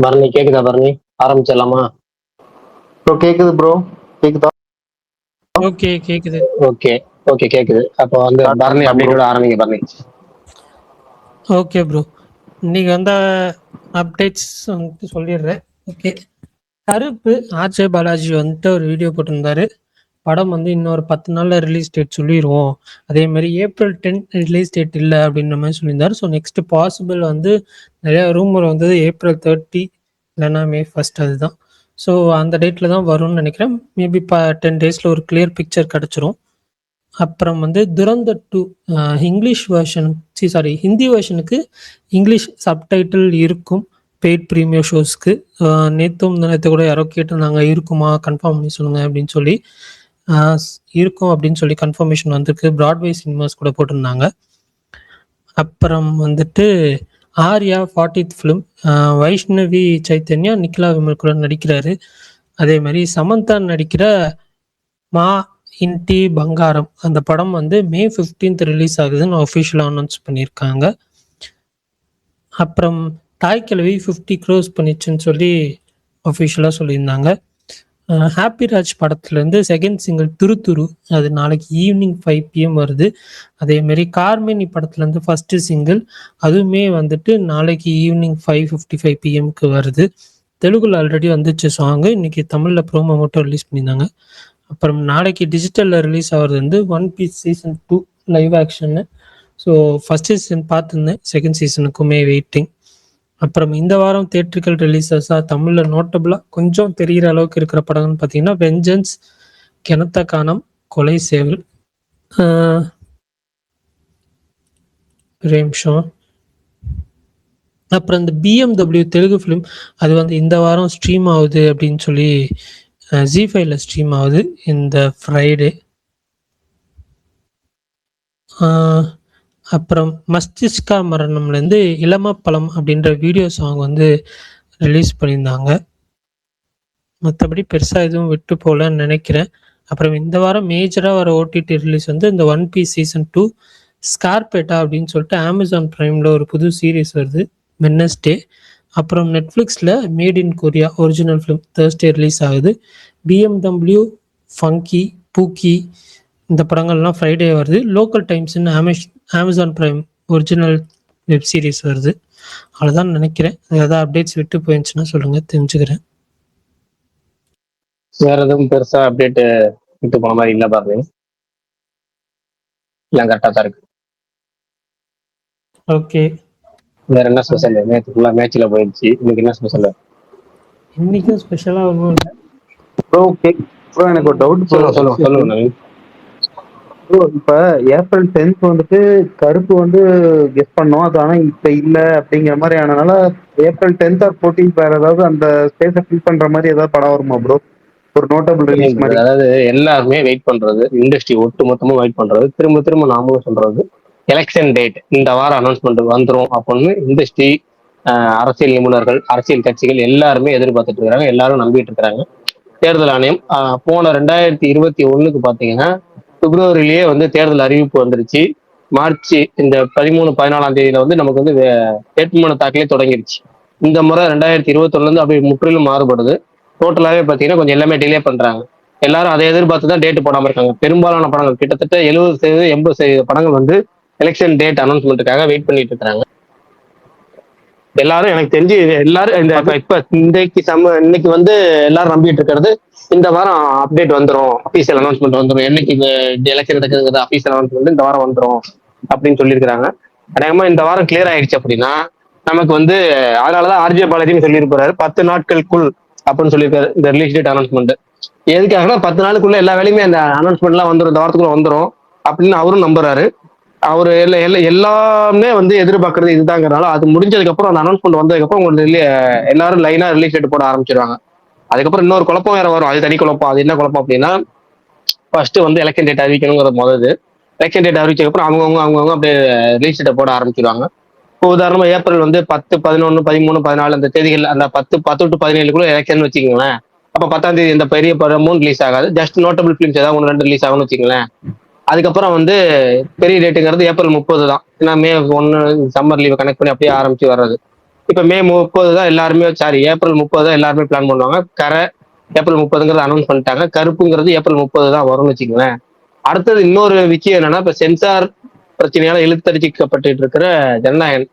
பரணி கேக்குதா? பரணி ஆரம்பிச்சிடலாமா? ப்ரோ கேக்குது ப்ரோ. கேக்குதா? ஓகே கேக்குது. ஓகே ஓகே கேக்குது. அப்போ வந்து பரணி அப்டேட்டோட ஆரம்பிங்க பரணி. ஓகே ப்ரோ, இன்னைக்கு வந்த அப்டேட்ஸ் வந்துட்டு சொல்லிடுறேன். ஓகே, கருப்பு ஆர்ஜே பாலாஜி வந்துட்டு ஒரு வீடியோ போட்டிருந்தாரு. படம் வந்து இன்னொரு 10 நாளில் ரிலீஸ் டேட் சொல்லிடுவோம், அதே மாதிரி April 10 ரிலீஸ் டேட் இல்லை அப்படின்ற மாதிரி சொல்லியிருந்தாரு. ஸோ நெக்ஸ்ட் பாசிபிள் வந்து நிறையா ரூமர் வந்தது April 30 இல்லைன்னா May 1 அதுதான். ஸோ அந்த டேட்டில் தான் வரும்னு நினைக்கிறேன். மேபி 10 டேஸில் ஒரு கிளியர் பிக்சர் கிடச்சிரும். அப்புறம் வந்து துரந்தர் 2 இங்கிலீஷ் வெர்ஷன் ஹிந்தி வெர்ஷனுக்கு இங்கிலீஷ் சப்டைட்டில் இருக்கும் பெய்ட் ப்ரீமியர் ஷோஸ்க்கு. நேற்று கூட யாரோ கேட்டிருந்தாங்க, இருக்குமா கன்ஃபார்ம் பண்ணி சொல்லுங்கள் அப்படின்னு சொல்லி. இருக்கும் அப்படின்னு சொல்லி கன்ஃபர்மேஷன் வந்திருக்கு. பிராட்வே சினிமாஸ் கூட போட்டிருந்தாங்க. அப்புறம் வந்துட்டு ஆர்யா 40th ஃபிலிம், வைஷ்ணவி சைத்தன்யா நிக்கிலா விமல் கூட நடிக்கிறாரு. அதே மாதிரி சமந்தா நடிக்கிற மா இன்டி பங்காரம் அந்த படம் வந்து May 15 ரிலீஸ் ஆகுதுன்னு அஃபிஷியலாக அனௌன்ஸ் பண்ணியிருக்காங்க. அப்புறம் தாய்க்கிழவி 50 crores பண்ணிச்சுன்னு சொல்லி அஃபிஷியலாக சொல்லியிருந்தாங்க. ஹாப்பி ராஜ் படத்துலேருந்து செகண்ட் சிங்கிள் துரு அது நாளைக்கு ஈவினிங் 5 PM வருது. அதேமாரி கார்மேனி படத்துலேருந்து ஃபஸ்ட்டு சிங்கிள் அதுவுமே வந்துட்டு நாளைக்கு ஈவினிங் 5:55 PM வருது. தெலுங்குல ஆல்ரெடி வந்துச்சு சாங்கு, இன்னைக்கு தமிழில் ப்ரோமோ மட்டும் ரிலீஸ் பண்ணியிருந்தாங்க. அப்புறம் நாளைக்கு டிஜிட்டலில் ரிலீஸ் ஆகிறது வந்து ஒன் பீஸ் சீசன் 2 லைவ் ஆக்ஷன்னு. ஸோ ஃபஸ்ட் சீசன் பார்த்துருந்தேன், செகண்ட் சீசனுக்குமே வெயிட்டிங். அப்புறம் இந்த வாரம் தியேட்ரிக்கல் ரிலீசஸாக தமிழில் நோட்டபுளாக கொஞ்சம் தெரிகிற அளவுக்கு இருக்கிற படம்னு பார்த்தீங்கன்னா வெஞ்சன்ஸ், கிணத்த காணம், கொலை சேவல், நிமிஷம். அப்புறம் இந்த BMW தெலுங்கு ஃபிலிம் அது வந்து இந்த வாரம் ஸ்ட்ரீம் ஆகுது அப்படின்னு சொல்லி ZEE5ல ஸ்ட்ரீம் ஆகுது இந்த ஃப்ரைடே. அப்புறம் மஸ்திஷ்கா மரணம்லேருந்து இளம பழம் அப்படின்ற வீடியோ சாங் வந்து ரிலீஸ் பண்ணியிருந்தாங்க. மற்றபடி பெருசாக எதுவும் விட்டு போகலன்னு நினைக்கிறேன். அப்புறம் இந்த வாரம் மேஜராக வர OTT ரிலீஸ் வந்து இந்த ஒன் பீஸ் சீசன் 2 ஸ்கார்பேட்டா அப்படின்னு சொல்லிட்டு அமேசான் ப்ரைமில் ஒரு புது சீரீஸ் வருது வெட்னஸ்டே. அப்புறம் நெட்ஃப்ளிக்ஸில் made in Korea original film Thursday release ஆகுது. BMW, ஃபங்கி, பூக்கி இந்த படங்கள்லாம் ஃப்ரைடே வருது. லோக்கல் டைம்ஸ்ன்னு Amazon Prime original web series வருது. அவ்வளோதான் நினைக்கிறேன். ஏதாவது அப்டேட்ஸ் விட்டு போயிருந்துச்சுன்னா சொல்லுங்கள், தெரிஞ்சுக்கிறேன். வேற எதுவும் பெருசா அப்டேட் விட்டு போன மாதிரி இல்லை பாருங்க, எல்லாம் கரெக்டாக தான் இருக்கு. ஓகே, வேற என்ன ஸ்பெஷல்? நேற்று ஃபுல்லாக மேட்ச்சில் போயிடுச்சு, இன்னைக்கு என்ன ஸ்பெஷல்? இன்னைக்கும் ஸ்பெஷலாக ஒன்றும் இல்லை ப்ரோ. ப்ரோ எனக்கு ஒரு டவுட். சொல்லுங்க நவீன். ப்ரோ இப்ப April 10 வந்துட்டு கருப்பு வந்து கெஸ் பண்ணோம், அது ஆனா இப்ப இல்ல அப்படிங்கிற மாதிரி ஆனதுனால April 10 or 14 வேற ஏதாவது அந்த ஸ்பேஸை ஃபில் பண்ற மாதிரி ஏதாவது படம் வருமா ப்ரோ? ஒரு நோட்டபிள் ரிலீஸ் மாதிரி. அதாவது எல்லாருமே வெயிட் பண்றது, இண்டஸ்ட்ரி ஒட்டு மொத்தமும் வெயிட் பண்றது, திரும்ப நாமளும் சொல்றது, எலெக்ஷன் டேட் இந்த வாரம் அனௌன்ஸ்மெண்ட் வந்துடும் அப்படின்னு இண்டஸ்ட்ரி, அரசியல் நிபுணர்கள், அரசியல் கட்சிகள் எல்லாருமே எதிர்பார்த்துட்டு இருக்காங்க, எல்லாரும் நம்பிட்டு இருக்காங்க. தேர்தல் ஆணையம் போன 2021 பாத்தீங்கன்னா பிப்ரவரியிலேயே வந்து தேர்தல் அறிவிப்பு வந்துருச்சு. மார்ச் இந்த 13-14 தேதியில வந்து நமக்கு வந்து வேட்புமனு தாக்கலே தொடங்கிருச்சு. இந்த முறை 2021 அப்படி முற்றிலும் மாறுபடுது. டோட்டலாவே பாத்தீங்கன்னா கொஞ்சம் எல்லாமே டிலே பண்றாங்க. எல்லாரும் அதை எதிர்பார்த்து தான் டேட் போடாம இருக்காங்க. பெரும்பாலான படங்கள் கிட்டத்தட்ட 70% 80% படங்கள் வந்து எலெக்ஷன் டேட் அனௌன்ஸ்மெண்ட்டுக்காக வெயிட் பண்ணிட்டு இருக்காங்க. எல்லாரும் எனக்கு தெரிஞ்சு எல்லாரும் இந்த இப்ப இன்னைக்கு வந்து எல்லாரும் நம்பிட்டு இருக்கிறது இந்த வாரம் அப்டேட் வந்துடும், அபிஷியல் அனௌன்ஸ்மெண்ட் வந்துடும், என்னைக்கு இந்த எலெக்ஷன் நடக்குது அபிஷியல் அனௌன்ஸ்மெண்ட் இந்த வாரம் வந்துடும் அப்படின்னு சொல்லியிருக்கிறாங்க. அநேகமா இந்த வாரம் கிளியர் ஆயிடுச்சு அப்படின்னா நமக்கு வந்து, அதனாலதான் ஆர்ஜே பாலாஜின்னு சொல்லியிருப்பாரு 10 நாட்களுக்குள் அப்படின்னு சொல்லியிருக்காரு இந்த ரிலீஸ் டேட் அனௌன்ஸ்மெண்ட். எதுக்காகனா 10 நாளுக்குள்ள எல்லா வேலையுமே அந்த அனௌன்ஸ்மெண்ட் எல்லாம் வந்துடும், இந்த வாரத்துக்குள்ள வந்துடும் அப்படின்னு அவரும் நம்புறாரு. அவரு எல்லாமே வந்து எதிர்பார்க்கறது இதுதாங்கிறனால அது முடிஞ்சதுக்கு அப்புறம், அந்த அனௌன்ஸ்மெண்ட் வந்ததுக்கு அப்புறம் உங்களுக்கு எல்லாரும் லைனா ரிலீஸ் டேட் போட ஆரம்பிச்சிருவாங்க. அதுக்கப்புறம் இன்னொரு குழப்பம் வேற வரும், அது தனி குழப்பம். அது என்ன குழப்பம் அப்படின்னா, ஃபர்ஸ்ட் வந்து எலெக்ஷன் டேட் அறிவிக்கணுங்கிறது முதல்ல. எலெக்ஷன் டேட் அறிவிச்சதுக்கு அப்புறம் அவங்கவுங்க அப்படியே ரிலீஸ் டேட்டை போட ஆரம்பிச்சிருவாங்க. இப்போ உதாரணமா ஏப்ரல் வந்து 10, 11, 13, 14 அந்த தேதிகள், அந்த 10 to 17 எலெக்ஷன் வச்சுக்கோங்களேன். அப்ப 10ஆம் தேதி இந்த பெரிய படமும் ரிலீஸ் ஆகாது, ஜஸ்ட் நோட்டபிள் பிலிம்ஸ் ஏதாவது 1-2 ரிலீஸ் ஆகும்னு வச்சுக்கோங்களேன். அதுக்கப்புறம் வந்து பெரிய டேட்டுங்கிறது April 30 தான். ஏன்னா May 1 சம்மர் லீவை கனெக்ட் பண்ணி அப்படியே ஆரம்பிச்சு வர்றது. இப்ப மே 30 தான் எல்லாருமே, சாரி ஏப்ரல் 30 தான் எல்லாருமே பிளான் பண்ணுவாங்க. ஏப்ரல் 30ங்கிறது அனௌன்ஸ் பண்ணிட்டாங்க. கருப்புங்கிறது ஏப்ரல் 30 தான் வரும்னு வச்சுக்கோங்களேன். அடுத்தது இன்னொரு விஷயம் என்னன்னா, இப்ப சென்சார் பிரச்சனையால இழுத்தடிக்கப்பட்டு இருக்கிற ஜனநாயகன்,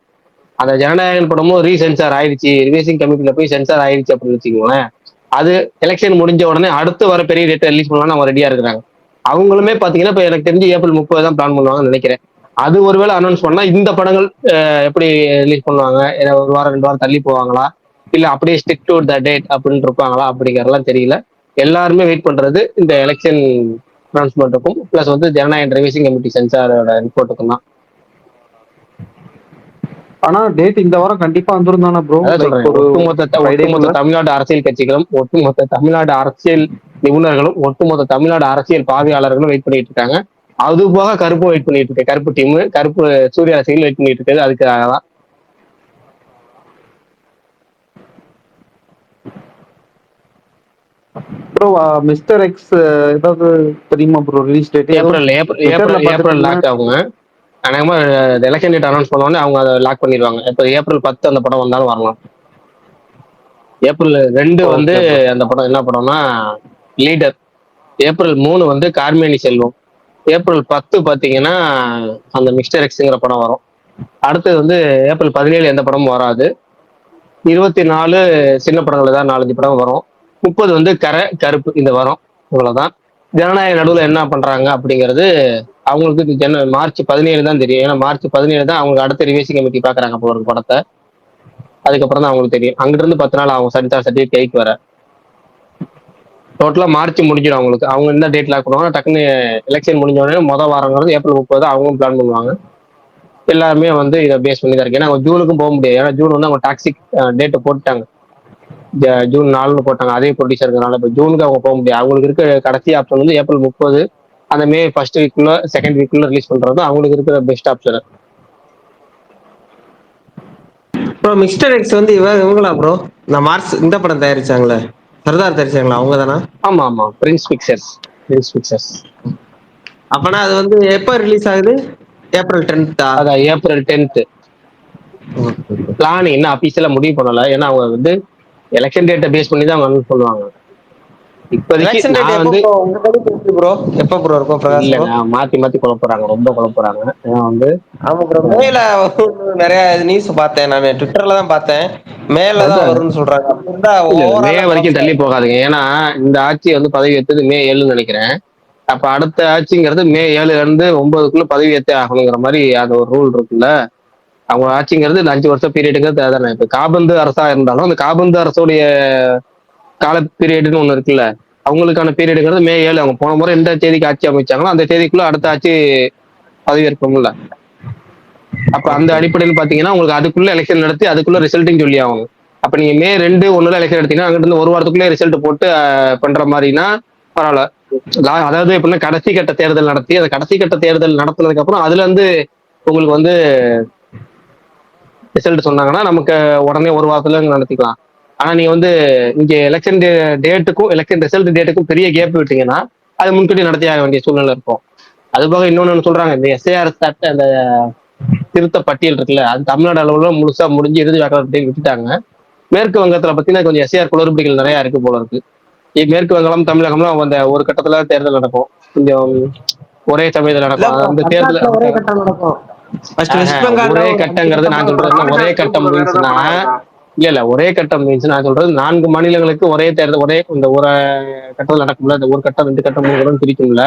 அந்த ஜனநாயகன் படமும் ரீசென்சார் ஆயிடுச்சு, ரிவைசிங் கமிட்டில போய் சென்சார் ஆயிடுச்சு அப்படின்னு வச்சுக்கோங்களேன். அது எலெக்ஷன் முடிஞ்ச உடனே அடுத்து வர பெரிய டேட்டை ரிலீஸ் பண்ணலாம்னு அவங்க ரெடியா இருக்கிறாங்க. அவங்களுமே பாத்தீங்கன்னா இப்ப எனக்கு தெரிஞ்சு ஏப்ரல் 30 தான் பிளான் பண்ணுவாங்கன்னு நினைக்கிறேன். அது ஒருவேளை அனௌன்ஸ் பண்ணா இந்த படங்கள் எப்படி ரிலீஸ் பண்ணுவாங்க, ஒரு வாரம் 2 வாரம் தள்ளி போவாங்களா, இல்ல அப்படியே ஸ்டிக் டு த டேட் அப்படின்னு இருப்பாங்களா அப்படிங்கறதெல்லாம் தெரியல. எல்லாருமே வெயிட் பண்றது இந்த எலெக்ஷன் அனௌன்ஸ்மெண்ட்டுக்கும் பிளஸ் வந்து ஜனநாயக ரிவைசிங் கமிட்டி சென்சாரோட ரிப்போர்ட்டுக்கும் தான். ஆனா டேட் இந்த வாரம் கண்டிப்பா வந்துரும் தானே ப்ரோ? அதான் சொல்றேன், ஒட்டுமொத்த தமிழ்நாடு அரசியல் கட்சிகளும், ஒட்டுமொத்த தமிழ்நாடு அரசியல் நிபுணர்களும், ஒட்டுமொத்த தமிழ்நாடு அரசியல் பார்வையாளர்களும் வெயிட் பண்ணிட்டு இருக்காங்க. அது போக கருப்பும் வெயிட் பண்ணிட்டு இருக்கு. கருப்பு டீம், கருப்பு சூரிய ரசிகர்கள் வெயிட் பண்ணிட்டு இருக்காது அதுக்காக தான். ப்ரோ மிஸ்டர் எக்ஸ் ஏதாவது தெரியுமா bro release date? April lock ஆகுங்க. அநேகமா எலெக்ஷன் டேட் அனௌன்ஸ் பண்ணோடனே அவங்க அதை லாக் பண்ணிடுவாங்க. இப்ப ஏப்ரல் 10 அந்த படம் வந்தாலும் வரலாம். ஏப்ரல் 2 வந்து அந்த படம் என்ன படம்னா லீடர். ஏப்ரல் 3 வந்து கார்மேனி செல்வம். ஏப்ரல் 10 பாத்தீங்கன்னா அந்த மிஸ்டர் எக்ஸ்ங்கிற படம் வரும். அடுத்தது வந்து ஏப்ரல் 17 எந்த படமும் வராது. 24 சின்ன படங்கள் ஏதாவது 4-5 படம் வரும். 30 வந்து கருப்பு இந்த வரும். இவ்வளவுதான். ஜனநாயக நடுவில் என்ன பண்றாங்க அப்படிங்கிறது அவங்களுக்கு மார்ச் 17 தான் தெரியும். ஏன்னா மார்ச் 17 தான் அவங்களுக்கு அடுத்த ரிவைசிங் கமிட்டி பாக்குறாங்க போல ஒரு படத்தை. அதுக்கப்புறம் தான் அவங்களுக்கு தெரியும். அங்கிட்டு இருந்து 10 நாள் அவங்க சென்சார் சர்டிஃபிகேட் கைக்கு வர. டோட்டலா மார்ச் முடிஞ்சிடும் அவங்களுக்கு. அவங்க என்ன டேட் லாக் பண்ணுவாங்க, டக்குன்னு எலெக்ஷன் முடிஞ்ச உடனே மொதல் வாரங்கிறது ஏப்ரல் 30 அவங்களும் பிளான் பண்ணுவாங்க. எல்லாருமே வந்து இதை பேஸ் பண்ணி தான் இருக்கு. ஏன்னா அவங்க ஜூனுக்கும் போக முடியாது. ஏன்னா ஜூன் வந்து அவங்க டாக்ஸிக் டேட்டை போட்டுட்டாங்க. ஜூன் 4 போட்டாங்க அதே ப்ரொடியூசருக்குனால. இப்போ ஜூனுக்கு அவங்க போக முடியாது. அவங்களுக்கு இருக்க கடைசி ஆப்ஷன் வந்து ஏப்ரல் 30, அந்த மே ஃபர்ஸ்ட் வீக்குள்ள செகண்ட் வீக்குள்ள ரிலீஸ் பண்றது அவங்களுக்கு இருக்கிற best option. Bro mister X வந்து இவங்களா ப்ரோ? இந்த மார்ச் இந்த படம் தயாரிச்சாங்களே, சர்தார் தயாரிச்சாங்களா அவங்க தானா? ஆமா ஆமா, பிரின்ஸ் பிக்சர்ஸ். அப்பனா அது வந்து எப்ப ரிலீஸ் ஆகுது? ஏப்ரல் 10. அதான் ஏப்ரல் 10. பிளான் என்ன அபிஷியலா முடிவு பண்ணல. ஏன்னா அவங்க வந்து எலெக்ஷன் டேட்டை பேஸ் பண்ணி தான் அவங்க சொல்லுவாங்க. இப்போதைக்கு நான் வந்து எப்ப ப்ரோ இருக்கும்? இல்ல, நான் மாத்தி குழப்புறாங்க, ரொம்ப குழப்புறாங்க. வந்து ஆமா ப்ரோ, மேல நிறைய நியூஸ் பார்த்தேன், நான் ட்விட்டர்ல தான் பார்த்தேன். மேலதான் வரும்னு சொல்றாங்க. மே வரைக்கும் தள்ளி போகாதுங்க. ஏன்னா இந்த ஆட்சி வந்து பதவி ஏற்றது மே 7 நினைக்கிறேன். அப்ப அடுத்த ஆட்சிங்கிறது மே 7ல இருந்து 9க்குள்ள பதவி ஏற்றே ஆகணுங்கிற மாதிரி அது ஒரு ரூல் இருக்குல்ல. அவங்க ஆட்சிங்கிறது இந்த 5 வருஷம் பீரியடுங்கிறது தானே. இப்ப காபந்து அரசா இருந்தாலும் அந்த காபந்து அரசுடைய கால பீரியடுன்னு ஒண்ணு இருக்குல்ல, அவங்களுக்கான பீரியடுங்கிறது மே 7. அவங்க போன முறை எந்த தேதிக்கு ஆட்சி அமைச்சாங்களோ அந்த தேதிக்குள்ள அடுத்த ஆட்சி பதவி ஏற்கணும்ல. அப்ப அந்த அடிப்படையில் பாத்தீங்கன்னா உங்களுக்கு அதுக்குள்ள எலெக்ஷன் நடத்தி அதுக்குள்ள ரிசல்ட்டும் சொல்லி ஆகணும். அப்ப நீங்க மே 2, 1 எலெக்ஷன் எடுத்தீங்கன்னா அங்கிட்டு இருந்து ஒரு வாரத்துக்குள்ளே ரிசல்ட் போட்டு பண்ற மாதிரினா பரவாயில்ல. அதாவது எப்படின்னா கடைசி கட்ட தேர்தல் நடத்தி அந்த கடைசி கட்ட தேர்தல் நடத்தினதுக்கு அப்புறம் அதுல இருந்து உங்களுக்கு வந்து ரிசல்ட் சொன்னாங்கன்னா நமக்கு உடனே ஒரு வாரத்துல நடத்திக்கலாம். ஆனா நீங்க வந்து இங்க எலெக்ஷன் டேட்டுக்கும் எலெக்ஷன் ரிசல்ட் டேட்டுக்கும் பெரிய கேப் விட்டீங்கன்னா அது முன்கூட்டி நடத்தி ஆக வேண்டிய சூழ்நிலை இருக்கும். அது போக இன்னொன்னு சொல்றாங்க, இந்த எஸ்ஐஆர் சட்ட அந்த திருத்த பட்டியல் இருக்குல்ல, அது தமிழ்நாடு அளவுல முழுசா முடிஞ்சு இறுதி வாக்காளர் விட்டுட்டாங்க. மேற்கு வங்கத்துல பத்தினா கொஞ்சம் எஸ்ஐஆர் குளறுபடிகள் நிறைய இருக்கு போல இருக்கு. மேற்கு வங்காளம் தமிழகம்லாம் அந்த ஒரு கட்டத்துல தேர்தல் நடக்கும், கொஞ்சம் ஒரே சமயத்துல நடக்கும். அந்த தேர்தல் ஒரே கட்டங்கிறது நான் சொல்றது ஒரே கட்டம் மீன்ஸ்னா இல்ல ஒரே கட்டம் மீன்ஸ் நான் சொல்றது 4 மாநிலங்களுக்கு ஒரே தேர்தல் ஒரே இந்த ஒரு கட்டத்தில் நடக்கும்ல. இந்த ஒரு கட்டம் 2 கட்டம் 3 கட்டம் பிரிக்கும்ல.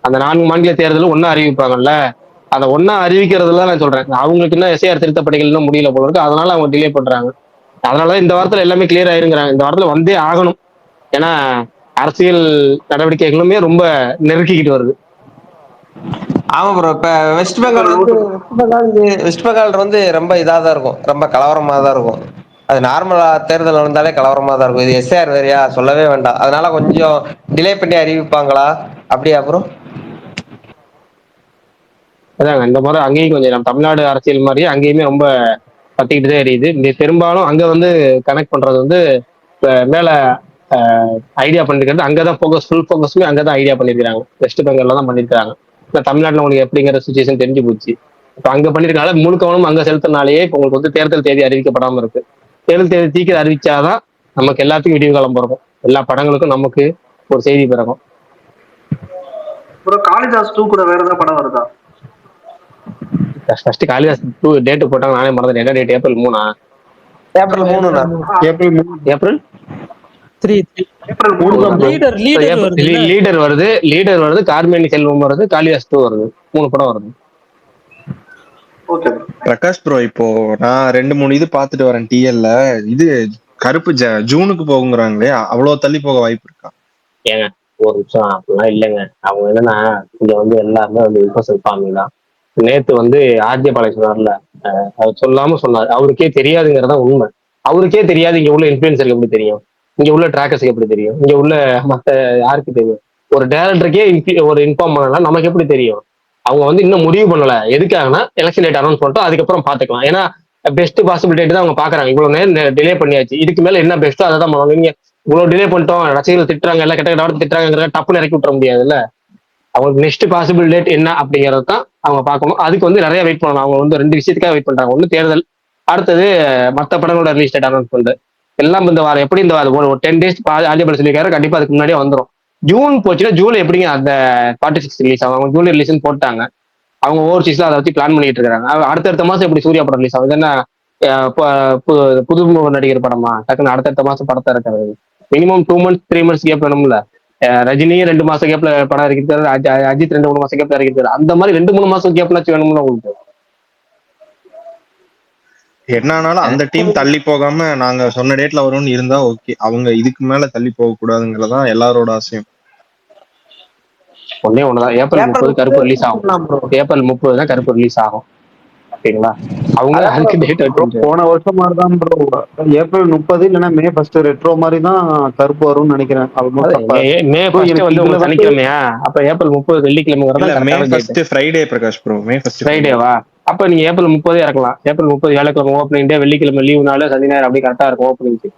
அந்த 4 மாநில தேர்தலும் ஒன்னா அறிவிப்பாங்கல்ல. அதை ஒன்னா அறிவிக்கிறதுல நான் சொல்றேன். அவங்களுக்கு என்ன எஸ்ஐஆர் திருத்தப்படைகள் முடியல போல இருக்கு, அதனால அவங்க டிலே பண்றாங்க. அதனாலதான் இந்த வாரத்துல எல்லாமே கிளியர் ஆயிருங்கிறாங்க. இந்த வாரத்துல வந்தே ஆகணும். ஏன்னா அரசியல் நடவடிக்கைகளுமே ரொம்ப நெருக்கிக்கிட்டு வருது. ஆமா ப்ரோ, இப்ப வெஸ்ட் பெங்கால் வந்து ரொம்ப இதாதான் இருக்கும், ரொம்ப கலவரமா தான் இருக்கும். அது நார்மலா தேர்தல் நடந்தாலே கலவரமா தான் இருக்கும். இது எஸ்ஆர் வேறையா சொல்லவே வேண்டாம். அதனால கொஞ்சம் டிலே பண்ணி அறிவிப்பாங்களா அப்படியா ப்ரோ? அதாங்க இந்த முறை அங்கேயும் கொஞ்சம் நம்ம தமிழ்நாடு அரசியல் மாதிரியே அங்கேயுமே ரொம்ப பத்திக்கிட்டு தான் எரியுது. இந்த பெரும்பாலும் அங்க வந்து கனெக்ட் பண்றது வந்து மேல ஐடியா பண்ணிருக்கிறது அங்கதான் ஃபுல் ஃபோக்கஸுமே அங்கதான் ஐடியா பண்ணிருக்காங்க. வெஸ்ட் பெங்கால்ல தான் பண்ணிருக்காங்க. தமிழ்நாட்டுல உங்களுக்கு எப்படிங்கிற சுச்சுவேஷன் தெரிஞ்சு போச்சு. இப்ப அங்க பண்ணிருக்கனால முழு கவனம் அங்க செலுத்தினாலேயே இப்ப உங்களுக்கு வந்து தேர்தல் தேதி அறிவிக்கப்படாம இருக்கு. தேர்தல் தேதி சீக்கிரம் அறிவிச்சாதான் நமக்கு எல்லாத்துக்கும் விடிவு காலம் பிறக்கும், எல்லா படங்களுக்கும் நமக்கு ஒரு செய்தி பிறக்கும். ப்ரோ காளிதாஸ் 2 கூட வேற ஏதாவது படம் வருதா? ஃபர்ஸ்ட் காளிதாஸ் 2 டேட் போட்டாங்க, நானே மறந்துட்டேன். என்ன டேட்? ஏப்ரல் 3 ஏப்ரல் 3ண்ணா. ஏப்ரல் 3. ஏப்ரல் 3 ஏப்ரல் 3 தான் bro. லீடர் வருது. லீடர் வருது, கார்மேனி செல்வம் வருது, காளிதாஸ் 2 வருது. 3 படம் வருது. ஓகே பிரகாஷ் ப்ரோ, இப்போ நான் 2-3 இது பாத்துட்டு வரேன் டிஎல்ல. இது கருப்பு ஜூனுக்கு போகுங்கிறாங்களே, அவ்வளவு தள்ளி போக வாய்ப்பு இருக்கா? ஏங்க ஒரு நிமிஷம், அப்படிலாம் இல்லைங்க. அவங்க என்னன்னா இங்க வந்து எல்லாருமே வந்து இம்பர்சல் ஃபார்மிங் தான். நேத்து வந்து ஆர்ஜே பாலாஜி சொன்னார்ல, அவர் சொல்லாம சொன்னார். அவருக்கே தெரியாதுங்கிறதா உண்மை. அவருக்கே தெரியாது இங்க உள்ள இன்ஃபுளுசருக்கு எப்படி தெரியும், இங்க உள்ள டிராக்கர்ஸுக்கு எப்படி தெரியும், இங்க உள்ள மத்த யாருக்கு தெரியும்? ஒரு டேரக்டருக்கே ஒரு இன்ஃபார்ம் பண்ணலாம், நமக்கு எப்படி தெரியும்? அவங்க வந்து இன்னும் முடிவு பண்ணல. எதுக்காகனா எலெக்ஷன் டேட் அனௌன்ஸ் பண்ணிட்டோம், அதுக்கப்புறம் பாத்துக்கலாம். ஏன்னா பெஸ்ட் பாசிபிள் டேட் தான் அவங்க பாக்குறாங்க. இவ்வளவு நேரம் டிலே பண்ணியாச்சு, இதுக்கு மேல என்ன பெஸ்ட்டோ அதை தான் பண்ணுவாங்க. நீங்க இவ்வளவு டிலே பண்ணிட்டோம், ரசிகர்கள் திட்டுறாங்க, எல்லாம் கெட்ட கட்ட திட்டுறாங்க, டப்புன்னு இறக்கி விட்டுற முடியாதுல்ல. அவங்களுக்கு நெக்ஸ்ட் பாசிபிள் டேட் என்ன அப்படிங்கறது தான் அவங்க பார்க்கணும். அதுக்கு வந்து நிறைய வெயிட் பண்ணணும். அவங்க வந்து 2 விஷயத்துக்காக வெயிட் பண்றாங்க. ஒண்ணு தேர்தல், அடுத்தது மத்த படங்களோட ரிலீஸ் டேட் அனௌன்ஸ்மெண்ட். எல்லாம் இந்த வாரம் எப்படி இந்த வாரம் ஒரு 10 days ஆஜிபல் சொல்லியிருக்காரு, கண்டிப்பா அதுக்கு முன்னாடியே வந்துடும். ஜூன் போச்சுன்னா ஜூலை எப்படிங்க அந்த 46 ரிலீஸ் ஆகும்? அவங்க ஜூலை ரிலீஸ் போட்டாங்க. அவங்க ஓவர்சீஸ்ல அதை வச்சு பிளான் பண்ணிட்டு இருக்காங்க. அடுத்தடுத்த மாசம் எப்படி சூர்யா படம் ரிலீஸ் ஆகும்? இது என்ன புது நடிகர் படமா? டக்குன்னு அடுத்தடுத்த மாசம் படத்தை இருக்கிறது. மினிமம் 2 months 3 months கேப் வேணும்ல. ரஜினியும் 2 மாசம் கேப்ல படம் இருக்கிறாரு, அஜித் 2-3 மாசம் கேப்ல இருக்கிறாரு. அந்த மாதிரி 2-3 மாசம் கேப்லாச்சும் வேணும்ல உங்களுக்கு. என்னன்னாலும் அந்த டீம் தள்ளி போகாம நாங்க சொன்ன டேட்ல வரும்னு இருந்தா ஓகே. அவங்க இதுக்கு மேல தள்ளி போக கூடாதுங்கிறதான் எல்லாரோட ஆசையும். ஒன்னே ஒண்ணுதான், ஏப்ரல் 30 கருப்பு ரிலீஸ் ஆகும். ஏப்ரல் 30 தான் கருப்பு ரிலீஸ் ஆகும். ஓகேங்களா? அவங்க அதுக்கு டேட் வச்சு போன வருஷம் மாதிரி தான் ப்ரோ. ஏப்ரல் 30 இல்லைன்னா மே 1 ரெட்ரோ மாதிரி தான் கருப்பு வரும்னு நினைக்கிறேன். மே 1 வந்து உங்களுக்கு சனிக்கிழமையா? அப்ப ஏப்ரல் 30 வெள்ளிக்கிழமை மே வரதான் first Friday Prakash bro. May first ஃப்ரைடேவா? அப்ப நீங்க ஏப்ரல் 30 இறக்கலாம். ஏப்ரல் 30 வியாழக்கிழமை ஓப்பனிங் டே, வெள்ளிக்கிழமை லீவு நாள், சனி ஞாயிறு அப்படி கரெக்டா இருக்கும் ஓப்பனிங்.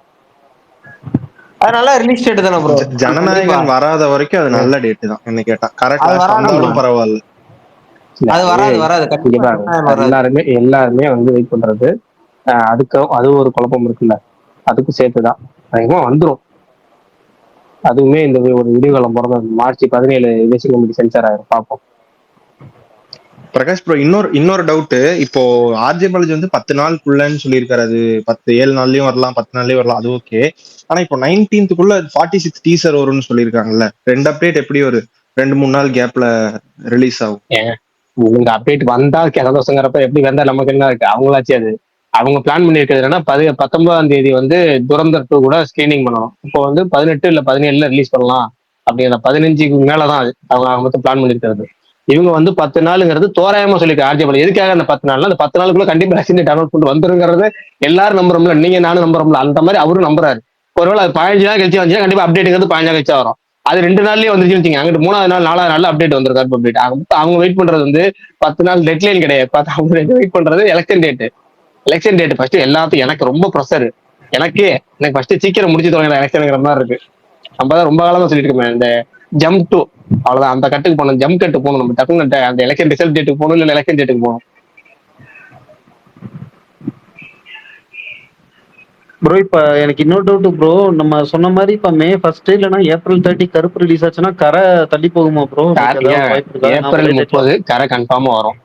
அதனால ரிலீஸ் டேட் தானே ப்ரோ. ஜனநாயகன் வராத வரைக்கும் அது நல்ல டேட் தான் என்ன கேட்டா. கரெக்டா வந்தாலும் பரவாயில்ல. அது வராது. எல்லாருமே வந்து வெயிட் பண்றது. அது ஒரு குழப்பம் இருக்குல்ல, அதுக்கும் சேர்த்துதான் அதிகமா வந்துடும். அதுவுமே இந்த ஒரு விடிவுகாலம் பிறந்த மார்ச் 17 தேசிய கமிட்டி சென்சார் ஆயிரும், பார்ப்போம். பிரகாஷ் ப்ரோ, இன்னொரு டவுட். இப்போ ஆர்ஜே பாலாஜி வந்து 10 நாளுக்குள்ளன்னு சொல்லியிருக்காரு. அது 7 நாள்லயும் வரலாம், 10 நாள்லயும் வரலாம், அது ஓகே. ஆனா இப்போ 19th 46 டீசர் வரும்னு சொல்லியிருக்காங்கல்ல. 2 அப்டேட் எப்படி ஒரு 2-3 நாள் கேப்ல ரிலீஸ் ஆகும்? உங்களுக்கு அப்டேட் வந்தா சந்தோஷங்கிறப்ப, எப்படி வந்தா நமக்கு என்ன இருக்கு? அவங்களாச்சு அது அவங்க பிளான் பண்ணிருக்கிறது என்னன்னா 19ஆம் தேதி வந்து துரந்தர் 2 கூட ஸ்கிரீனிங் பண்ணணும். இப்போ வந்து 18 இல்ல 17 ரிலீஸ் பண்ணலாம் அப்படிங்கிற 15க்கு மேலதான் அது அவங்க மொத்தம் பிளான் பண்ணிருக்கிறது. இவங்க வந்து 10 நாளுங்கிறது தோராயமா சொல்லியிருக்காங்க ஆர்ஜே பாலாஜி. எதுக்காக அந்த 10 நாள்னா, அந்த 10 நாளுக்குள்ள கண்டிப்பா வேக்சினேட் அனௌன்ஸ்மெண்ட் வந்துருங்கிறது எல்லாரும் நம்புறோம்ல, நீங்க நானும் நம்புறோம்ல. அந்த மாதிரி அவரும் நம்புறாரு. ஒருவேளை அது 15 நாள் கழிச்சு வந்துச்சுன்னா கண்டிப்பா அப்டேட்டுங்கிறது 15 நாள் கழிச்சா வரும். அது 2 நாள்லயே வந்துருச்சுன்னு வச்சுங்க, அங்கிட்டு 3ஆவது நாள் 4ஆவது நாள் அப்டேட் வந்திருக்காரு அப்டேட். அவங்க வெயிட் பண்றது வந்து 10 நாள் டெட்லைன் கிடையாது. அவங்க வெயிட் பண்றது எலெக்ஷன் டேட் ஃபர்ஸ்ட். எல்லாத்தையும் எனக்கு ரொம்ப ப்ரெஷர். எனக்கு ஃபர்ஸ்ட் சீக்கிரம் முடிச்சு தோணுங்க எலெக்ஷனுங்கிற மாதிரி இருக்கு. நம்ம தான் ரொம்ப காலமா சொல்லிட்டு இருக்கோம், இந்த ஜம்ப் 2 அவ்வளவுதான். அந்த கட்டுக்கு போகணும், ஜம்ப் கட்டு போகணும். நம்ம டக்குன்னு அந்த எலெக்ஷன் ரிசல்ட் டேட்டுக்கு போகணும், இல்ல எலெக்ஷன் டேட்டுக்கு போகணும். ப்ரோ இப்ப எனக்கு இன்னொரு டவுட் ப்ரோ. நம்ம சொன்ன மாதிரி இப்ப மே 1 இல்லைன்னா ஏப்ரல் 30 கருப்பு ரிலீஸ் ஆச்சுன்னா கரை தள்ளி போகுமா ப்ரோ? ஏப்ரல் 30 கரை கன்ஃபார்மா வரும்.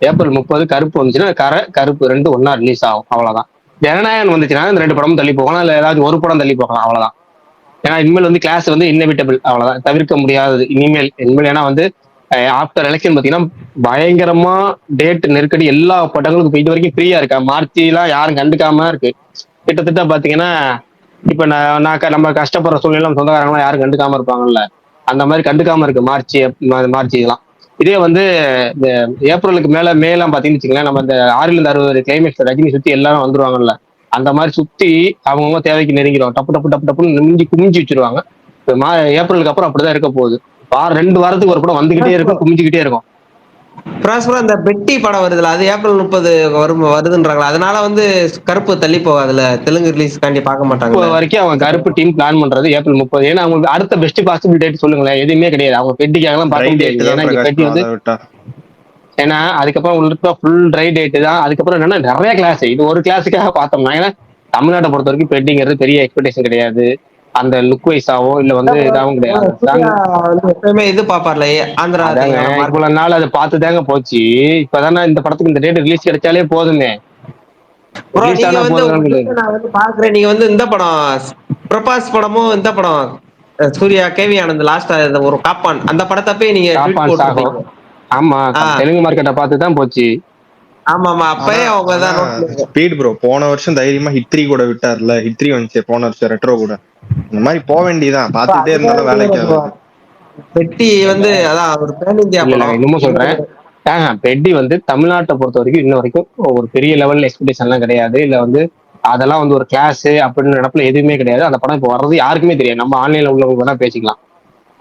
ஏப்ரல் 30 கருப்பு வந்துச்சுன்னா கருப்பு 2 ஒன்னா ரிலீஸ் ஆகும், அவ்வளவுதான். ஜனநாயகன் வந்துச்சுன்னா இந்த 2 படமும் தள்ளி போகலாம், இல்ல ஏதாவது ஒரு படம் தள்ளி போகலாம், அவ்வளவுதான். ஏன்னா இனிமேல் வந்து கிளாஸ் வந்து இன்னெவிட்டபிள், அவ்வளவுதான், தவிர்க்க முடியாதது இனிமேல். ஏன்னா வந்து ஆஃப்டர் எலெக்ஷன் பாத்தீங்கன்னா பயங்கரமா டேட் நெருக்கடி. எல்லா படங்களுக்கும் இது வரைக்கும் ஃப்ரீயா இருக்கா? மார்ச்லாம் யாரும் கண்டுக்காம இருக்கு. கிட்டத்தட்ட பாத்தீங்கன்னா இப்ப நம்ம கஷ்டப்படுற சூழ்நிலை நம்ம சொந்தக்காரங்களாம் யாரும் கண்டுக்காம இருப்பாங்கல்ல, அந்த மாதிரி கண்டுக்காம இருக்கு மார்ச் இதெல்லாம். இதே வந்து இந்த ஏப்ரலுக்கு மேலாம் பாத்தீங்கன்னு வச்சுங்களேன், நம்ம இந்த 6-60 கிளைமேக்ஸ் ரஜினி சுத்தி எல்லாரும் வந்துருவாங்கல்ல, அந்த மாதிரி சுத்தி அவங்கவுங்க தேவைக்கு நெருங்கிடும். டப்புன்னு குமிஞ்சு வச்சிருவாங்க. ஏப்ரலுக்கு அப்புறம் அப்படிதான் இருக்க போகுது. 2 வாரத்துக்கு ஒரு படம் வந்துகிட்டே இருக்கும், குமிஞ்சுக்கிட்டே இருக்கும். இந்த பெட்டி படம் வருதுல, அது ஏப்ரல் 30 வருதுன்றாங்களா? அதனால வந்து கருப்பு தள்ளி போகாதுல, தெலுங்கு ரிலீஸ் காண்டி பார்க்க மாட்டாங்க. இப்போ வரைக்கும் அவங்க கருப்பு டீம் பிளான் பண்றது ஏப்ரல் 30. ஏன்னா அவங்களுக்கு அடுத்த பெஸ்ட் பாசிபிள் டேட் சொல்லுங்களேன், எதுவுமே கிடையாது. அவங்க பெட்டிக்காக எல்லாம் பார்க்க முடியாது. ஏன்னா இங்க பெட்டி வந்து ஏன்னா அதுக்கப்புறம் உள்ள ஃபுல் ட்ரை டேட் தான். அதுக்கப்புறம் என்னன்னா நிறைய கிளாஸ், இது ஒரு கிளாஸுக்காக பார்த்தோம்னா, ஏன்னா தமிழ்நாட்டை பொறுத்த வரைக்கும் பெட்டிங்கிறது பெரிய எக்ஸ்பெக்டேஷன் கிடையாது. அந்த லுக் வைஸாவோ இல்ல வந்து இதாகவும் கிடையாது. சூர்யா வந்து எப்பயுமே இது பாப்பார்ல ஆந்திரா அதாங்க தெலுங்கானா மார்க்கெட். இவ்வளவு நாள் அதை பார்த்து தாங்க போச்சு. இப்பதானே இந்த படத்துக்கு இந்த டேட் ரிலீஸ் கிடைச்சாலே போதுமே, ப்ரோ ரிலீஸ் நீங்க ஆனா வந்து போதும். உங்களுக்கு நான் வந்து பாக்குறேன், நீங்க வந்து இந்த படம் பிரபாஸ் படமும் இந்த படம் சூர்யா கேவி ஆனந்த் லாஸ்டா ஒரு காப்பான் அந்த படத்தை போய் நீங்க ட்வீட் காப்பான் சாகோ, போட்டிருப்பீங்க. ஆமா ஆஹ் தெலுங்கு மார்க்கெட்டை பார்த்து தான் போச்சு. ஆமா ஆமா, ஆனா அப்பயே அவங்க ஆனா தான் நோட் பண்ணுவாங்க. ஸ்பீட் ப்ரோ போன வருஷம் தைரியமா ஹித்ரி கூட விட்டார்ல. ஹித்ரி வந்துச்சு போன வருஷம் ரெட்ரோ கூட. இந்த மாதிரி போக வேண்டியதான், பாத்துக்கிட்டே அதுதான் இருந்தாலும் வேலைக்கு சொல்றேன் bro. ஆகாது. பெட்டி வந்து அதான் ஒரு பேன் இந்தியா இல்ல படம். இன்னமும் சொல்றேன், பெட்டி வந்து தமிழ்நாட்டை பொறுத்த வரைக்கும் இன்ன வரைக்கும் ஒரு பெரிய லெவல்ல எக்ஸ்பெக்டேஷன் எல்லாம் கிடையாது. இல்ல வந்து அதெல்லாம் வந்து ஒரு கிளாஸ் அப்படின்னு நடப்புல எதுவுமே கிடையாது. அந்த படம் இப்போ வர்றது யாருக்குமே தெரியாது. நம்ம ஆன்லைன்ல உள்ளவங்க வேணா பேசிக்கலாம்.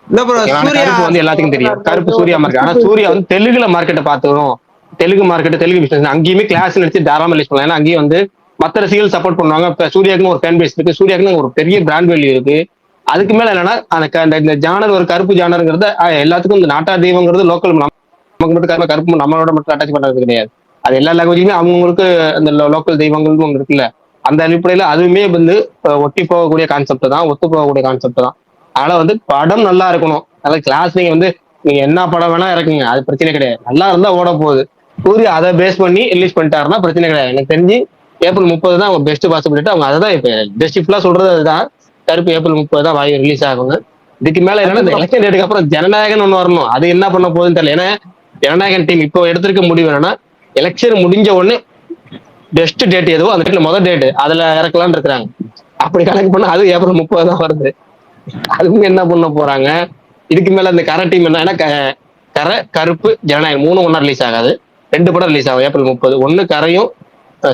இல்ல ப்ரோ ஓகேவா? ஆனா சூர்யா கருப்பு வந்து எல்லாத்துக்கும் தெரியும். கருப்பு சூர்யா மார்க்கெட். ஆனா சூர்யா வந்து தெலுங்குல மார்க்கெட்டை பார்த்துக்கணும். தெலுங்கு மார்க்கெட், தெலுங்கு பிசினஸ் அங்கேயுமே கிளாஸ் நினைச்சு தாராளமா ரிலீஸ் பண்ணலாம். ஏன்னா அங்கேயும் வந்து மற்ற ரசிகர்கள் சப்போர்ட் பண்ணுவாங்க. இப்ப சூர்யாவுக்கு ஒரு ஃபேன் பேஸ் இருக்கு, சூர்யாவுக்கு ஒரு பெரிய பிராண்ட் வேல்யூ இருக்கு. அதுக்கு மேல என்னன்னா இந்த ஜானர் ஒரு கருப்பு ஜானருங்கிறது எல்லாத்துக்கும் இந்த நாட்டா தெய்வங்கிறது லோக்கல், நமக்கு மட்டும் கருப்பு நம்மளோட மட்டும் அட்டாச் பண்றது கிடையாது. அது எல்லா லாங்குவேஜுமே அவங்களுக்கு அந்த லோக்கல் தெய்வங்கள் ஒன்று இருக்குல்ல, அந்த அடிப்படையில அதுவுமே வந்து ஒட்டி போகக்கூடிய கான்செப்ட் தான், ஒத்து போகக்கூடிய கான்செப்ட் தான். அதனால வந்து படம் நல்லா இருக்கணும். அதாவது கிளாஸ் நீங்க வந்து நீங்க என்ன படம் வேணா இறக்குங்க, அது பிரச்சனை கிடையாது, நல்லா இருந்தா ஓட போகுது. சூர்யா அதை பேஸ் பண்ணி ரிலீஸ் பண்ணிட்டாருன்னா பிரச்சனை கிடையாது. எனக்கு தெரிஞ்சு ஏப்ரல் 30 தான் அவங்க பெஸ்ட் பாசிபிலிட்டி. அவங்க அதை தான் இப்ப பெஸ்ட் ஃபுல்லா சொல்றது அதுதான். கருப்பு ஏப்ரல் 30 தான் வாங்கி ரிலீஸ் ஆகுங்க. இதுக்கு மேல என்னன்னா இந்த எலெக்ஷன் டேட்டுக்கு அப்புறம் ஜனநாயகன் ஒண்ணு வரணும். அது என்ன பண்ண போகுதுன்னு தெரியல. ஏன்னா ஜனநாயகன் டீம் இப்போ எடுத்திருக்க முடிவு என்னன்னா எலெக்ஷன் முடிஞ்ச உடனே பெஸ்ட் டேட் எதுவோ அந்த டேட்ல முதல் டேட் அதுல இறக்கலாம்னு இருக்கிறாங்க. அப்படி கணக்கு பண்ணா அது ஏப்ரல் 30 தான் வருது. அதுவும் என்ன பண்ண போறாங்க இதுக்கு மேல? இந்த கரை டீம் என்ன, கரை கருப்பு ஜனநாயகம் 3 ஒன்னா ரிலீஸ் ஆகாது. 2 படம் ரிலீஸ் ஆகும் ஏப்ரல் 30. ஒன்னு கரையும்,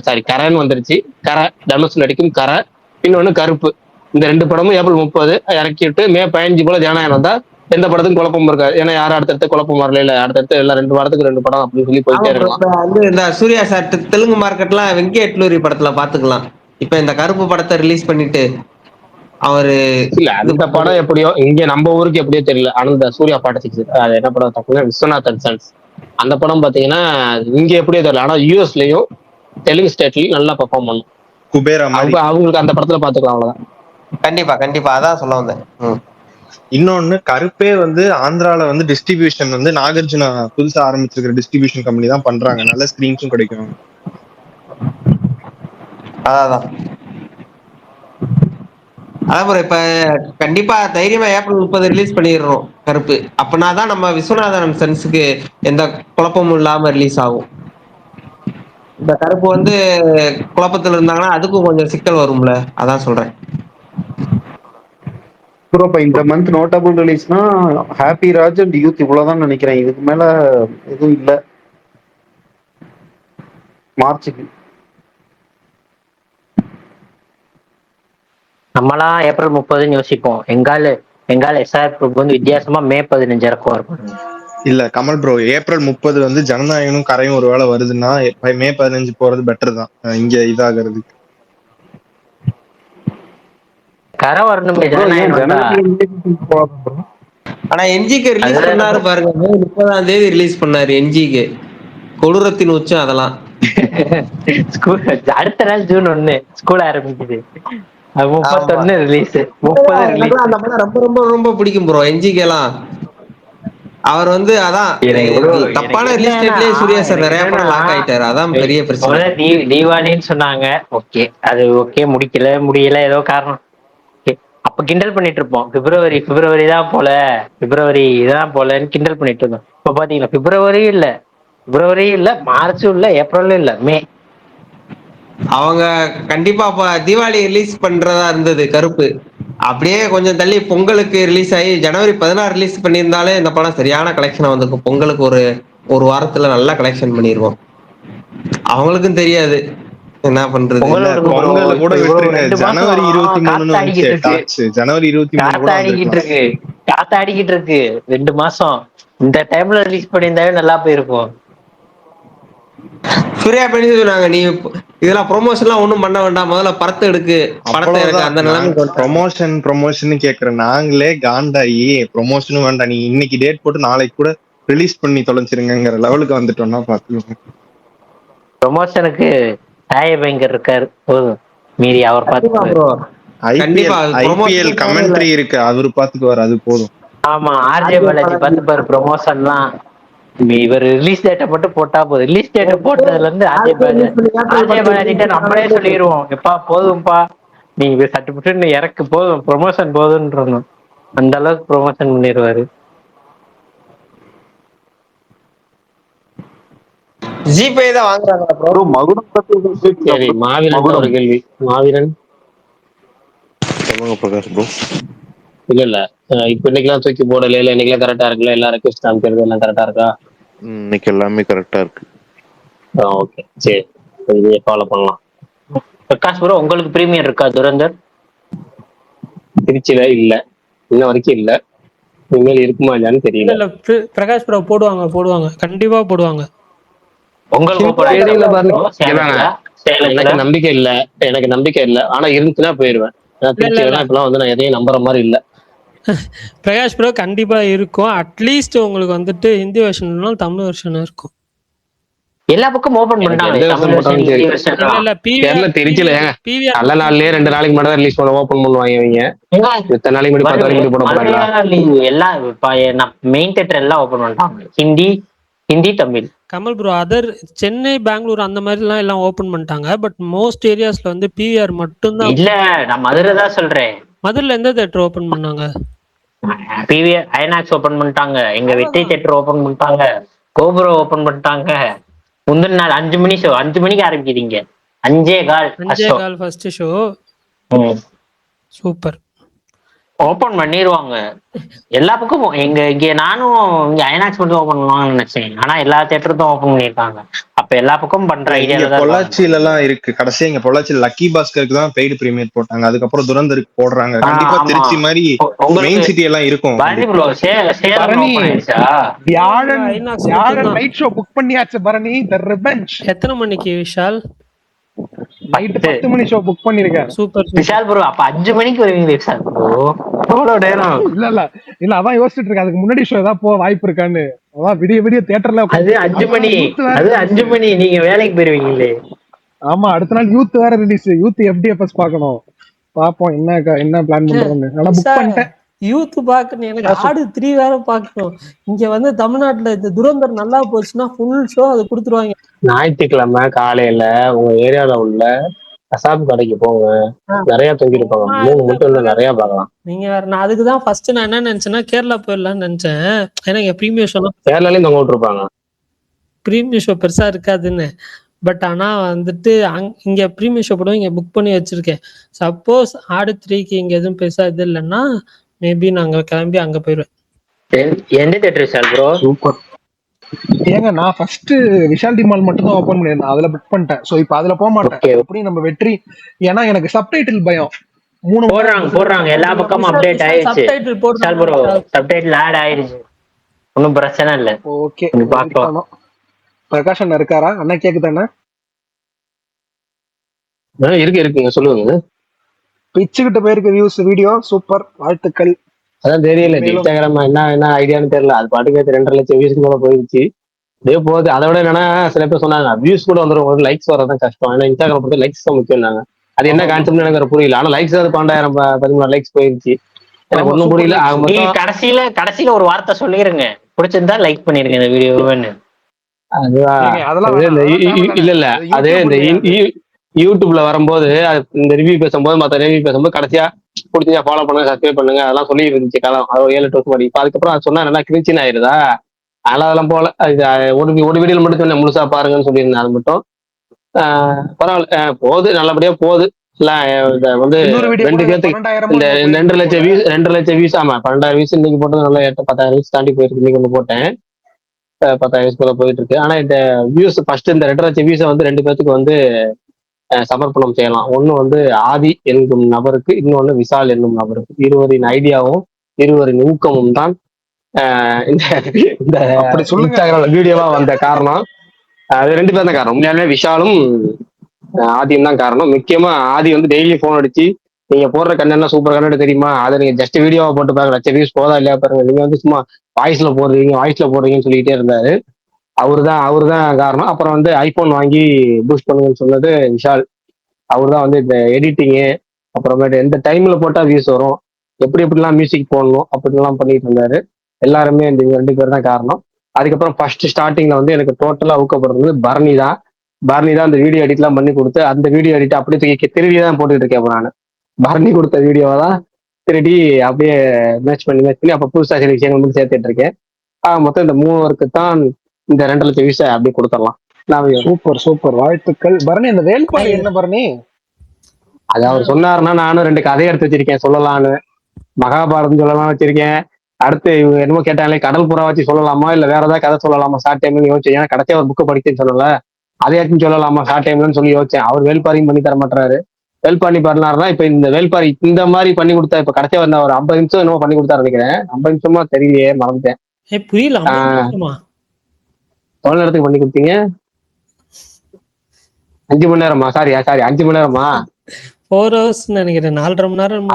சாரி கரைன்னு வந்துருச்சு, கரை தனுஷ் நடிக்கும் கரை, இன்னொன்னு கருப்பு. இந்த 2 படமும் ஏப்ரல் 30 இறக்கிட்டு மே 15 போல ஜனநாயகம் வந்தா எந்த படத்துக்கும் குழப்பம் இருக்காது. ஏன்னா யாரும் அடுத்தடுத்து குழப்பம் வரல, இல்ல அடுத்தடுத்து எல்லாம் 2 வாரத்துக்கு 2 படம் அப்படின்னு சொல்லி போயிட்டே இருக்கலாம். வந்து இந்த சூர்யா சார் தெலுங்கு மார்க்கெட்லாம் வெங்கட்லூரி படத்துல பாத்துக்கலாம். இப்ப இந்த கருப்பு படத்தை ரிலீஸ் பண்ணிட்டு அவரு இல்ல அந்த படம் எப்படியோ இங்க நம்ம ஊருக்கு எப்படியோ தெரியல. ஆனா இந்த சூர்யா 46 அது என்ன படம் பார்த்தீங்கன்னா விஸ்வநாதன் சன்ஸ், அந்த படம் பாத்தீங்கன்னா இங்க எப்படியோ தெரியல. ஆனா யூஎஸ்லயும் தெலுங்கு ஸ்டேட்லயும் நல்லா பெர்ஃபார்ம் பண்ணும். குபேரா மாதிரி. அவங்களுக்கு அந்த படத்துல பாத்துக்கலாம், அவ்வளவுதான். கண்டிப்பா கண்டிப்பா அதான் சொல்ல வந்தேன். இன்னொன்னு கருப்பே வந்து ஆந்திரால வந்து டிஸ்ட்ரிபியூஷன் வந்து நாகார்ஜுனா புதுசா ஆரம்பிச்சிருக்கிற டிஸ்ட்ரிபியூஷன் கம்பெனி தான் பண்றாங்க. நல்ல ஸ்கிரீன்ஸும் கிடைக்கும். அதான் அதான் இப்ப கண்டிப்பா தைரியமா ஏப்ரல் 30 ரிலீஸ் பண்ணிடுறோம் கருப்பு. அப்பனாதான் நம்ம விஸ்வநாதன் சன்ஸுக்கு எந்த குழப்பமும் இல்லாம ரிலீஸ் ஆகும். இந்த கருப்பு வந்து குழப்பத்துல இருந்தாங்கன்னா அதுக்கும் கொஞ்சம் சிக்கல் வரும்ல, அதான் சொல்றேன். ப்ரோ இப்ப இந்த மந்த் நோட்டபிள் ரிலீஸ்னா ஹாப்பி ராஜ் அண்ட் யூத் இவ்வளவுதான் நினைக்கிறேன். இதுக்கு மேல எதுவும் இல்ல மார்ச்சுக்கு. நம்மலாம் ஏப்ரல் 30ன்னு யோசிப்போம். எங்கால எஸ்ஆர் வந்து வித்தியாசமா மே 15 இறக்குவார். இல்ல கமல் ப்ரோ, ஏப்ரல் 30 வந்து ஜனநாயகனும் கரையும் ஒரு வேளை வருதுன்னா மே 15 போறது பெட்டர் தான் இங்க இதாகிறது. கரை வரணுமே ஜனநாயகன் வந்தா. ஆனா என்ஜிக்கு ரிலீஸ் பண்ணாரு பாருங்க, மே 30ஆம் தேதி ரிலீஸ் பண்ணாரு என்ஜிக்கு. கொடூரத்தின் உச்சம் அதெல்லாம். அடுத்த நாள் ஜூன் 1 ஸ்கூல் ஆரம்பிக்குது. 31 ரிலீஸ், 30 ரிலீஸ். அந்த படம் ரொம்ப ரொம்ப ரொம்ப பிடிக்கும் ப்ரோ என்ஜிக்கு எல்லாம். அவர் வந்து அதான் தப்பான ரிலீஸ் டேட்லயே சூர்யா சார் நிறைய படம் லாக் ஆயிட்டாரு. அதான் பெரிய பிரச்சனை. தீபாவளின்னு சொன்னாங்க, ஓகே அது ஓகே, முடியல ஏதோ காரணம். அப்ப கிண்டல் பண்ணிட்டு இருப்போம், பிப்ரவரி தான் போல, பிப்ரவரி தான் போலன்னு கிண்டல் பண்ணிட்டு இருந்தோம். இப்ப பாத்தீங்களா பிப்ரவரி இல்ல மார்ச்சும் இல்ல ஏப்ரலும் இல்ல மே. அவங்க கண்டிப்பா அப்ப தீபாவளி ரிலீஸ் பண்றதா இருந்தது கருப்பு. அப்படியே கொஞ்சம் தள்ளி பொங்கலுக்கு ரிலீஸ் ஆகி ஜனவரி 16 ரிலீஸ் பண்ணியிருந்தாலே இந்த படம் சரியான கலெக்ஷன் வந்திருக்கும். பொங்கலுக்கு ஒரு வாரத்துல நல்லா கலெக்ஷன் பண்ணிருவோம். அவங்களுக்கும் தெரியாது என்ன பண்றது. பொங்கல கூட விட்டுருங்க, ஜனவரி 23 ஜனவரி 23 காத்தாடிக்கிட்டு இருக்கு 2 மாசம். இந்த டைம்ல ரிலீஸ் பண்ணியிருந்தாவே நல்லா போயிருக்கும். சூர்யா பண்ணி சொன்னாங்க, நீ இதெல்லாம் ப்ரொமோஷன் எல்லாம் ஒண்ணும் பண்ண வேண்டாம், முதல்ல படத்தை எடுக்கு, படத்தை எடுக்க அந்த நிலைமை. ப்ரொமோஷன் கேக்குற நாங்களே காண்டாயி ப்ரொமோஷனும் வேண்டாம், நீ இன்னைக்கு டேட் போட்டு நாளைக்கு கூட ரிலீஸ் பண்ணி தொலைச்சிருங்கிற லெவலுக்கு வந்துட்டோம்னா பாத்துக்கோங்க. ப்ரொமோஷனுக்கு பயங்கர் இருக்காரு போதும், மீறி அவர் பார்த்து. ப்ரோ ஐபிஎல் கண்டிப்பா அது ஐபிஎல் promotion கமெண்ட்ரி இருக்கு, அவரு பாத்துக்குவாரு, அது போதும். ஆமா, ஆர்ஜே பாலாஜி பார்த்து பாரு ப்ரொமோஷன்லாம். இவர் ரிலீஸ் டேட்டை மட்டும் போட்டா போதும். ரிலீஸ் டேட்டை போட்டதுல இருந்து ஆர்ஜே பாலாஜிட்ட நம்மளே சொல்லிடுவோம், எப்பா போதும்பா நீ சட்டுப்பட்டு இறக்கு, போதும் ப்ரொமோஷன் போதுன்றணும். அந்த அளவுக்கு ப்ரொமோஷன் பண்ணிடுவாரு. ஜிபே தான் வாங்குறாங்க ப்ரோ. ப்ரோ மகுடம் பத்தி சரி, மாவீரன் ஒரு கேள்வி. மாவீரன் சொல்லுங்க பிரகாஷ் ப்ரோ. இல்ல இல்ல இப்ப இன்னைக்கெல்லாம் தூக்கி போடல, இல்ல இன்னைக்கெல்லாம் கரெக்டா இருக்குல்ல, எல்லா ரெக்வஸ்ட் காமிக்கிறது எல்லாம் கரெக்டா இருக்கா? இன்னைக்கு எல்லாமே கரெக்டா இருக்கு. ஓகே சரி, இதையே ஃபாலோ பண்ணலாம். பிரகாஷ் ப்ரோ, உங்களுக்கு பிரீமியர் இருக்கா துரந்தர்? திருச்சியில இல்ல, இன்ன வரைக்கும் இல்ல. இனிமேல் இருக்குமா இல்லையான்னு இல்ல தெரியல. இல்ல பிரகாஷ் ப்ரோ போடுவாங்க, கண்டிப்பா போடுவாங்க. உங்களுக்கு தெரியல பாருங்க. சேலத்துல எனக்கு நம்பிக்கை இல்ல, ஆனா இருந்துச்சுன்னா போயிருவேன். திருச்சியில இப்பெல்லாம் வந்து நான் எதையும் நம்புற மாதிரி இல்ல. பிரகாஷ் ப்ரோ கண்டிப்பா இருக்கும். அட்லீஸ்ட் உங்களுக்கு வந்துட்டு ஹிந்தி வெர்ஷன் தமிழ் வெர்ஷன் இருக்கும். எல்லா பக்கம் ஓபன் பண்ணிட்டாங்க. திருச்சியில நல்ல நாள்லயே 2 நாளைக்கு மட்டும் ரிலீஸ் பண்ண ஓபன் பண்ணுவாங்க இவங்க. இத்தனை நாளைக்கு முன்னாடி 10 நாளைக்கு போட போறாங்க. எல்லாம் மெயின் தியேட்டர் எல்லாம் ஓபன் பண்ணிட்டாங்க. ஹிந்தி தமிழ். கமல் ப்ரோ, அதர் சென்னை பெங்களூர் அந்த மாதிரி எல்லாம் ஓபன் பண்ணிட்டாங்க. பட் மோஸ்ட் ஏரியாஸ்ல வந்து பிவிஆர் மட்டும் தான். இல்ல, நான் மதுரை தான் சொல்றேன். மதுரைல எந்த தியேட்டர் ஓபன் பண்ணாங்க? பிவிஆர் ஐநாக்ஸ் ஓபன் பண்ணிட்டாங்க, எங்க வெற்றி தியேட்டர் ஓபன் பண்ணிட்டாங்க, கோபுரம் ஓபன் பண்ணிட்டாங்க. முந்தின நாள் 5 மணி ஷோ, 5 மணிக்கு ஆரம்பிக்கிறீங்க, 5:15 ஃபர்ஸ்ட் ஷோ. சூப்பர். ஓபன் பண்ணிடுவாங்க எல்லா பக்கமும். இங்க நானும் இங்க ஐநாக்ஸ் மட்டும் ஓபன் பண்ணுவாங்கன்னு நினைச்சேன். ஆனா எல்லா தியேட்டரும் ஓபன் பண்ணிருக்காங்க. அப்ப எல்லா பக்கமும் பண்ற ஐடியா. பொள்ளாச்சியில எல்லாம் இருக்கு. கடைசியா இங்க பொள்ளாச்சியில லக்கி பாஸ்கருக்கு தான் பெய்டு பிரீமியர் போட்டாங்க, அதுக்கப்புறம் துரந்தருக்கு போடுறாங்க. கண்டிப்பா திருச்சி மாதிரி மெயின் சிட்டி எல்லாம் இருக்கும். வியாழன் நைட் ஷோ புக் பண்ணியாச்சு பரணி, தி ரிவெஞ்ச். எத்தனை மணிக்கு விஷால்? நைட் 10 மணி ஷோ புக் பண்ணிருக்கேன். சூப்பர் விஷால் ப்ரோ, அப்ப 5 மணிக்கு வருவீங்க விஷால் ப்ரோ? இல்ல அதான் யோசிச்சுட்டு இருக்கேன், அதுக்கு முன்னாடி ஷோ ஏதாவது போக வாய்ப்பு இருக்கான்னு. அதான் விடிய தியேட்டர்ல அது 5 மணி, அது 5 மணி நீங்க வேலைக்கு போயிருவீங்களே. ஆமா, அடுத்த நாள் யூத் வேற ரிலீஸ், யூத் FDFS பாக்கணும். பாப்போம் என்ன பிளான் பண்றோம்னு. ஆனா புக் பண்ணிட்டேன். யூத் பாக்கணும், எனக்கு ஆடு 3 வேற பாக்கணும். இங்க வந்து தமிழ்நாட்டுல இந்த துரந்தர் நல்லா போச்சுன்னா ஃபுல் ஷோ அது கொடுத்துருவாங்க. ஞாயிற்றுக்கிழமை காலையில உங்க ஏரியால உள்ள கசாப்பு கடைக்கு போங்க, நிறைய தொங்கி இருப்பாங்க. 3 மட்டும் இல்ல, நிறைய பார்க்கலாம். நீங்க வேற, நான் அதுக்குதான் ஃபர்ஸ்ட் நான் என்ன நினைச்சேன்னா கேரளா போயிடலாம்னு நினைச்சேன். ஏன்னா இங்க பிரீமியர் ஷோ கேரளாலையும் தொங்க விட்டுருப்பாங்க. பிரீமியர் ஷோ பெருசா இருக்காதுன்னு. பட் ஆனா வந்துட்டு இங்க பிரீமியர் ஷோ போடுவோம், இங்க புக் பண்ணி வச்சிருக்கேன். சப்போஸ் ஆடு 3க்கு இங்க எதுவும் பெருசா இது இல்லைன்னா மேபி நாங்க கிளம்பி அங்க போயிருவேன். எந்த தியேட்டர் சார் ப்ரோ? சூப்பர். ஏங்க நான் ஃபர்ஸ்ட் விஷால் டி மால் மட்டும் தான் ஓபன் பண்ணிருந்தேன், அதுல புக் பண்ணிட்டேன். சோ இப்போ அதுல போக மாட்டேன். எப்படி நம்ம வெற்றி, ஏன்னா எனக்கு சப்டைட்டில் பயம். 3 போடுறாங்க எல்லா பக்கமும் அப்டேட் ஆயிருச்சு. விஷால் ப்ரோ சப்டைட்டில் ஆட் ஆயிருச்சு, ஒன்னும் பிரச்சனை இல்ல. ஓகே, பார்க்கலாம். பிரகாஷ் அண்ணா இருக்காரா? அண்ணா கேக்குதானே? இருக்குங்க, சொல்லுங்க. பிச்சுக்கிட்ட போயிருக்கு வியூஸ் வீடியோ. சூப்பர், வாழ்த்துக்கள். அதான் தெரியல, இன்ஸ்டாகிராம் என்ன ஐடியான்னு தெரியல. அது பாட்டுக்கு 2.5 லட்சம் வியூஸ் கூட போயிடுச்சு. இதே போகுது. அதை விட என்னன்னா, சில பேர் சொன்னாங்க வியூஸ் கூட வந்துடும், லைக்ஸ் வரதான் கஷ்டம். ஏன்னா இன்ஸ்டாகிராம் பொறுத்த லைக்ஸ் தான் முக்கியம். அது என்ன கான்செப்ட் எனக்கு புரியல. ஆனா லைக்ஸ் 12,000 லைக்ஸ் போயிருச்சு. எனக்கு ஒன்னும் புரியல. கடைசியில ஒரு வார்த்தை சொல்லிருங்க, பிடிச்சிருந்தா லைக் பண்ணிருங்க இந்த வீடியோன்னு. இல்ல அது இந்த யூடியூப்ல வரும்போது இந்த ரிவ்யூ பேசும்போது, மத்த ரிவ்யூ பேசும்போது கடைசியா பிடிச்சா ஃபாலோ பண்ணுங்க, சப்ஸ்கிரைப் பண்ணுங்க, அதெல்லாம் சொல்லி இருந்துச்சு காலம். அது 7-8 வருஷம் மாதிரி. இப்ப அதுக்கப்புறம் அது சொன்னா நல்லா கிரிச்சின் ஆயிருதா, அதெல்லாம் போல. ஒரு வீடியோ மட்டும் சொன்னேன், முழுசா பாருங்கன்னு சொல்லியிருந்தேன். அது மட்டும் பரவாயில்ல, போகுது, நல்லபடியா போகுது. வந்து 2 பேர்த்துக்கு இந்த 2 லட்சம் வியூஸ். ஆமா, 12,000 வியூஸ் இன்னைக்கு போட்டது நல்லா 10,000 வியூஸ் தாண்டி போயிருக்கு. இன்னைக்கு ஒண்ணு போட்டேன், 10,000 வியூஸ் போல போயிட்டு இருக்கு. ஆனா இந்த வியூஸ் ஃபர்ஸ்ட் இந்த 2 லட்சம் வியூஸை வந்து 2 பேர்த்துக்கு வந்து சமர்ப்பணம் செய்யலாம். ஒண்ணு வந்து ஆதி என்னும் நபருக்கு, இன்னொன்னு விஷால் என்னும் நபருக்கு. இருவரின் ஐடியாவும் இருவரின் ஊக்கமும் தான் இந்த இன்ஸ்டாகிராம்ல வீடியோவா வந்த காரணம். அது 2 பேர் தான் காரணம். உண்மையாலுமே விஷாலும் ஆதியும் தான் காரணம். முக்கியமா ஆதி வந்து டெய்லி போன் அடிச்சு நீங்க போடுற கண்டென்ட் சூப்பர் கண்டென்ட் தெரியுமா, அதை நீங்க ஜஸ்ட் வீடியோவா போட்டு பாருங்க, லட்சம் வியூஸ் போதா இல்லையா பாருங்க, நீங்க வந்து சும்மா வாய்ஸ்ல போடுறீங்கன்னு சொல்லிட்டே இருந்தாரு. அவரு தான் காரணம். அப்புறம் வந்து ஐபோன் வாங்கி பூஸ்ட் பண்ணுங்கன்னு சொன்னது விஷால். அவர் தான் வந்து இந்த எடிட்டிங்கு, அப்புறமேட்டு எந்த டைம்ல போட்டா வியூஸ் வரும், எப்படிலாம் மியூசிக் போடணும் அப்படிலாம் பண்ணிட்டு இருந்தாரு. எல்லாருமே இந்த இவங்க 2 பேர் தான் காரணம். அதுக்கப்புறம் ஃபர்ஸ்ட் ஸ்டார்டிங்ல வந்து எனக்கு டோட்டலா ஊக்கப்படுறது பரணி தான் அந்த வீடியோ எடிட்லாம் பண்ணி கொடுத்து, அந்த வீடியோ எடிட் அப்படியே தூக்கி திருடி தான் போட்டுட்டு இருக்கேன் இப்போ நான். பரணி கொடுத்த வீடியோவை தான் திருடி அப்படியே மேட்ச் பண்ணி அப்போ புதுசா சில விஷயங்கள் வந்து சேர்த்துட்டு இருக்கேன். மொத்தம் இந்த 3 ஒர்க்கு தான் இந்த 2 லட்சம் வியூஸை அப்படி கொடுத்துடலாம். நான் சூப்பர் வாழ்த்துக்கள் பரணி. அந்த வேல்பாரி என்ன பரணி? அது அவர் சொன்னாருன்னா நானும் 2 கதையை எடுத்து வச்சிருக்கேன் சொல்லலான்னு. மகாபாரதம் சொல்லலாம் வச்சிருக்கேன். அடுத்து இவங்க என்னமோ கேட்டாங்களே கடல் புறா வச்சு சொல்லலாமா இல்ல வேற ஏதாவது கதை சொல்லலாமா ஷார்ட் டைம்னு யோசிச்சேன். ஏன்னா கடைசியா ஒரு புக்கை படிச்சேன்னு சொல்லல, அதையாச்சும் சொல்லலாமா ஷார்ட் டைம்லன்னு சொல்லி யோசிச்சேன். அவர் வேல்பாரியும் பண்ணி தர மாட்டாரு. வேல்பாரி பண்ணாருன்னா இப்ப இந்த வேல்பாரி இந்த மாதிரி பண்ணி கொடுத்தா இப்ப கடைசியா ஒரு 50 நிமிஷம் என்னமோ பண்ணி கொடுத்தாரு நினைக்கிறேன். 50 நிமிஷமா தெரியலையே, மறந்துட்டேன். புரியல. எவ்வளவு நேரத்துக்கு பண்ணி கொடுத்தீங்க? 5 மணி நேரமா? சாரி 5 மணி நேரமா? 4 hours நினைக்கிறேன். 4.5 மணி நேரம்.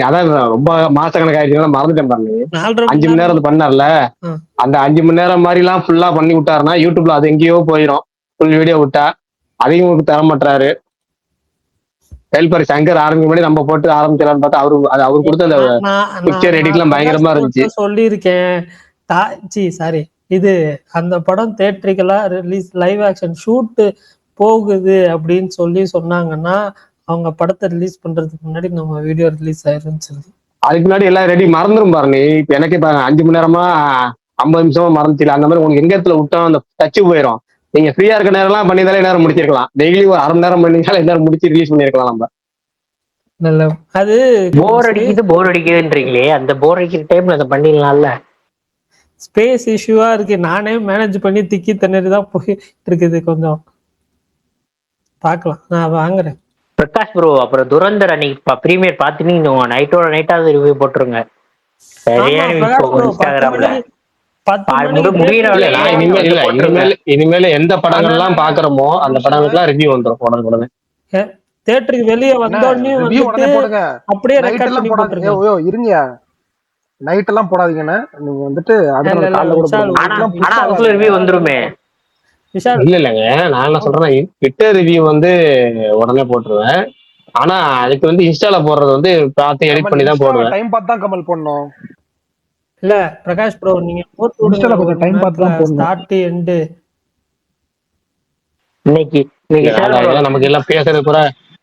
அதான் ரொம்ப மாசக்கணக்காயிடுச்சு, மறந்துட்டேன் பாருங்க. 4.5 5 மணி நேரம் பண்ணார்ல, அந்த 5 மணி நேரம் மாதிரி எல்லாம் ஃபுல்லா பண்ணி விட்டாருன்னா யூடியூப்ல அது எங்கேயோ போயிடும். ஃபுல் வீடியோ விட்டா அதையும் உங்களுக்கு தர மாட்டாரு. வேல்பாரி சங்கர் ஆரம்பிக்க முன்னாடி நம்ம போட்டு ஆரம்பிக்கலாம்னு பார்த்தா அவரு கொடுத்த அந்த பிக்சர் எடிட்லாம் பயங்கரமா இருந்துச்சு. சொல்லியிருக்கேன். சாரி, இது அந்த படம் தியேட்டரிக்கலா ரிலீஸ் லைவ் ஆக்ஷன் ஷூட் போகுது அப்படின்னு சொன்னாங்கன்னா அவங்க படத்தை ரிலீஸ் பண்றதுக்கு முன்னாடி நம்ம வீடியோ ரிலீஸ் ஆயிருந்துச்சு. அதுக்கு முன்னாடி எல்லாம் ரெடி மறந்துடும் பாருங்க. இப்ப எனக்கு இப்ப 5 மணி நேரமா 50 நிமிஷமா மறந்துச்சு. அந்த மாதிரி உங்களுக்கு எங்க இடத்துல விட்டோம் அந்த டச்சு போயிடும். நீங்க ஃப்ரீயா இருக்க நேரம் எல்லாம் பண்ணிதாலே நேரம் முடிச்சிருக்கலாம். டெய்லி ஒரு 1/2 மணி நேரம் பண்ணிருந்தாலும் எல்லாரும் முடிச்சு ரிலீஸ் பண்ணிருக்கலாம் நம்ம. நல்ல அது போர் அடிக்குதுன்றீங்களே, அந்த போர் அடிக்கிற டைம்ல அதை பண்ணிடலாம்ல. ஸ்பேஸ் இஷ்யூவா இருக்கு. நானே மேனேஜ் பண்ணி திக்கி தண்ணீர் தான் போயிட்டு இருக்குது. கொஞ்சம் பார்க்கலாம், நான் வாங்குறேன். பிரகாஷ் ப்ரோ, அப்புறம் துரந்தர் அன்னைக்கு பிரீமியர் பாத்துனீங்க, நைட்டோட நைட்டாவது ரிவ்யூ போட்டுருங்க இன்ஸ்டாகிராம்ல. இனிமேல எந்த படங்கள் எல்லாம் பாக்குறோமோ அந்த படங்களுக்குலாம் ரிவ்யூ வந்துடும் உடனே. தியேட்டருக்கு வெளியே வந்தோடனே அப்படியே ரெக்கார்ட் பண்ணி போட்டுருங்க. இருங்க, நைட் எல்லாம் போடாதீங்கன்னு நீங்க வந்துட்டு அதுக்குள்ள ரிவ்யூ வந்துருமே. இல்லங்க, நான் என்ன சொல்றேன், ட்விட்டர் ரிவ்யூ வந்து உடனே போட்டுருவேன். ஆனா அதுக்கு வந்து இன்ஸ்டால போடுறது வந்து பார்த்து எடிட் பண்ணி தான் போடுவேன். டைம் பார்த்து தான் கமல் பண்ணணும். இல்ல பிரகாஷ் ப்ரோ, நீங்க போட்டு டைம் பார்த்து தான் போடணும். ஸ்டார்ட் எண்ட் இன்னைக்கு நமக்கு எல்லாம் பேசுறது கூட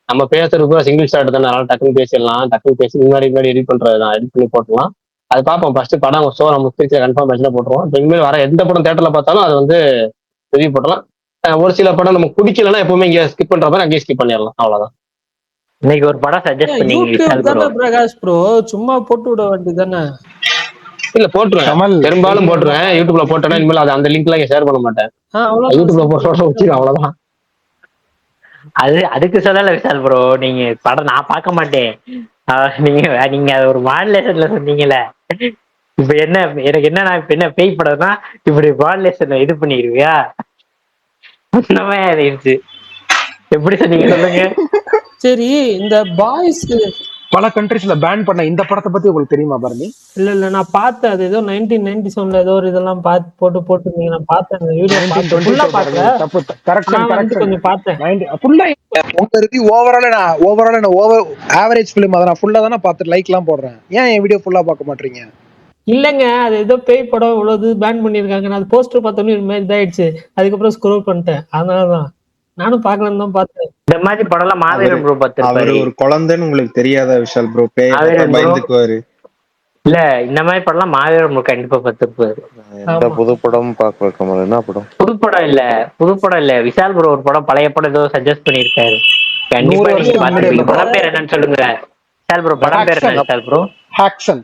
நம்ம பேசுறது கூட சிங்கிள் ஷாட் தானே, அதனால டக்குன்னு பேசிடலாம். டக்குன்னு பேசி முன்னாடி எடிட் பண்றதுதான், எடிட் பண்ணி போட்டுலாம். அது பார்ப்போம். ஃபர்ஸ்ட் படம் ஷோ நம்ம கன்ஃபார்ம் பேசினா போட்டுருவோம். இப்போ இனிமேல் வர எந்த படம் தியேட்டர்ல பார்த்தாலும் அது வந்து ரிவ்யூ போட்டலாம். ஒரு சில படம் நமக்கு பிடிக்கலன்னா எப்பவுமே இங்க ஸ்கிப் பண்ற மாதிரி அங்கேயே ஸ்கிப் பண்ணிடலாம், அவ்வளவுதான். இன்னைக்கு ஒரு படம் சஜஸ்ட் பண்ணீங்க பிரகாஷ் ப்ரோ, சும்மா போட்டு விட வேண்டியதானே? இல்ல போட்டுருவேன், பெரும்பாலும் போட்டுருவேன். யூடியூப்ல போட்டேன்னா இனிமேல் அந்த லிங்க் எல்லாம் ஷேர் பண்ண மாட்டேன். யூடியூப்ல போட்டோட வச்சிருக்கேன், அவ்வளவுதான். அதுக்கு சொல்லல விஷால் ப்ரோ, நீங்க படம் நான் பார்க்க மாட்டேன், நீங்க ஒரு மாடுலேஷன்ல சொன்னீங்கல்ல. இப்ப என்ன எனக்கு என்ன, நான் இப்ப என்ன பேய் படம்னா இப்படி மாடுலேஷன்ல இது பண்ணிடுவியா? ஆயிடுச்சு. எப்படி சொன்னீங்க சொல்லுங்க. சரி, இந்த பாய்ஸ் பல கண்ட்ரீஸ்ல பேன் பண்ண இந்த படத்தை பத்தி உங்களுக்கு தெரியுமா பரணி? இல்ல நான் பார்த்தேன். அது ஏதோ 1997ல ஏதோ ஒரு இதெல்லாம் போட்டு நான் பார்த்தேன். அந்த வீடியோ கொஞ்சம் பார்த்தேன். உங்க ரிவ்யூ ஓவரால் ஆவரேஜ் ஃபிலிம், அதை நான் ஃபுல்லா தானே பார்த்து லைக் எல்லாம் போடுறேன். ஏன் என் வீடியோ ஃபுல்லா பார்க்க மாட்டீங்க? இல்லங்க, அது ஏதோ பேய் படம் இவ்வளவு பேன் பண்ணிருக்காங்க. நான் அது போஸ்டர் பார்த்தோன்னே இது மாதிரி இதாயிடுச்சு. அதுக்கப்புறம் ஸ்க்ரோல் பண்ணிட்டேன். அதனாலதான் நானும் பார்க்கலான்னு தான் பார்த்தேன். இந்த மாதிரி படம் எல்லாம் மாவீரன் ப்ரோ அவர் ஒரு குழந்தைன்னு உங்களுக்கு தெரியாதா விஷால் ப்ரோ? பயந்துக்குவாரு. இல்ல, இந்த மாதிரி படம் எல்லாம் மாவீரன் ப்ரோ கண்டிப்பா பார்த்திருப்பாரு. எந்த புது படமும் பார்க்கல கமல். என்ன படம்? புது படம் இல்ல விஷால் ப்ரோ ஒரு படம் பழைய படம் ஏதோ சஜஸ்ட் பண்ணிருக்காரு. கண்டிப்பா நீங்க பாத்துருப்பீங்க. படம் பேர் என்னன்னு சொல்லுங்க விஷால் ப்ரோ. படம் பேர் என்ன விஷால் ப்ரோ? ஹாக்சன்.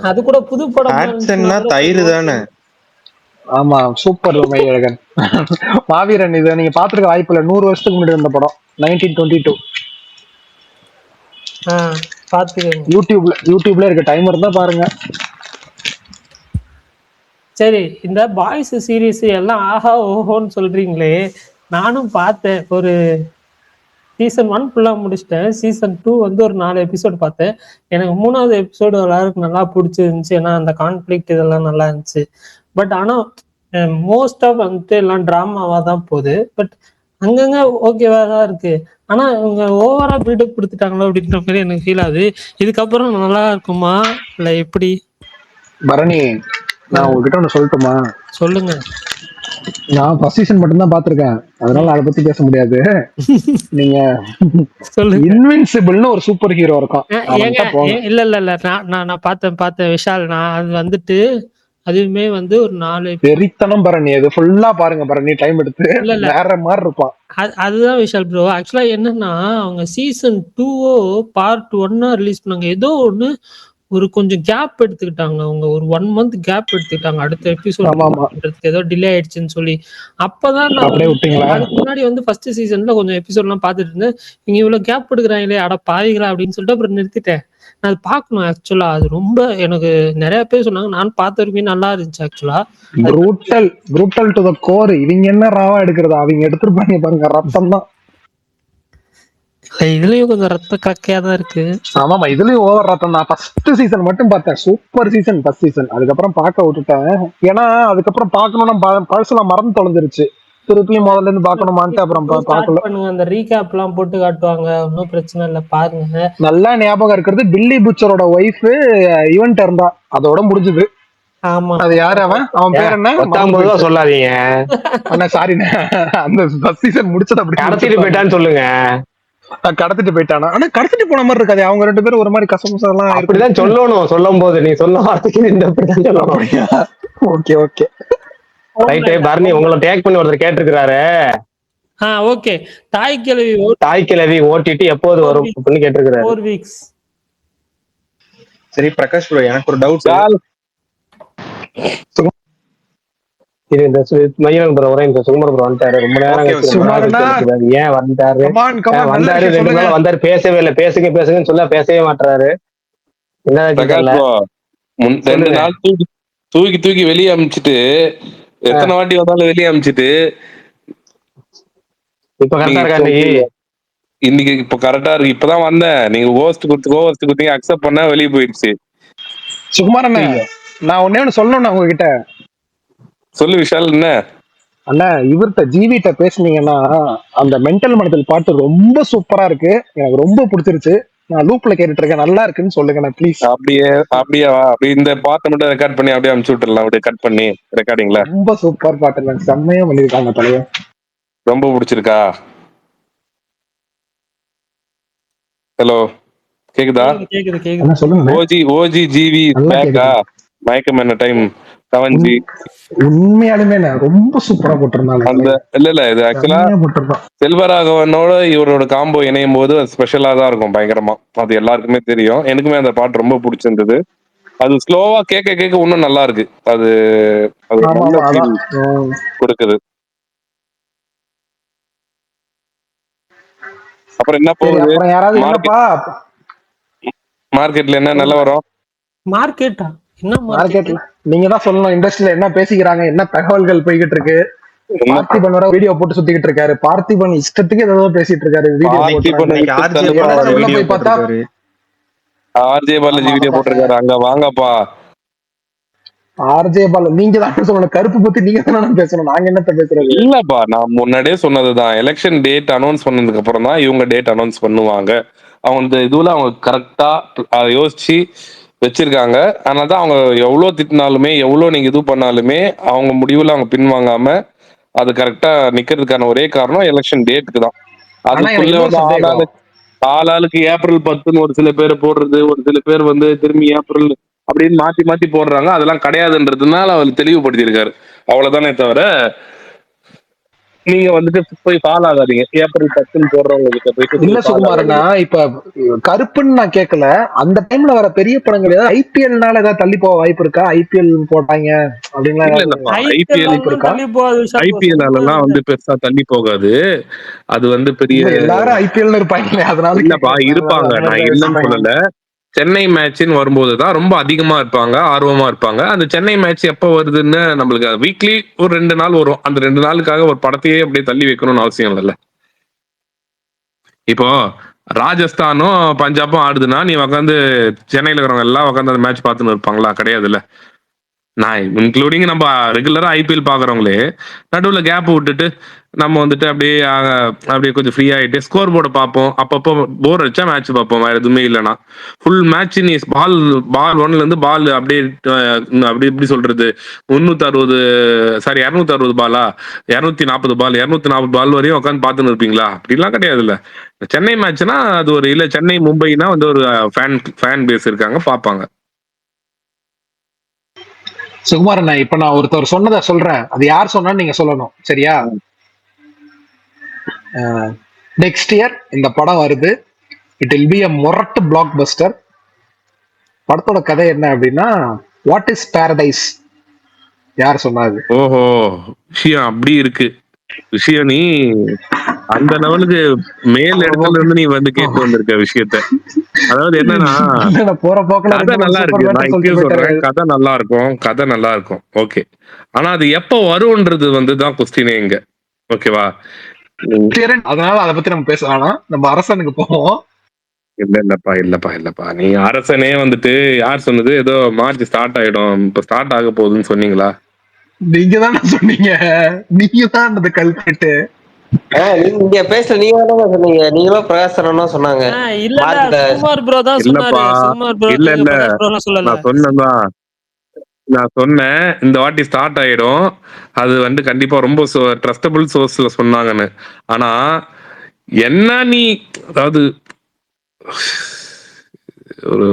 அது கூட புது படம். ஹாக்சன்னா தயிர் தானே? ஆமா, சூப்பர் மையழகன். மாவீரன் இதை நீங்க பாத்துருக்க வாய்ப்பு இல்ல. 100 வருஷத்துக்கு முன்னாடி வந்த படம், 1922. யூடியூப்ல இருக்க, டைம் இருந்தா பாருங்க. சரி, இந்த பாய்ஸ் சீரீஸ் எல்லாம் ஆஹா ஓஹோன்னு சொல்றீங்களே, நானும் பார்த்தேன். ஒரு சீசன் 1 ஃபுல்லா முடிச்சிட்டேன். சீசன் 2 வந்து ஒரு 4 எபிசோடு பார்த்தேன். எனக்கு 3வது எபிசோடு எல்லாருக்கும் நல்லா பிடிச்சிருந்துச்சு. ஏன்னா அந்த கான்ஃபிளிக்ட் இதெல்லாம் நல்லா இருந்துச்சு. பட் ஆனா மோஸ்டா வந்துட்டு எல்லாம் டிராமாவா தான் போகுது. பட் அங்கங்க ஓகேவா தான் இருக்கு. ஆனா இவங்க ஓவரா பில்டப் கொடுத்துட்டாங்களோ அப்படின்ற மாதிரி எனக்கு ஃபீல் ஆகுது. இதுக்கப்புறம் நல்லா இருக்குமா இல்ல எப்படி? பரணி, நான் உங்ககிட்ட ஒண்ணு சொல்லட்டுமா? சொல்லுங்க. நான் ஃபர்ஸ்ட் சீசன் மட்டும்தான் பாத்திருக்கேன், அதனால அதை பத்தி பேச முடியாது. நீங்க சொல்லுங்க. இன்வின்சிபிள்னு ஒரு சூப்பர் ஹீரோ இருக்கான், ஏங்க இல்ல இல்ல இல்ல நான் பார்த்தேன் விஷால். நான் அது வந்துட்டு அதுவுமே வந்து ஒரு 4 வெறித்தனம் பரணி. அது ஃபுல்லா பாருங்க பரணி, டைம் எடுத்து. வேற மாதிரி இருப்பான். அதுதான் விஷால் ப்ரோ. ஆக்சுவலா என்னன்னா அவங்க சீசன் 2 பார்ட் 1 ரிலீஸ் பண்ணாங்க. ஏதோ ஒண்ணு ஒரு கொஞ்சம் கேப் எடுத்துக்கிட்டாங்க. அவங்க ஒரு 1 மந்த் கேப் எடுத்துக்கிட்டாங்க அடுத்த எபிசோட் ஏதோ டிலே ஆயிடுச்சுன்னு சொல்லி. அப்பதான் நான் அதுக்கு முன்னாடி வந்து ஃபர்ஸ்ட் சீசன்ல கொஞ்சம் எபிசோட் எல்லாம் பாத்துட்டு இருந்தேன். இங்க இவ்வளவு கேப் எடுக்கிறாங்களே அட பாவிங்களா அப்படின்னு சொல்லிட்டு அப்புறம் நிறுத்திட்டேன். நான் அது பாக்கணும் ஆக்சுவலா. அது ரொம்ப எனக்கு நிறைய பேர் சொன்னாங்க. நான் பார்த்த வரைக்கும் நல்லா இருந்துச்சு ஆக்சுவலா. Brutal to the core. இவங்க என்ன ராவா எடுக்கிறது, அவங்க எடுத்துருப்பாங்க பாருங்க, ரத்தம் தான். இதுலயும் கொஞ்சம் ரத்த கக்கையா தான் இருக்கு. ஆமாமா, இதுலயும் ஓவர் ரத்தம் தான். ஃபர்ஸ்ட் சீசன் மட்டும் பார்த்தேன், சூப்பர் சீசன் ஃபர்ஸ்ட் சீசன். அதுக்கப்புறம் பார்க்க விட்டுட்டேன். ஏன்னா அதுக்கப்புறம் பார்க்கணும்னா பழசுலாம் மறந்து தொலைஞ்சிருச்சு. திருப்பியும் முதல்ல இருந்து பார்க்கணுமான்ட்டு அப்புறம் பார்க்கல. அந்த ரீகேப் எல்லாம் போட்டு காட்டுவாங்க, ஒன்னும் பிரச்சனை இல்ல பாருங்க. நல்லா ஞாபகம் இருக்கிறது பில்லி புச்சரோட ஒய்ஃப் ஈவென்ட் இருந்தா, அதோட முடிஞ்சது. ஆமா, அது யாரு அவன் பேர் என்ன சொல்லாதீங்க அண்ணா, சாரி. அந்த ஃபர்ஸ்ட் சீசன் முடிச்சது அப்படி கடத்திட்டு போயிட்டான்னு சொல்லுங்க. கடத்திட்டு போயிட்டானா? ஆனா கடத்திட்டு போன மாதிரி இருக்காது. அவங்க 2 பேரும் ஒரு மாதிரி கசமுசெல்லாம் அப்படிதான் சொல்லணும். சொல்லும் போது நீ சொன்ன வார்த்தைக்கு ஓகே ஓகே ரைட். பரணி உங்களை டேக் பண்ணி ஒருத்தர் கேட்டிருக்கிறாரு. ஓகே. தாய் கிழவி ஓட்டிட்டு எப்போது வரும் அப்படின்னு கேட்டிருக்கிறாரு. 4 வீக்ஸ். சரி பிரகாஷ் ப்ரோ, எனக்கு ஒரு டவுட். இது இந்த மயிலன் ப்ரோ ஒரே சுகுமார் ப்ரோ வந்துட்டாரு. ரொம்ப நேரம் ஏன் வந்துட்டாரு? வந்தாரு 2 நாள் வந்தாரு, பேசவே இல்லை. பேசுங்கன்னு சொல்ல பேசவே மாட்டாரு. என்ன 2 நாள் தூக்கி வெளியே அமிச்சிட்டு, எத்தனை வாட்டி வந்தாலும் வெளியே அமிச்சிட்டு இப்ப கரெக்டா இருக்கா? இன்னைக்கு இப்ப கரெக்டா இருக்கு. இப்பதான் வந்தேன், நீங்க ஹோஸ்ட் கொடுத்தீங்க, அக்செப்ட் பண்ணா வெளியே போயிடுச்சு. சுகுமார் அண்ணா, நான் ஒண்ணு சொல்லணும் உங்ககிட்ட. சொல்லு விஷால். என்ன அண்ணா, இவர்கிட்ட ஜிவிட்ட பேசுனீங்கன்னா அந்த மென்டல் மனத்தில் பாட்டு ரொம்ப சூப்பரா இருக்கு, எனக்கு ரொம்ப பிடிச்சிருச்சு. நான் லூப்ல கேட்டுட்டு இருக்கேன், நல்லா இருக்குன்னு சொல்லுங்க ப்ளீஸ். அப்படியே அப்படி இந்த பாட்டை மட்டும் ரெக்கார்ட் பண்ணி அப்படியே அனுப்பிச்சு விட்டுறலாம். அப்படியே கட் பண்ணி ரெக்கார்டிங்ல. ரொம்ப சூப்பர் பாட்டு, செம்மையா பண்ணிருக்காங்க தலைவர். ரொம்ப பிடிச்சிருக்கா? ஹலோ, கேக்குதா? ஓஜி ஜிவி பேக்கா? மயக்கம் என்ன டைம் 7G உண்மையாலுமே ரொம்ப சூப்பரா போட்டிருந்தாங்க. அந்த இல்ல இது ஆக்சுவலா செல்வராகவனோட இவரோட காம்போ இணையும் போது அது ஸ்பெஷலா தான் இருக்கும், பயங்கரமா. அது எல்லாருக்குமே தெரியும். எனக்குமே அந்த பாட்டு ரொம்ப பிடிச்சிருந்தது. அது ஸ்லோவா கேட்க இன்னும் நல்லா இருக்கு. அது கொடுக்குது. அப்புறம் என்ன போகுது மார்க்கெட்ல? என்ன நல்ல வரும் மார்க்கெட்டா? என்ன மார்க்கெட்ல நீங்க தான் சொல்லணும். இண்டஸ்ட்ரியில என்ன பேசிக்கிறாங்க, என்ன தகவல்கள் போய்கிட்டு இருக்கு. பார்த்திபன் வர வீடியோ போட்டு சுத்திக்கிட்டு இருக்காரு. பார்த்திபன் இஷ்டத்துக்கு ஏதோ பேசிட்டு இருக்காரு. போய் பார்த்தா ஆர்ஜே பாலாஜி வீடியோ போட்டிருக்காரு. அங்க வாங்கப்பா. ஆர்ஜே பாலா நீங்க தான் சொல்லணும். கருப்பு பத்தி நீங்க தானே பேசணும், நாங்க என்னத்த பேசுறது? இல்லப்பா, நான் முன்னாடியே சொன்னதுதான். எலெக்ஷன் டேட் அனௌன்ஸ் பண்ணதுக்கு அப்புறம் தான் இவங்க டேட் அனௌன்ஸ் பண்ணுவாங்க. அவங்க இதுல அவங்க கரெக்டா யோசிச்சு வச்சிருக்காங்க. அதனாலதான் அவங்க எவ்வளவு திட்டினாலுமே, எவ்வளவு நீங்க இது பண்ணாலுமே அவங்க முடிவுல அவங்க பின்வாங்காம அது கரெக்டா நிக்கிறதுக்கான ஒரே காரணம் எலெக்ஷன் டேட்டுக்கு தான். அதுக்குள்ள வந்து ஆளாளுக்கு ஏப்ரல் 10 ஒரு சில பேர் போடுறது, ஒரு சில பேர் வந்து திரும்பி ஏப்ரல் அப்படின்னு மாத்தி போடுறாங்க. அதெல்லாம் கிடையாதுன்றதுனால அவர் தெளிவுபடுத்தியிருக்காரு. அவ்வளவுதானே தவிர நீங்க வந்துட்டு போய் ஃபாலோ ஆகாதீங்க. ஏப்ரல் 10 போடுறவங்க கிட்ட போயிட்டு. இல்ல சுகுமாரனா, இப்ப கருப்புன்னு நான் கேட்கல. அந்த டைம்ல வர பெரிய படங்கள் ஏதாவது ஐபிஎல்னால ஏதாவது தள்ளி போக வாய்ப்பு இருக்கா? ஐபிஎல் போட்டாங்க அப்படின்னா ஐபிஎல்லாம் வந்து பெருசா தள்ளி போகாது. அது வந்து பெரிய எல்லாரும் ஐபிஎல் இருப்பாங்க. அதனால இல்லப்பா, இருப்பாங்க, நான் இல்லைன்னு சொல்லல. சென்னை மேட்ச்னு வரும்போதுதான் ரொம்ப அதிகமா இருப்பாங்க, ஆர்வமா இருப்பாங்க. அந்த சென்னை மேட்ச் எப்ப வருதுன்னு நம்மளுக்கு வீக்லி ஒரு 2 நாள் வரும். அந்த 2 நாளுக்காக ஒரு படத்தையே அப்படியே தள்ளி வைக்கணும்னு அவசியம் இல்லைல்ல. இப்போ ராஜஸ்தானும் பஞ்சாபும் ஆடுதுன்னா நீ உட்காந்து சென்னையில இருக்கிறவங்க எல்லாம் உட்காந்து அந்த மேட்ச் பார்த்துன்னு இருப்பாங்களா? கிடையாதுல்ல. நான் இன்க்ளூடிங் நம்ம ரெகுலரா ஐபிஎல் பாக்குறவங்களே நடுவுல கேப் விட்டுட்டு நம்ம வந்துட்டு அப்படியே கொஞ்சம் ஃப்ரீ ஆயிட்டு ஸ்கோர் போர்டை பார்ப்போம். அப்பப்போ போர் அடிச்சா மேட்ச் பார்ப்போம். வேற எதுவுமே இல்லைன்னா ஃபுல் மேட்ச் நீ பால் ஒன்ல இருந்து பால் அப்படியே அப்படி எப்படி சொல்றது 360 சாரி 260 பாலா 240 பால் 240 பால் வரையும் உட்காந்து பார்த்துன்னு இருப்பீங்களா? அப்படிலாம் கிடையாதுல்ல. சென்னை மேட்ச்னா அது ஒரு இல்ல சென்னை மும்பைனா வந்து ஒரு ஃபேன் பேஸ் இருக்காங்க பார்ப்பாங்க. சுகுமார் அண்ணா, இப்ப நான் ஒருத்தர் சொன்னதை சொல்றேன். அது யார் சொன்னான்னு நீங்க சொல்லணும், சரியா? நெக்ஸ்ட் இயர் இந்த படம் வருது. இட் வில் பி அ மொரட்டு பிளாக் பஸ்டர். படத்தோட கதை என்ன அப்படின்னா, வாட் இஸ் பாரடைஸ்? யார் சொன்னாது? ஓஹோ, விஷயம் அப்படி இருக்கு. விஷயம் நீ அந்த லெவலுக்கு மேல் இடத்துல இருந்து நீ வந்து கேட்டு வந்திருக்க விஷயத்த. அதாவது என்னன்னா போற போக்குல கதை நல்லா இருக்கு. நான் இப்பயும் சொல்றேன், கதை நல்லா இருக்கும், கதை நல்லா இருக்கும், ஓகே. ஆனா அது எப்ப வரும்ன்றது வந்து தான் கொஸ்டினே இங்க. ஓகேவா? அதனால அதை பத்தி நம்ம பேசலாம். நம்ம அரசனுக்கு போவோம். இல்லப்பா நீ அரசனே வந்துட்டு யார் சொன்னது ஏதோ மார்ச் ஸ்டார்ட் ஆயிடும் இப்ப ஸ்டார்ட் ஆக போகுதுன்னு சொன்னீங்களா? நீங்க தானே சொன்னீங்க. நீங்க தான் அந்த கல்பெட்டு. நீங்க பேசல, நீங்க தானே சொன்னீங்க. நீங்களும் பிரகாசனா சொன்னாங்க. சுகுமார் ப்ரோ தான் சொன்னாரு. சுகுமார் ப்ரோ இல்ல பிரகாஷ் ப்ரோ சொல்லல. நான் சொன்னேன் இந்த வாட்டி ஸ்டார்ட் ஆயிடும். அது வந்து கண்டிப்பா ரொம்ப ட்ரஸ்டபிள் சோர்ஸ்ல சொன்னாங்கன்னு. ஆனா என்ன நீ அதாவது ஒரு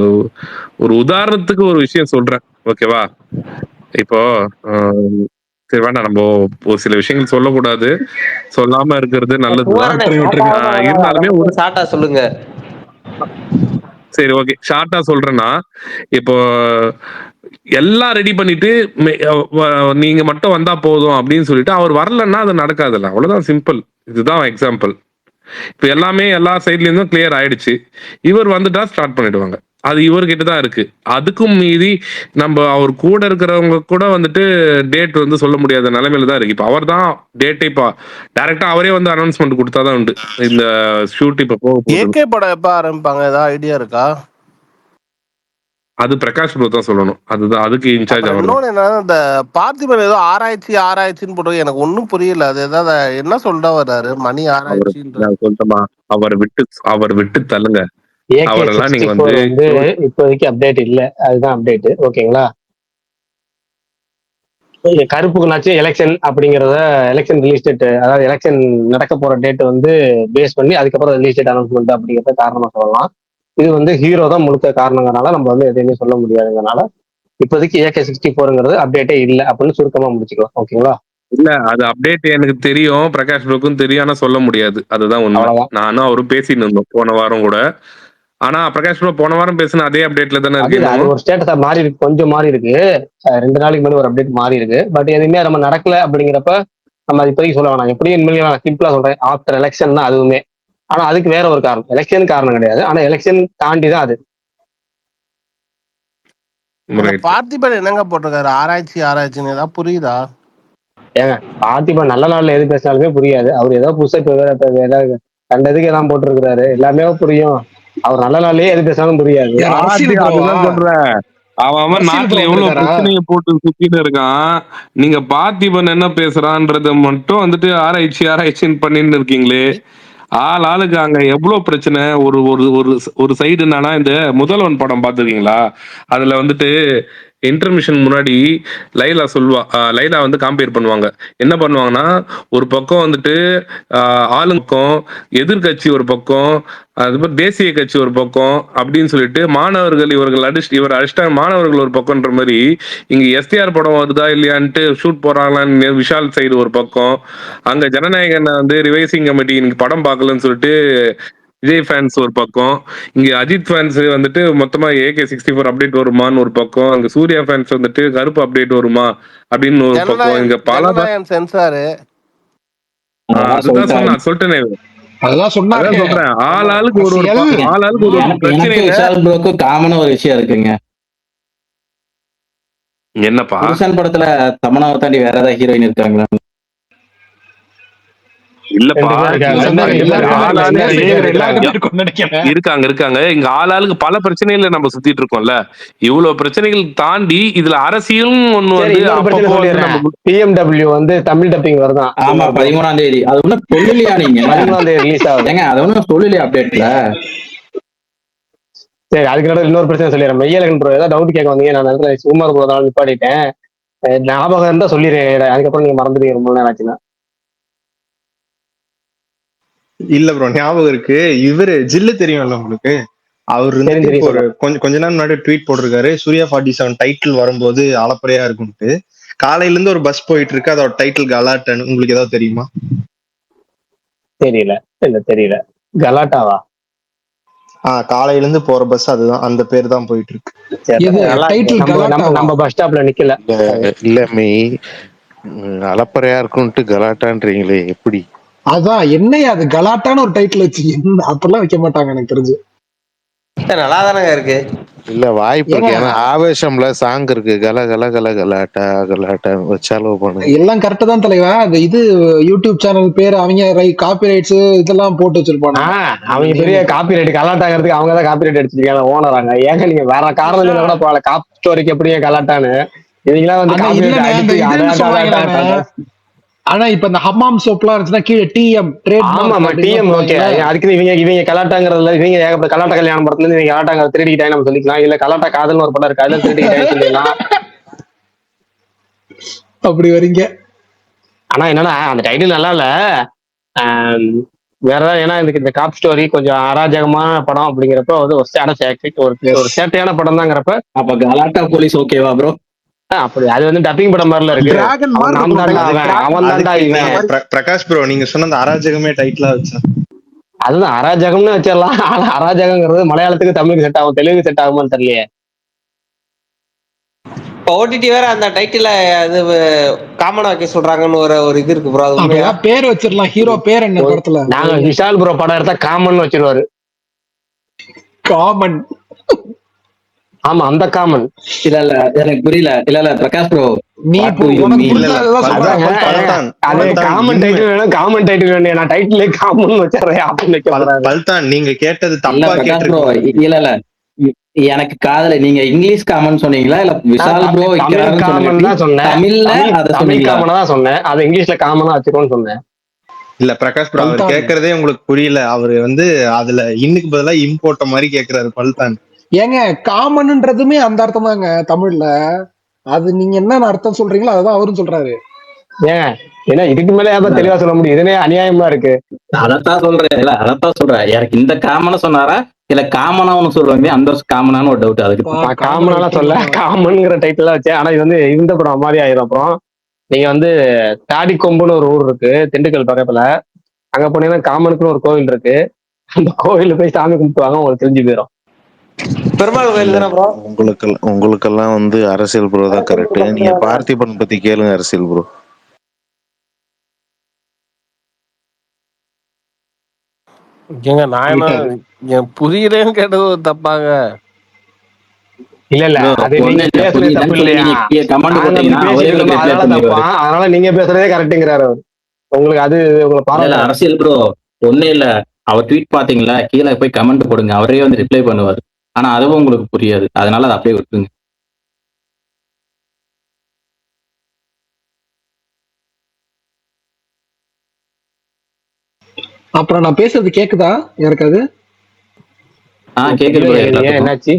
ஒரு உதாரணத்துக்கு ஒரு விஷயம் சொல்றேன், ஓகேவா? இப்போ சரி வேண்டாம், நம்ம ஒரு சில விஷயங்கள் சொல்லக்கூடாது, சொல்லாம இருக்கிறது நல்லதுதான். இருந்தாலுமே ஷார்ட்டா சொல்லுங்க. சரி ஓகே, ஷார்ட்டா சொல்றேன்னா இப்போ எல்லாம் ரெடி பண்ணிட்டு நீங்க மட்டும் வந்தா போதும் அப்படின்னு சொல்லிட்டு அவர் வரலன்னா அது நடக்காதுல்ல. அவ்வளவுதான், சிம்பிள். இதுதான் எக்ஸாம்பிள். இப்ப எல்லாமே எல்லா சைட்ல இருந்தும் கிளியர் ஆயிடுச்சு. இவர் வந்துட்டா ஸ்டார்ட் பண்ணிடுவாங்க. அது இவர்கிட்ட தான் இருக்கு. அதுக்கும் மீறி நம்ம அவர் கூட இருக்கிறவங்க கூட வந்துட்டு டேட் வந்து சொல்ல முடியாத நிலைமையில தான் இருக்கு. இப்ப அவர் தான் டேட்டை இப்ப டைரக்டா அவரே வந்து அனௌன்ஸ்மெண்ட் கொடுத்தாதான் உண்டு இந்த ஷூட் இப்ப போக போகுது. ஏகே படம் எப்ப ஆரம்பிப்பாங்க, ஏதாவது ஐடியா இருக்கா? அது பிரகாஷ் ப்ரோ தான் சொல்லணும். அதுதான் அதுக்கு இன்சார்ஜ் அவர். இன்னொன்னு என்னன்னா, இந்த பார்த்திபன் ஏதோ ஆராய்ச்சின்னு போட்டு எனக்கு ஒன்னும் புரியல. அது ஏதாவது என்ன சொல்ல வர்றாரு? மணி ஆராய்ச்சின்றமா? அவர் விட்டு தள்ளுங்க. அவரெல்லாம் நீங்க வந்து இப்போதைக்கு அப்டேட் இல்ல, அதுதான் அப்டேட். ஓகேங்களா? கருப்புக்குனாச்சும் எலெக்ஷன் அப்படிங்கறத எலெக்ஷன் ரிலீஸ் டேட், அதாவது எலெக்ஷன் நடக்க போற டேட் வந்து பேஸ் பண்ணி அதுக்கப்புறம் ரிலீஸ் டேட் அனௌன்ஸ்மெண்ட் அப்படிங்கறத காரணமா சொல்லலாம். இது வந்து ஹீரோ தான் முழுக்க காரணங்கிறனால நம்ம வந்து எதையுமே சொல்ல முடியாதுங்கனால இப்போதைக்கு AK-64ங்கிறது அப்டேட்டே இல்லை அப்படின்னு சுருக்கமா முடிச்சுக்கலாம். ஓகேங்களா? இல்ல, அது அப்டேட் எனக்கு தெரியும், பிரகாஷ் ப்ரோக்கும் தெரியும், ஆனா சொல்ல முடியாது. அதுதான் உண்மை. நானும் அவரும் பேசிட்டு இருந்தோம் போன வாரம் கூட. ஆனா பிரகாஷ் ப்ரோ போன வாரம் பேசின அதே அப்டேட்ல தானே இருக்கு. அது ஒரு ஸ்டேட்டஸா மாறி இருக்கு, கொஞ்சம் மாறி இருக்கு. 2 நாளைக்கு முன்னாடி ஒரு அப்டேட் மாறி இருக்கு. பட் எதுவுமே நம்ம நடக்கல அப்படிங்கிறப்ப நம்ம இப்போதைக்கு சொல்ல வேணாம். எப்படியும் நான் சிம்பிளா சொல்றேன், ஆஃப்டர் எலெக்ஷன் தான் அதுவுமே. ஆனா அதுக்கு வேற ஒரு காரணம், எலெக்ஷன் காரணம் கிடையாது. ஆனா எலெக்ஷன் தாண்டி தான் அது. பார்த்திபன் என்னங்க போட்டிருக்காரு? ஆராய்ச்சின்னு ஏதாவது புரியுதா? ஏங்க பார்த்திபன் நல்ல நாள்ல எது பேசினாலுமே புரியாது. அவர் ஏதோ புதுசா ஏதாவது கண்டதுக்கு எல்லாம் போட்டிருக்கிறாரு, எல்லாமே புரியும். அவர் நல்ல நாள்லயே எது பேசினாலும் புரியாது. அதுதான் சொல்றேன். அவன் நாட்டுல எவ்வளவு பிரச்சனையை போட்டு சுத்திட்டு இருக்கான். நீங்க பார்த்திபன் என்ன பேசுறான்றத மட்டும் வந்துட்டு ஆராய்ச்சின்னு பண்ணிட்டு இருக்கீங்களே. ஆளுக்கு அங்க எவ்வளவு பிரச்சனை. ஒரு ஒரு ஒரு சைடு என்னன்னா, இந்த முதல்வன் படம் பாத்துருக்கீங்களா? அதுல வந்துட்டு இன்டர்மிஷன் முன்னாடி லைலா வந்து காம்பேர் பண்ணுவாங்க. என்ன பண்ணுவாங்கன்னா, ஒரு பக்கம் வந்துட்டு ஆளுக்கும் எதிர்கட்சி ஒரு பக்கம், அதுக்கப்புறம் தேசிய கட்சி ஒரு பக்கம் அப்படின்னு சொல்லிட்டு மாணவர்கள் இவர் அடிச்சிட்டாங்க மாணவர்கள் ஒரு பக்கம்ன்ற மாதிரி. இங்க STR படம் வருதா இல்லையான்ட்டு ஷூட் போறாங்களான்னு விஷால் சைடு ஒரு பக்கம், அங்க ஜனநாயகன் வந்து ரிவைசிங் கமிட்டி இன்னைக்கு படம் பார்க்கலன்னு சொல்லிட்டு விஜய் ஃபேன்ஸ் ஒரு பக்கம், இங்க அஜித் ஃபேன்ஸ் வந்துட்டு மொத்தமா AK-64 அப்டேட் வருமான்னு ஒரு பக்கம், அங்க சூர்யா ஃபேன்ஸ் வந்துட்டு கருப்பு அப்டேட் வருமா அப்படின்னு ஒரு பக்கம். இங்க பல சென்சாரு அதுதான் சொல்லிட்டேனே. அதான் சொல்றேன், ஆளாளுக்கு ஒரு பிரச்சனை. காமனா ஒரு விஷயம் இருக்குங்க. என்னப்பா புருஷன் படத்துல தமன்னாவை தாண்டி வேற ஏதாவது ஹீரோயின் இருக்காங்களா? இல்லப்பா, ரெண்டு பேர் இருக்காங்க. இல்லப்பா, இன்னும் இல்ல, எல்லாருமே ஆளாளுக்கு நினைக்கிறேன். இருக்காங்க. இங்க ஆளாளுக்கு பல பிரச்சனைகளை நம்ம சுத்திட்டு இருக்கோம்ல. இவ்வளவு பிரச்சனைகள் தாண்டி இதுல அரசியலும் ஒண்ணு சரி, வந்து இன்னொரு பிரச்சனை அப்பப்போ வந்து சொல்லிடுறேன். நம்ம பிஎம்டபிள்யூ வந்து தமிழ் டப்பிங் வருதான் ஆமா, 13ஆம் தேதி. அது ஒண்ணும் சொல்லலையா நீங்க? 13ஆம் தேதி ரிலீஸ் ஆகுது. ஏங்க அது ஒண்ணும் சொல்லலையா அப்டேட்ல? சரி, அதுக்கு நடுவில் இன்னொரு பிரச்சனை சொல்லிடுறேன். மெய்யழகன் ப்ரோ ஏதாவது டவுட் கேட்க வந்தீங்க, நான் அந்த இடத்துல சுமார் போதாலும் நிப்பாடிட்டேன். ஞாபகம் இருந்தா சொல்லிடுறேன், அதுக்கப்புறம் நீங்க மறந்துடுவீங்க ரொம்ப நேரம் ஆச்சுன்னா. இல்ல ப்ரோ, ஞாபகம் இருக்கு. இவரு ஜில்லு தெரியும்ல உங்களுக்கு? அவர் இருந்துட்டு இப்போ ஒரு கொஞ்ச நாள் முன்னாடி ட்வீட் போட்டிருக்காரு, சூர்யா 47 டைட்டில் வரும்போது அளப்பறையா இருக்கும்ட்டு. காலையில இருந்து ஒரு பஸ் போயிட்டு இருக்கு, அதோட டைட்டில் கலாட்டன். உங்களுக்கு ஏதாவது தெரியுமா? தெரியல. கலாட்டாவா? காலையில இருந்து போற பஸ் அதுதான், அந்த பேர் தான் போயிட்டு இருக்கு. நம்ம பஸ் ஸ்டாப்ல நிக்கல. இல்ல அலப்பறையா இருக்கும்ட்டு கலாட்டான்றீங்களே, எப்படி? அதான் என்னையா அது கலாட்டான்னு ஒரு டைட்டில் வச்சு அப்பெல்லாம் வைக்க மாட்டாங்க எனக்கு தெரிஞ்சு. நல்லா தானங்க இருக்கு. இல்ல வாய்ப்பு இருக்கு. ஏன்னா ஆவேசம்ல சாங் இருக்கு, கல கல கல கலாட்டா கலாட்டா வச்சாலும் பண்ணுங்க. எல்லாம் கரெக்ட் தான் தலைவா. அந்த இது யூடியூப் சேனல் பேர் அவங்க காப்பி ரைட்ஸ் இதெல்லாம் போட்டு வச்சிருப்பாங்க. அவங்க பெரிய காப்பி ரைட் கலாட்டாங்கிறதுக்கு அவங்க தான் காப்பி ரைட் அடிச்சிருக்காங்க, ஓனராங்க. ஏங்க நீங்க வேற காரணம் சொல்ல கூட போகல, காப் ஸ்டோரிக்கு எப்படிங்க கலாட்டான்னு இவங்களாம் வந்து காப்பி ரைட் அடிச்சு. ஆனா இப்ப இந்த ஹமாம் சோப்லாம் இருந்துச்சுன்னா கீழே டிஎம் டிஎம் ஓகே. அதுக்கு இவங்க கலாட்டாங்கிறதுல இவங்க ஏகப்பட்ட கலாட்டா கல்யாணம் படத்துல இருந்து இவங்க கலாட்டாங்க திருடிக்கிட்டாங்க நம்ம சொல்லிக்கலாம். இல்ல கலாட்டா காதல்னு ஒரு படம் இருக்கு, அதுல திருடிக்கிட்டாங்க சொல்லிடலாம். அப்படி வரீங்க. ஆனா என்னன்னா அந்த டைட்டில் நல்லா இல்ல. வேற ஏதாவது, ஏன்னா இந்த காப் ஸ்டோரி கொஞ்சம் அராஜகமான படம் அப்படிங்கிறப்ப வந்து ஒரு சேட்டையான படம் தாங்கிறப்ப அப்ப கலாட்டா போலீஸ் ஓகேவா ப்ரோ? அப்படி அது வந்து டப்பிங் படம் மாதிரில இருக்கு. அவன் தான்டா இவன். பிரகாஷ் ப்ரோ, நீங்க சொன்ன அந்த அராஜகமே டைட்டிலா வச்சா அதுதான் அராஜகம்னு வச்சிடலாம். ஆனா அராஜகங்கிறது மலையாளத்துக்கு தமிழுக்கு செட் ஆகும், தெலுங்கு செட் ஆகுமான்னு தெரியலையே. ஓடிடி வேற அந்த டைட்டில அது காமனா வைக்க சொல்றாங்கன்னு ஒரு இது இருக்கு ப்ரோ. அது பேர் வச்சிடலாம். ஹீரோ பேர் என்ன படத்துல? நாங்க விஷால் ப்ரோ படம் எடுத்தா காமன் வச்சிருவாரு. காமன். ஆமா, அந்த காமன். இல்ல எனக்கு புரியல. இல்ல பிரகாஷ் ப்ரோ, நீ காமன் டைட்டில் வேணும், காமன் டைட்டில் வேணும். நான் டைட்டிலே காமன் வச்சிடுறேன் அப்படின்னு பல்தான். நீங்க கேட்டது தப்பா கேட்டிருக்கீங்க. இல்ல எனக்கு காதல நீங்க இங்கிலீஷ் காமன் சொன்னீங்களா இல்ல விஷால் ப்ரோ காமன் தான் சொன்னேன். தமிழ்ல அத தமிழ் காமனா தான் சொன்னேன், அது இங்கிலீஷ்ல காமனா வச்சுக்கோன்னு சொன்னேன். இல்ல பிரகாஷ் ப்ரோ, அவர் கேக்குறதே உங்களுக்கு புரியல. அவரு வந்து அதுல இன்னுக்கு பதிலா இம்போர்ட்ட மாதிரி கேக்குறாரு பல்தான். ஏங்க காமன்ன்றதுமே அந்த அர்த்தம் தாங்க தமிழ்ல. அது நீங்க என்ன அர்த்தம் சொல்றீங்களோ அதுதான் அவரும் சொல்றாரு. ஏங்க ஏன்னா இதுக்கு மேல யாரும் தெளிவா சொல்ல முடியும், இதுனே அநியாயமா இருக்கு. அதத்தான் சொல்றேன். இல்ல அதத்தான் சொல்றேன். எனக்கு இந்த காமனா சொன்னாரா இல்ல காமனா ஒண்ணு சொல்றேன், அந்த காமனான ஒரு டவுட். அதுக்கு காமனாலாம் சொல்ல, காமன்ங்கிற டைட்டில் வச்சேன். ஆனா இது வந்து இந்த படம் மாதிரி ஆயிரும். அப்புறம் நீங்க வந்து தாடிக்கொம்புன்னு ஒரு ஊர் இருக்கு திண்டுக்கல் பக்கத்துல, அங்க போனீங்கன்னா காமனுக்குன்னு ஒரு கோவில் இருக்கு. அந்த கோவில போய் சாமி கும்பிட்டுவாங்க, உங்களுக்கு தெரிஞ்சு போயிடும். பெருமாள் கோயில் தானே ப்ரோ? உங்களுக்கெல்லாம் வந்து அரசியல் ப்ரோ தான் கரெக்ட். நீங்க பார்த்திபன் பத்தி கேளுங்க அரசியல் ப்ரோ. ஏங்க நான் என்ன புரியலன்னு கேட்டது தப்பாங்க? இல்ல அது நீங்க பேசுறது தப்பு இல்லையா? அதனால நீங்க பேசுறதே கரெக்ட்ங்கிறாரு அவர். உங்களுக்கு அது உங்களை பாருங்க. அரசியல் ப்ரோ ஒண்ணு இல்ல, அவர் ட்வீட் பாத்தீங்களா, கீழே போய் கமெண்ட் போடுங்க, அவரே வந்து ரிப்ளை பண்ணுவார். ஆனா அதுவும் உங்களுக்கு புரியாது, அதனால அதை அப்படியே விட்டுருங்க. அப்புறம் நான் பேசுறது கேக்குதா யாருக்காது? கேக்குது. என்னாச்சு?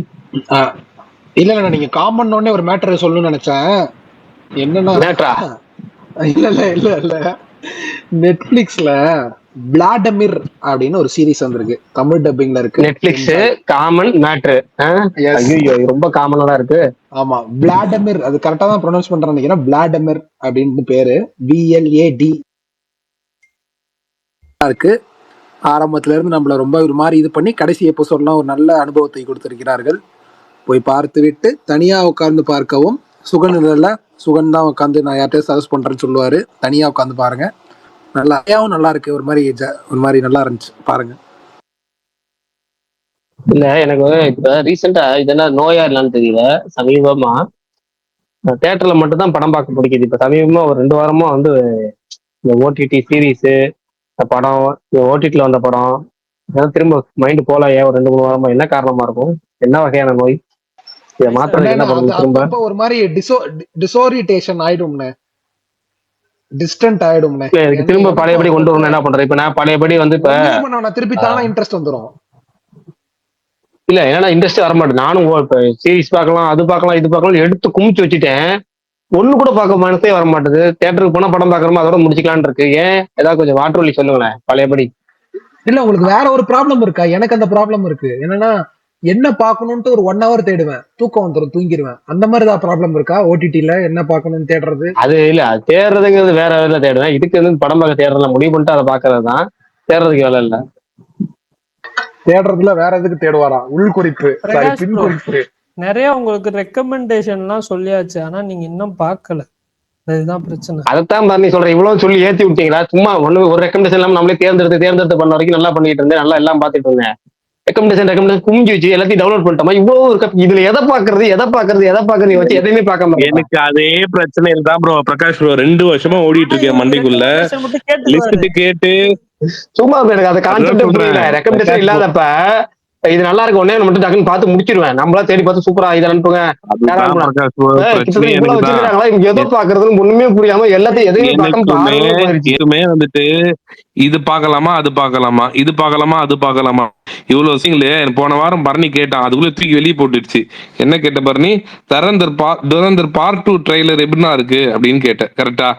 இல்ல நீங்க காமன் உடனே ஒரு மேட்டரை சொல்லணும்னு நினைச்சேன். என்னன்னா இல்ல நெட்ஃபிளிக்ஸ்ல விளாடமிர் அப்படின்னு ஒரு சீரிஸ் வந்திருக்கு, தமிழ் டப்பிங்ல இருக்கு. Netflix common matter. ஐயோ ரொம்ப காமனா இருக்கு. ஆமா, விளாடமிர், அது கரெக்டா தான் ப்ரொனவுன்ஸ் பண்றேன்னு நினைக்கிறேன். விளாடமிர் அப்படின்னு பேரு, VLAD இருக்கு. ஆரம்பத்துல இருந்து நம்மள ரொம்ப ஒரு மாதிரி இது பண்ணி கடைசி எபிசோட்லாம் ஒரு நல்ல அனுபவத்தை கொடுத்திருக்கிறார்கள். போய் பார்த்து விட்டு தனியா உட்கார்ந்து பார்க்கவும். சுகன் இல்ல, சுகன் தான் உட்காந்து நான் யார்கிட்டயும் சஜஸ்ட் பண்றேன்னு சொல்லுவாரு. தனியா உட்காந்து பாருங்க, நல்லா இருக்கு. ஒரு மாதிரி நல்லா இருந்துச்சு, பாருங்க. இல்ல எனக்கு இப்ப ரீசெண்டா இது என்ன நோயா இல்லைன்னு தெரியல, சமீபமா தியேட்டர்ல மட்டும் தான் படம் பார்க்க பிடிக்குது. இப்ப சமீபமா ஒரு 2 வாரமா வந்து இந்த OTT சீரீஸ் இந்த படம் ஓடிடில வந்த படம் இதெல்லாம் திரும்ப மைண்ட் போல ஏன் ஒரு 2-3 வாரமா என்ன காரணமா இருக்கும்? என்ன வகையான நோய்? இதை மாத்துறதுக்கு என்ன அது பண்ணணும் திரும்ப? அப்பப்ப ஒரு மாதிரி டிசோரியேஷன் ஆயிடும்னே, டிஸ்டன்ட் ஆயிடும்னே. இல்ல இதுக்கு திரும்ப பழையபடி கொண்டு வரணும் என்ன பண்றது? இப்ப நான் பழையபடி வந்து இப்ப திருப்பி தானா இன்ட்ரெஸ்ட் வந்துரும். இல்ல ஏன்னா இன்ட்ரெஸ்ட் வர மாட்டேன். நானும் இப்ப சீரிஸ் பார்க்கலாம், அது பார்க்கலாம், இது பார்க்கலாம் எடுத்து குமிச்சு வச்சுட்டேன். ஒண்ணு கூட பார்க்க மனசே வர மாட்டேது. தியேட்டருக்கு போனா படம் பார்க்கறோமோ அதோட முடிச்சுக்கலான்னு இருக்கு. ஏன் ஏதாவது கொஞ்சம் வாட்டர் வழி சொல்லுங்களேன் பழையபடி. இல்ல உங்களுக்கு வேற ஒரு ப்ராப்ளம் இருக்கா? எனக்கு அந்த ப்ராப்ளம் இருக்கு. என்னன்னா என்ன பார்க்கணும்ட்டு ஒரு 1 hour தேடுவேன், தூக்கம் வந்துடும், தூங்கிடுவேன். அந்த மாதிரி ஏதாவது ப்ராப்ளம் இருக்கா? ஓடிடில என்ன பார்க்கணும்னு தேடுறது? அது இல்ல அது தேடுறதுங்கிறது வேற வேலை தேடுவேன். இதுக்கு வந்து படம் பார்க்க தேடுறதுல முடிவு பண்ணிட்டு அதை பார்க்கறது தான். தேடுறதுக்கு வேலை இல்ல. தேடுறதுல வேற எதுக்கு தேடுவாரா? உள்குறிப்பு, பின் குறிப்பு. நிறைய உங்களுக்கு ரெக்கமெண்டேஷன்லாம் சொல்லியாச்சு, ஆனா நீங்க இன்னும் பார்க்கல. அதுதான் பிரச்சனை. அதைத்தான் பண்ணி சொல்றேன். இவ்வளவு சொல்லி ஏத்தி விட்டீங்களா? சும்மா ஒரு ரெக்கமெண்டேஷன் இல்லாம நம்மளே தேர்ந்தெடுத்து பண்ண வரைக்கும் நல்லா பண்ணிட்டு இருந்தேன், நல்லா எல்லாம் பார்த்துட்டு இருந்தேன். ரெக்கமெண்டேஷன் குமிஞ்சு வச்சு எல்லாத்தையும் டவுன்லோட் பண்ணிட்டோமா? இவ்வளவு இதுல எதை பாக்குறது வச்சு எதையுமே பார்க்க எனக்கு அதே பிரச்சனை தான் ப்ரோ. பிரகாஷ் ப்ரோ 2 வருஷமா ஓடிட்டு இருக்கேன் மண்டைக்குள்ள லிஸ்ட் கேட்டு. சும்மா எனக்கு அந்த கான்செப்ட் புரியல. ரெக்கமெண்டேஷன் இல்லாதப்ப இது நல்லா இருக்கு ஒன்னே மட்டும் டக்குன்னு பார்த்து முடிச்சிருவேன். நம்மளா தேடி பார்த்து சூப்பரா இதை அனுப்புங்க எதோ பாக்குறதுன்னு ஒண்ணுமே புரியாம எல்லாத்தையும் எதுவுமே வந்துட்டு இது பாக்கலாமா அது பாக்கலாமா இது பாக்கலாமா அது பாக்கலாமா இவ்வளவு விஷயங்களே. போன வாரம் பரணி கேட்டான், அதுக்குள்ள தூக்கி வெளியே போட்டுடுச்சு. என்ன கேட்ட பரணி? துரந்தர் பார்ட் 2 ட்ரெய்லர் எப்படின்னா இருக்கு அப்படின்னு கேட்டேன். கரெக்டா?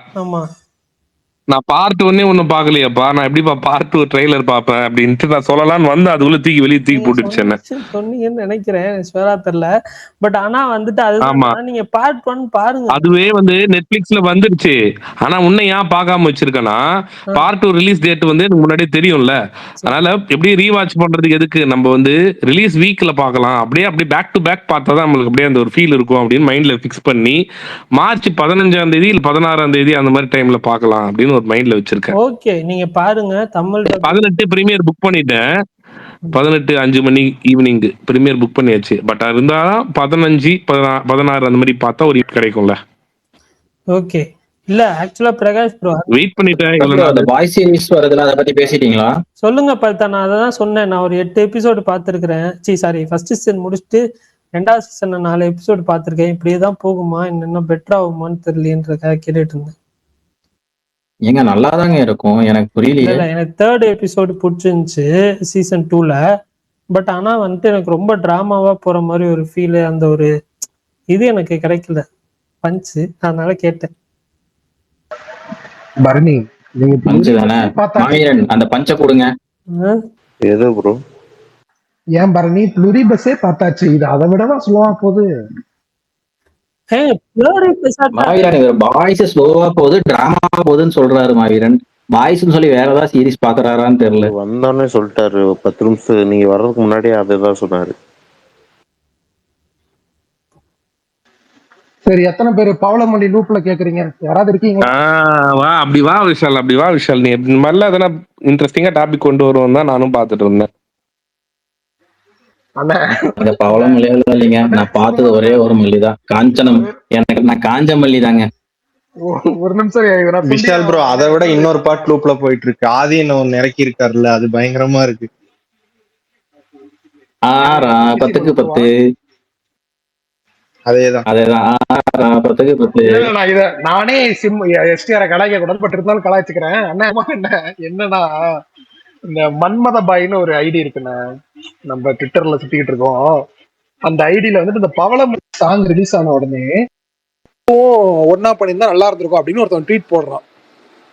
நான் பார்ட் 1 ஒன்னும் பாக்கலையாப்பா, நான் எப்படிப்பா பார்ட் 2 ட்ரெய்லர் பாப்பேன் அப்படின்ட்டு நான் சொல்லலாம்னு வந்து அதுக்குள்ள தூக்கி போட்டுடுச்சு. என்ன சொன்னீங்கன்னு நினைக்கிறேன், ஸ்வேரா தெரியல. பட் ஆனா வந்துட்டு அதுதான் நீங்க பார்ட் 1 பாருங்க. அதுவே வந்து நெட்ஃபிளிக்ஸ்ல வந்துருச்சு. ஆனா உன்னை ஏன் பார்க்காம வச்சிருக்கேன்னா பார்ட் 2 ரிலீஸ் டேட் வந்து எனக்கு முன்னாடியே தெரியும்ல. அதனால எப்படி ரீவாட்ச் பண்றதுக்கு எதுக்கு, நம்ம வந்து ரிலீஸ் வீக்ல பார்க்கலாம், அப்படியே பேக் டு பேக் பார்த்தா தான் நம்மளுக்கு அப்படியே அந்த ஒரு ஃபீல் இருக்கும் அப்படின்னு மைண்ட்ல ஃபிக்ஸ் பண்ணி மார்ச் 15ஆம் தேதி இல்ல 16ஆம் தேதி அந்த மாதிரி டைம்ல பார்க்கலாம் அப்படின்னு ஒரு மைண்ட்ல வச்சிருக்கேன். ஓகே நீங்க பாருங்க. தமிழ் 18 பிரீமியர் புக் பண்ணிட்டேன். 18 5 மணி ஈவினிங் பிரீமியர் புக் பண்ணியாச்சு. பட் இருந்தாலும் 15 16 அந்த மாதிரி பார்த்தா ஒரு கிடைக்கும்ல. ஓகே இல்ல ஆக்சுவலா பிரகாஷ் ப்ரோ வெயிட் பண்ணிட்டேன். அந்த வாய்ஸ் சீரிஸ் வரதுல அத பத்தி பேசிட்டீங்களா? சொல்லுங்க பல்தா. நான் அதான் சொன்னேன், நான் ஒரு 8 எபிசோடு பார்த்துருக்கிறேன். ஃபர்ஸ்ட் சீசன் முடிச்சுட்டு 2வது சீசன் 4 எபிசோடு பார்த்துருக்கேன். இப்படியே தான் போகுமா இன்னும் பெட்டர் ஆகுமான்னு தெரியலன்றதுக்காக கேட்டுட்டு இருந்தேன். ஏங்க நல்லாதாங்க இருக்கும், எனக்கு புரியலையே. இல்ல எனக்கு 3rd எபிசோடு பிடிச்சிருந்துச்சு சீசன் 2ல. பட் ஆனா வந்துட்டு எனக்கு ரொம்ப டிராமாவா போற மாதிரி ஒரு ஃபீல், அந்த ஒரு இது எனக்கு கிடைக்கல பஞ்சு. அதனால கேட்டேன். பரணி நீங்க பஞ்சு தானே மாவீரன், அந்த பஞ்சை கொடுங்க. எது ப்ரோ? ஏன் பரணி ப்ளூரிபஸே பார்த்தாச்சு, இது அதை விடவா ஸ்லோவா போகுது? மாவீரன் இவர் பாய்ஸ் ஸ்லோவா போகுது டிராமா போகுதுன்னு சொல்றாரு. மாவீரன் பாய்ஸ்ன்னு சொல்லி வேற ஏதாவது சீரிஸ் பாக்குறாரான்னு தெரியல. வந்தோடனே சொல்லிட்டாரு 10 நிமிஷம் நீங்க வர்றதுக்கு முன்னாடியே அதுதான் சொன்னாரு. சரி எத்தனை பேர் பவளமல்லி லூப்ல கேக்குறீங்க? யாராவது இருக்கீங்க? அப்படி வா விஷால் நீ இந்த மாதிரிலாம் எதனா இன்ட்ரெஸ்டிங்கா டாபிக் கொண்டு வருவோம் தான் நானும் பாத்துட்டு இருந்தேன். இந்த பவளமல்லி இல்லைங்க, நான் பார்த்தது ஒரே ஒரு மல்லி தான், காஞ்சனம். நான் காஞ்ச மல்லி தாங்க. ஒரு நிமிஷம் விஷால் ப்ரோ, அதை விட இன்னொரு பார்ட் லூப்ல போயிட்டு இருக்கு. ஆதி என்ன இறக்கி இருக்காருல்ல, அது பயங்கரமா இருக்கு. 10க்கு 10 அதேதான் 10க்கு 10. நானே எஸ்டிஆர் கலாய்க்க கூடாது, பட் இருந்தாலும் கலாய்ச்சிக்கிறேன். என்னன்னா இந்த மன்மத பாய்னு ஒரு ஐடி இருக்குண்ணே, நம்ம ட்விட்டர்ல சுத்திக்கிட்டு இருக்கோம். அந்த ஐடியில வந்துட்டு இந்த பவளமல்லி சாங் ரிலீஸ் ஆன உடனே ஒன்னா பண்ணியிருந்தா நல்லா இருந்திருக்கும் அப்படின்னு ஒருத்தன் ட்வீட் போடுறான்.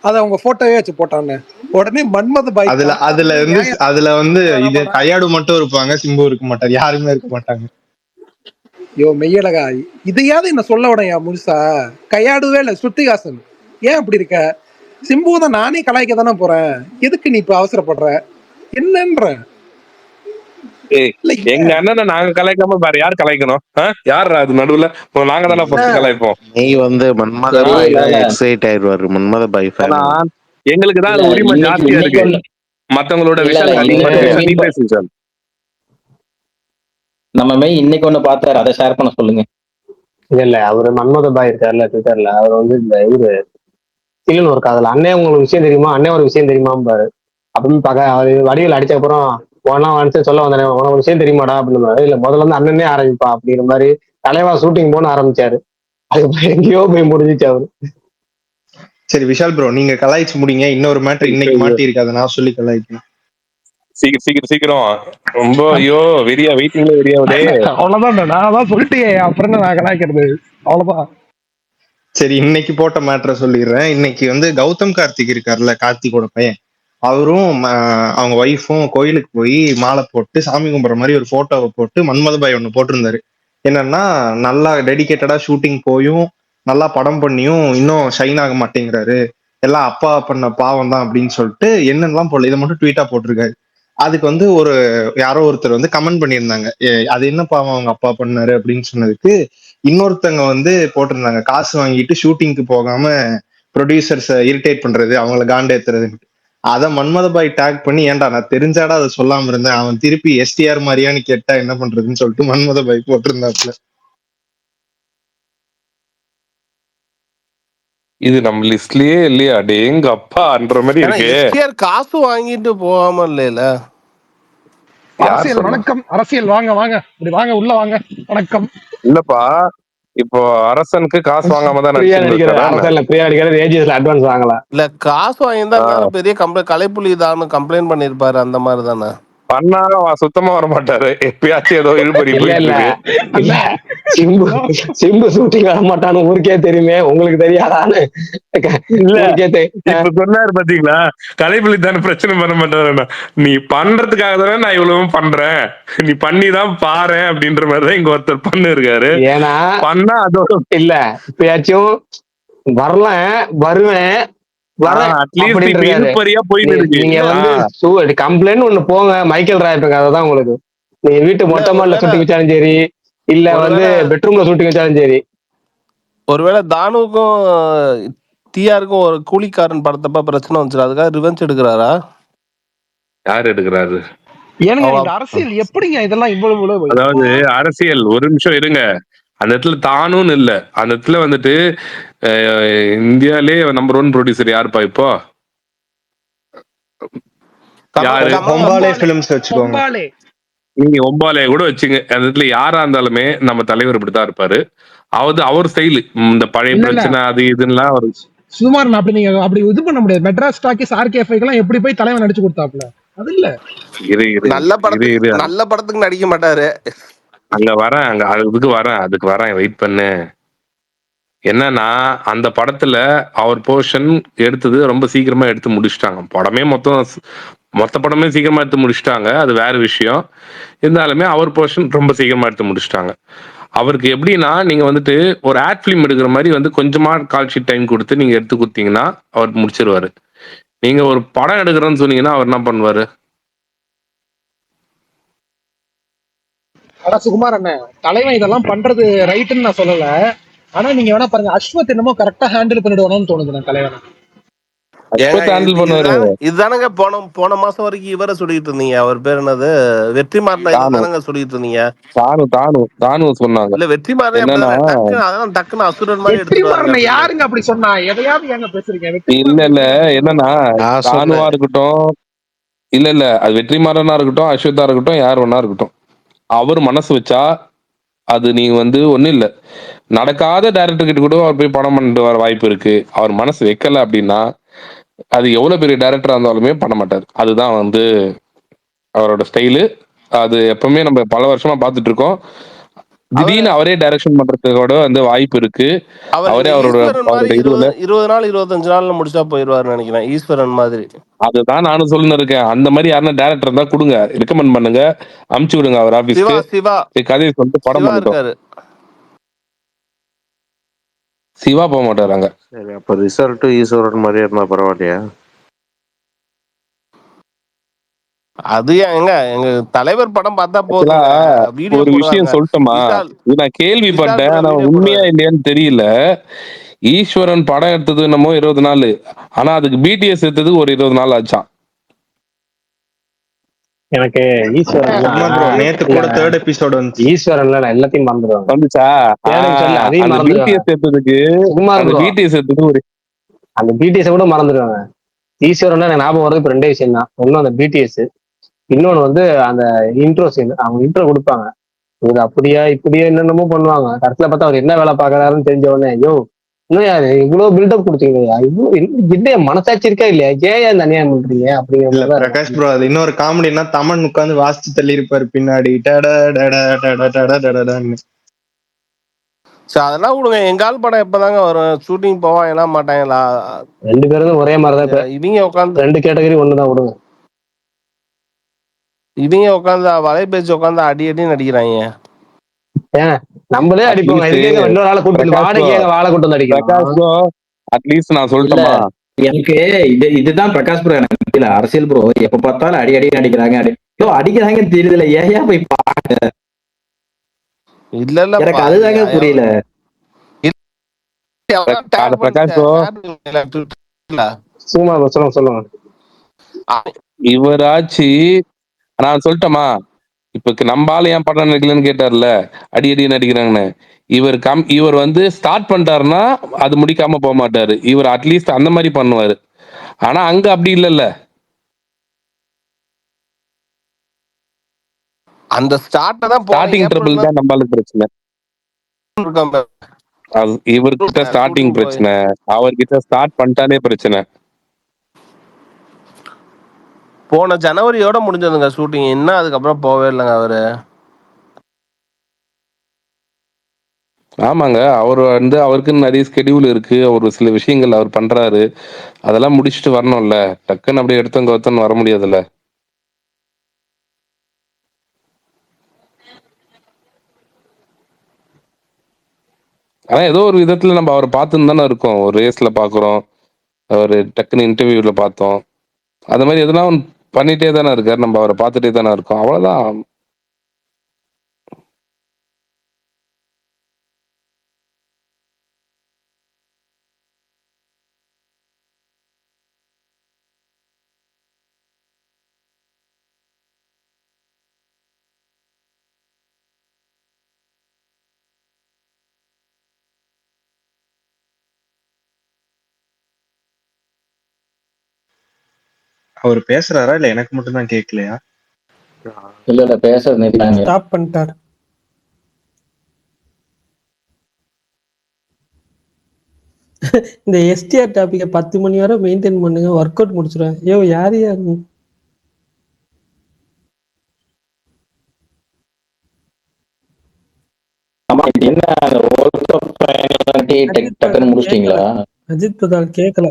அதை அவங்க போட்டோவே வச்சு போட்டான்னு உடனே மன்மத பாய் அதுல வந்து இது கையாடு மட்டும் இருப்பாங்க, சிம்பு இருக்க மாட்டார், யாருமே இருக்க மாட்டாங்க. யோ மெய்யழகா, இதையாவது என்ன சொல்ல உடையா முழுசா? கையாடுவே இல்ல ஸ்ருதிஹாசன், ஏன் அப்படி இருக்க? சிம்பு தான் நானே கலாய்க்க தானே போறேன், எதுக்கு நீ இப்ப அவசரப்படுற என்னன்ற? எங்க அண்ணனை நாங்க கலாய்க்காம வேற யார் கலாய்க்கணும்? யார் அது நடுவுல? நாங்க தானே ஃபர்ஸ்ட் கலாய்ப்போம். நீ வந்து மன்மத பாய் எக்ஸைட் ஆயிடுவாரு, மன்மத பாய் ஃபேன். எங்களுக்கு தான் உரிமை ஜாஸ்தியா இருக்கு மத்தவங்களோட விஷயம். நம்ம மெய் இன்னைக்கு ஒண்ணு பார்த்தாரு, அதை ஷேர் பண்ண சொல்லுங்க. இல்ல அவரு மன்மத பாய் இருக்காருல்ல ட்விட்டர்ல, அவர் வந்து இந்த இவரு சில்லுன்னு ஒரு காதல அண்ணே உங்களுக்கு விஷயம் தெரியுமா, அண்ணே ஒரு விஷயம் தெரியுமா பாரு. அப்படின்னு அவரு வடிவில் அடிச்ச அப்புறம் உடனே வந்துட்டு சொல்ல வந்தேன், உனக்கு ஒரு விஷயம் தெரியுமாடா அப்படின்னு. இல்ல முதல்ல இருந்து அண்ணனே ஆரம்பிப்பா அப்படிங்கிற மாதிரி தலைவா ஷூட்டிங் போன ஆரம்பிச்சாரு. அது எங்கேயோ போய் முடிஞ்சிச்சு அவரு. சரி விஷால் ப்ரோ, நீங்க கலாய்ச்சி முடிங்க. இன்னொரு மேட்டர் இன்னைக்கு மாட்டி இருக்காது, நான் சொல்லி கலாய்க்கிறேன். சீக்கிரம் சீக்கிரம் சீக்கிரம். ரொம்ப ஐயோ வெறியா வெயிட்டிங்ல வெறியாவுதே. அவ்வளவுதான், நான் தான் சொல்லிட்டேன், அப்புறம் நான் கலாய்க்கிறது அவ்வளவுதான். சரி, இன்னைக்கு போட்ட மேட்டரை சொல்லிடுறேன். இன்னைக்கு வந்து கௌதம் கார்த்திக் இருக்காருல்ல, கார்த்திகோட பையன், அவரும் அவங்க ஒய்ஃபும் கோயிலுக்கு போய் மாலை போட்டு சாமி கும்பிட்ற மாதிரி ஒரு போட்டோவை போட்டு மன்மதபாய் ஒன்று போட்டிருந்தாரு. என்னன்னா, நல்லா டெடிகேட்டடா ஷூட்டிங் போயும் நல்லா படம் பண்ணியும் இன்னும் ஷைன் ஆக மாட்டேங்கிறாரு, எல்லாம் அப்பா பண்ண பாவம் தான் அப்படின்னு சொல்லிட்டு என்னென்னலாம் போடல, இதை மட்டும் ட்வீட்டா போட்டிருக்காரு. அதுக்கு வந்து யாரோ ஒருத்தர் வந்து கமெண்ட் பண்ணியிருந்தாங்க, அது என்ன பாவம் அவங்க அப்பா பண்ணாரு அப்படின்னு சொன்னதுக்கு இன்னொருத்தங்க வந்து போட்டிருந்தாங்க, காசு வாங்கிட்டு ஷூட்டிங்க்கு போகாம ப்ரொடியூசர்ஸை இரிட்டேட் பண்றது, அவங்கள காண்டேத்துறது. அதை மன்மதபாய் டேக் பண்ணி, ஏன்டா நான் தெரிஞ்சாடா அதை சொல்லாம இருந்தேன், அவன் திருப்பி எஸ்டிஆர் மாதிரியான்னு கேட்டா என்ன பண்றதுன்னு சொல்லிட்டு மன்மதபாய் போட்டிருந்தாப்புல. இது நம்ம லிஸ்ட்லயே இல்லையா? எங்க அப்பான்ற மாதிரி இருக்கு. எஸ்டிஆர் காசு வாங்கிட்டு போகாம இல்லையில. அரசியல் வணக்கம், அரசியல் வாங்க வாங்க, இப்படி வாங்க, உள்ள வாங்க, வணக்கம். இல்லப்பா, இப்போ அரசனுக்கு காசு வாங்காம தான் அட்வான்ஸ் வாங்கலாம். இல்ல காசு வாங்கியிருந்தா பெரிய கலைப்புலி தான் கம்ப்ளைண்ட் பண்ணிருப்பாரு, அந்த மாதிரி தானே பண்ணா. சுத்தமா வர மாட்டாரு, எப்பயாச்சும் ஏதோ இழுபறி சிம்பு ஷூட்டிங் வர மாட்டான்னு ஊருக்கே தெரியுமே, உங்களுக்கு தெரியாதான்னு. இப்ப சொன்னாரு பாத்தீங்களா, கலைப்புலி தானே பிரச்சனை பண்ண மாட்டாரு. நீ பண்றதுக்காக தானே நான் இவ்வளவு பண்றேன், நீ பண்ணிதான் பாரு அப்படின்ற மாதிரிதான் இங்க ஒருத்தர் பண்ணு இருக்காரு. ஏன்னா பண்ணா அதோட இல்ல, இப்பயாச்சும் வரலாம் வருவேன் கம்ப்ளைண்ட் ஒண்ணு போங்க, மைக்கேல் ராயப்பங்க அதான் உங்களுக்கு. நீங்க வீட்டு மொட்டை மாடல ஷூட்டிங் வச்சாலும் சரி, இல்ல வந்து பெட்ரூம்ல ஷூட்டிங் வச்சாலும் சரி. ஒருவேளை தானுக்கும் டிஆருக்கும் ஒரு கூலிக்காரன் படத்தப்ப பிரச்சனை வந்துச்சு, அதுக்காக ரிவெஞ்ச் எடுக்கிறாரா? யார் எடுக்கிறாரு? ஏனுங்க அரசியல் எப்படிங்க இதெல்லாம் இவ்வளவு? அதாவது அரசியல், ஒரு நிமிஷம் இருங்க. அந்த இடத்துல தானும் இல்ல, அந்த இடத்துல வந்துட்டு இந்தியாலே நம்பர் 1 ப்ரொடியூசர் யாருப்பா இப்போ? நீங்க ஒம்பாலே கூட வச்சுங்க, அந்த இடத்துல யாரா இருந்தாலுமே நம்ம தலைவர் இப்படித்தான் இருப்பாரு. அவர் ஸ்டைலு, இந்த பழைய பிரச்சனை அது இதுன்னா ஒரு சுமார் அப்படி நீங்க அப்படி இது பண்ண முடியாது. மெட்ராஸ் டாக்கீஸ் ஆர்கேஎஃப்ஐக்கெல்லாம் எப்படி போய் தலைவன் நடிச்சு கொடுத்தாப்ல, அது இல்ல. நல்ல படத்துக்கு நடிக்க மாட்டாரு. அங்க வரேன், அதுக்கு வரேன், வெயிட் பண்ணு. என்னன்னா, அந்த படத்துல அவர் போர்ஷன் எடுத்தது ரொம்ப சீக்கிரமா எடுத்து முடிச்சுட்டாங்க. மொத்த படமே சீக்கிரமா எடுத்து முடிச்சுட்டாங்க, அது வேற விஷயம். இருந்தாலுமே அவர் போர்ஷன் ரொம்ப சீக்கிரமா எடுத்து முடிச்சுட்டாங்க. அவருக்கு எப்படின்னா, நீங்க வந்துட்டு ஒரு ஆட் பிலிம் எடுக்கிற மாதிரி வந்து கொஞ்சமா கால் ஷீட் டைம் கொடுத்து நீங்க எடுத்து கொடுத்தீங்கன்னா அவர் முடிச்சிருவாரு. நீங்க ஒரு படம் எடுக்கிறேன்னு சொன்னீங்கன்னா அவர் என்ன பண்ணுவாரு? சுகுமார் அண்ணன், தலைவன் இதெல்லாம் பண்றது ரைட்டுன்னு நான் சொல்லல. ஆனா நீங்க வேணா பாருங்க, அஸ்வத் என்னமோ கரெக்டா ஹேண்டில் பண்ணிடுவானு தோணுது நான் தலைவனை. இதுதானங்க போன மாசம் வரைக்கும் இவரை சொல்லிட்டு இருந்தீங்க, அவர் பேர் என்னது, வெற்றிமாறன் சொல்லிட்டு இருந்தீங்க. சொன்னாங்க இல்ல வெற்றிமாறன் அதெல்லாம் டக்குன்னு அசுரன் மாதிரி எடுத்து. யாருங்க அப்படி சொன்னா? எதையாவது ஏங்க பேசுறீங்க? இல்ல என்னன்னா, தானுவா இருக்கட்டும், இல்ல அது வெற்றிமாறனா இருக்கட்டும், அஸ்வத்தா இருக்கட்டும், யார் ஒன்னா இருக்கட்டும், அவர் மனசு வச்சா அது நீங்க வந்து ஒண்ணும் இல்ல, நடக்காத டைரக்டர் கிட்ட கூட அவர் போய் படம் பண்ணிட்டு வர வாய்ப்பு இருக்கு. அவர் மனசு வைக்கல அப்படின்னா அது எவ்வளவு பெரிய டைரக்டரா இருந்தாலுமே பண்ண மாட்டாரு. அதுதான் வந்து அவரோட ஸ்டைலு. அது எப்பவுமே நம்ம பல வருஷமா பாத்துட்டு இருக்கோம். திடீர்னு அவரே டைரக்ஷன் பண்றதுக்கோட வந்து வாய்ப்பு இருக்கு. அவரே அவரோட 20 நாள் 25 நாள்ல முடிச்சா போயிருவாருன்னு நினைக்கிறேன், ஈஸ்வரன் மாதிரி. அதுதான் நானும் சொல்லின்னு இருக்கேன். அந்த மாதிரி யாருன்னா டைரக்டர் இருந்தா கொடுங்க, ரெக்கமெண்ட் பண்ணுங்க, அமுச்சு விடுங்க அவர் ஆபீஸ்க்கு. கதையை சொல்லிட்டு படம் பண்ணிட்டோம். சிவா போக மாட்டாராங்க. சரி, அப்ப ரிசல்ட் ஈஸ்வரன் மாதிரி இருந்தா பரவாயில்லையா? அது எங்க தலைவர் படம் பார்த்தா போதும். ஒரு விஷயம் சொல்லட்டுமா, நான் கேள்விப்பட்டேன், ஆனா உண்மையா இல்லையான்னு தெரியல. ஈஸ்வரன் படம் எடுத்தது என்னமோ 20 நாள், ஆனா அதுக்கு பிடிஎஸ் எடுத்தது ஒரு 20 நாள் ஆச்சான். எனக்கு ஈஸ்வரன் நேத்து கூட தேர்ட் எபிசோட் வந்து ஈஸ்வரன்ல நான் எல்லாத்தையும் மறந்துடுவேன். வந்துச்சா? அந்த பிடிஎஸ் எடுத்ததுக்கு ஒரு அந்த பிடிஎஸ் கூட மறந்துடுவாங்க. ஈஸ்வரன் எனக்கு ஞாபகம் வருது இப்ப 2 விஷயம் தான். ஒன்னும் அந்த பிடிஎஸ், இன்னொன்னு வந்து அந்த இன்ட்ரோ சீன். அவங்க இன்ட்ரோ கொடுப்பாங்க, இது அப்படியா இப்படியா என்னென்னமோ பண்ணுவாங்க. கடைசியில பார்த்தா அவர் என்ன வேலை பாக்குறாருன்னு தெரிஞ்ச உடனே, ஐயோ இன்னும் யாரு இவ்வளவு பில்டப் கொடுத்தீங்கயா, இவ்வளவு என்ன மனசாட்சி இருக்கா இல்லையா, ஏன் இந்த அநியாயம் பண்றீங்க அப்படிங்கிற இல்ல மாதிரிதான் பிரகாஷ் இருக்கும். ப்ரோ, அது இன்னொரு காமெடினா தமன் உட்காந்து வாசிச்சு தள்ளி இருப்பாரு பின்னாடி டட டட டட டட டடன்னு. சரி அதெல்லாம் விடுங்க. எங்கால் படம் எப்பதாங்க வரும்? ஷூட்டிங் போவாங்களா மாட்டாங்களா? 2 பேரும் ஒரே மாதிரிதான். இப்ப இவங்க உட்காந்து 2 கேட்டகரி ஒண்ணுதான் விடுங்க. வலை பேச்சு உட்காந்து அடி அடின்னு அடிக்கிறாங்க. ஏன் நம்மளே அடிப்போங்க, அட்லீஸ்ட் இதுக்கு இன்னொரு ஆளை கூட்டு வந்து பிரகாஷ் ப்ரோ, வாடகையாக வாழை கூட்டு வந்து பிரகாஷ் அடிக்கணும். ப்ரோ அட்லீஸ்ட் நான் இல்ல சொல்லட்டுமா, எனக்கு இதுதான் பிரகாஷ் ப்ரோ எனக்கு தெரியல. அரசியல் ப்ரோ எப்ப பார்த்தாலும் அடி அடி அடிக்கிறாங்க அடிக்கிறாங்கன்னு தெரியல. ஏன் போய் இல்ல இல்ல எனக்கு அதுதாங்க புரியல. பிரகாஷ் ப்ரோ சும்மா சொல்லுங்க சொல்லுங்க. இவராச்சு நான் சொல்லட்டுமா, இப்ப நம்ம ஆளு ஏன் படம் நடிக்கலன்னு கேட்டார்ல, அடி அடி நடிக்கிறாங்கன்னு. இவர் வந்து ஸ்டார்ட் பண்ணிட்டாருன்னா அது முடிக்காம போக மாட்டாரு. இவர் அட்லீஸ்ட் அந்த மாதிரி பண்ணுவாரு. ஆனா அங்க அப்படி இல்லைல்ல. அந்த ஸ்டார்ட் தான் ஸ்டார்டிங் ட்ரபிள் தான் நம்மளுக்கு பிரச்சனை. அது இவர்கிட்ட ஸ்டார்டிங் பிரச்சனை, அவர்கிட்ட ஸ்டார்ட் பண்ணிட்டாலே பிரச்சனை. போன ஜனவரியோட முடிஞ்சதுங்க ஷூட்டிங். என்ன அதுக்கப்புறம் போவே இல்லைங்க அவரு. ஆமாங்க, அவர் வந்து அவருக்குன்னு நிறைய ஸ்கெடியூல் இருக்கு. ஒரு சில விஷயங்கள் அவர் பண்றாரு, அதெல்லாம் முடிச்சுட்டு வரணும்ல. டக்குன்னு அப்படியே எடுத்தவங்க ஒருத்தன்னு வர முடியாதுல்ல. ஆனா ஏதோ ஒரு விதத்துல நம்ம அவரை பார்த்துன்னு தானே இருக்கோம். ஒரு ரேஸ்ல பாக்குறோம், அவர் டக்குன்னு இன்டர்வியூல பார்த்தோம். அது மாதிரி எதெல்லாம் பண்ணிட்டே தானே இருக்காரு, நம்ம அவரை பார்த்துட்டே தானே இருக்கோம். அவ்வளவுதான். அவர் பேசுறாரா இல்ல எனக்கு மட்டும் தான் கேட்கலையா? இல்ல பேசுறது நிறுத்தாங்க. ஸ்டாப் பண்ணிட்டார். இந்த எஸ்டிஆர் டாபிக்கை 10 மணி வரை மெயின்டைன் பண்ணுங்க, ஒர்க் அவுட் முடிச்சிடுவேன். ஐயோ யார் யார் ஆமா என்ன டக்குன்னு முடிச்சிட்டீங்களா? அஜித் பிரதாப் கேட்கல.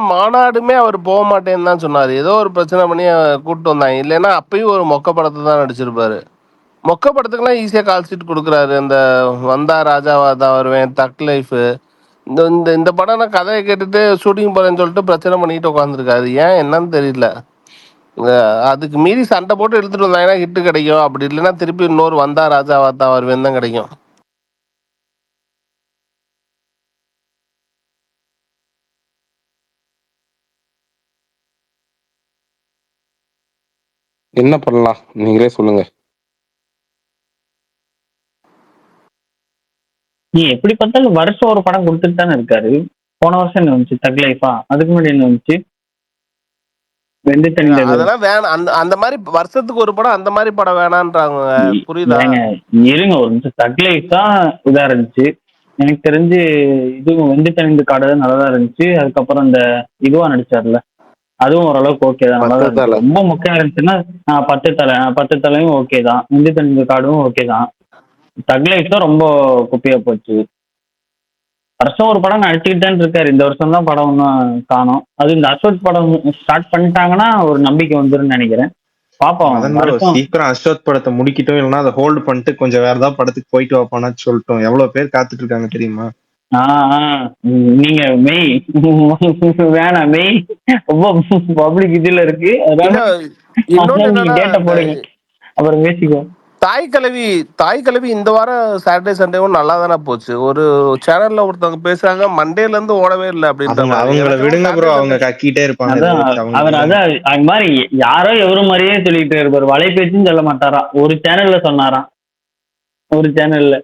மாநாடுமே அவர் போக மாட்டேன்னு தான் சொன்னாரு. ஏதோ ஒரு பிரச்சனை பண்ணி கூப்பிட்டு வந்தாங்க. இல்லைன்னா அப்பயும் ஒரு மொக்க படத்தை தான் நடிச்சிருப்பாரு. மொக்க படத்துக்குலாம் ஈஸியா கால் ஷீட் கொடுக்குறாரு. இந்த வந்தா ராஜாவா தான் வருவேன், தக் லைஃப், இந்த இந்த இந்த படம் கதையை கேட்டுட்டு ஷூட்டிங் போறேன்னு சொல்லிட்டு பிரச்சனை பண்ணிட்டு உட்காந்துருக்காரு. ஏன் என்னன்னு தெரியல. அதுக்கு மீறி சண்டை போட்டு எடுத்துட்டு வந்தாங்கன்னா ஹிட்டு கிடைக்கும். அப்படி இல்லைன்னா திருப்பி இன்னொரு வந்தா ராஜாவா தான் வருவேன் தான் கிடைக்கும். என்ன பண்ணலாம் நீங்களே சொல்லுங்க. நீ எப்படி பார்த்தாலும் வருஷம் ஒரு படம் கொடுத்துட்டு தானே இருக்காரு. போன வருஷம் என்ன வந்துச்சு? தக் லைஃபா? அதுக்கு முன்னாடி என்ன வந்துச்சு? அதெல்லாம் வேணாம். அந்த மாதிரி வருஷத்துக்கு ஒரு படம் அந்த மாதிரி படம் வேணான்றாங்க. புரியுதா? இருங்க ஒரு நிமிஷம். தக் லைஃப் தான் இதா இருந்துச்சு எனக்கு தெரிஞ்சு. இதுவும் வெந்து தணிந்து காடு நல்லதா இருந்துச்சு. அதுக்கப்புறம் இந்த இதுவா நடிச்சார்ல, அதுவும் ஓரளவுக்கு ஓகே தான், நல்லா இருந்துச்சு. ரொம்ப முக்கியம் இருந்துச்சுன்னா 10 தலையும் ஓகே தான். வெந்து தணிந்து காடும் ஓகே தான். தக் லைஃப் தான் ரொம்ப குப்பையா போச்சு. வருஷம் ஒரு படம் நடிச்சுக்கிட்டேன்னு இருக்காரு. இந்த வருஷம் தான் படம் ஒன்றும் காணும். அது இந்த அசோக் படம் ஸ்டார்ட் பண்ணிட்டாங்கன்னா ஒரு நம்பிக்கை வந்துருன்னு நினைக்கிறேன். பாப்போம். சீக்கிரம் அசோக் படத்தை முடிக்கிட்டோம், இல்லைன்னா அதை ஹோல்டு பண்ணிட்டு கொஞ்சம் வேற ஏதாவது படத்துக்கு போயிட்டு வாப்பான்னு சொல்லிட்டோம். எவ்வளவு பேர் காத்துட்டு இருக்காங்க தெரியுமா? நீங்க மெய் வேணாம், மெய் ரொம்ப பப்ளிக் இதுல இருக்கு. அதனால டேட்டா போடுங்க, அப்புறம் பேசிக்கோ. தாய் கிழவி இந்த வாரம் சாட்டர்டே சண்டேவும் நல்லா தானே போச்சு. ஒரு சேனல்ல ஒருத்தவங்க பேசுறாங்க, மண்டேல இருந்து ஓடவே இல்லை அப்படின்ற மாதிரி. அவங்கள விடுங்க ப்ரோ, அவங்க கக்கிட்டே இருப்பாங்க. அவர் அதான் அது மாதிரி யாரோ எவரு மாதிரியே சொல்லிட்டு இருப்பாரு. வலைபேச்சுன்னு சொல்ல மாட்டாராம். ஒரு சேனல்ல சொன்னாராம், ஒரு சேனல்ல.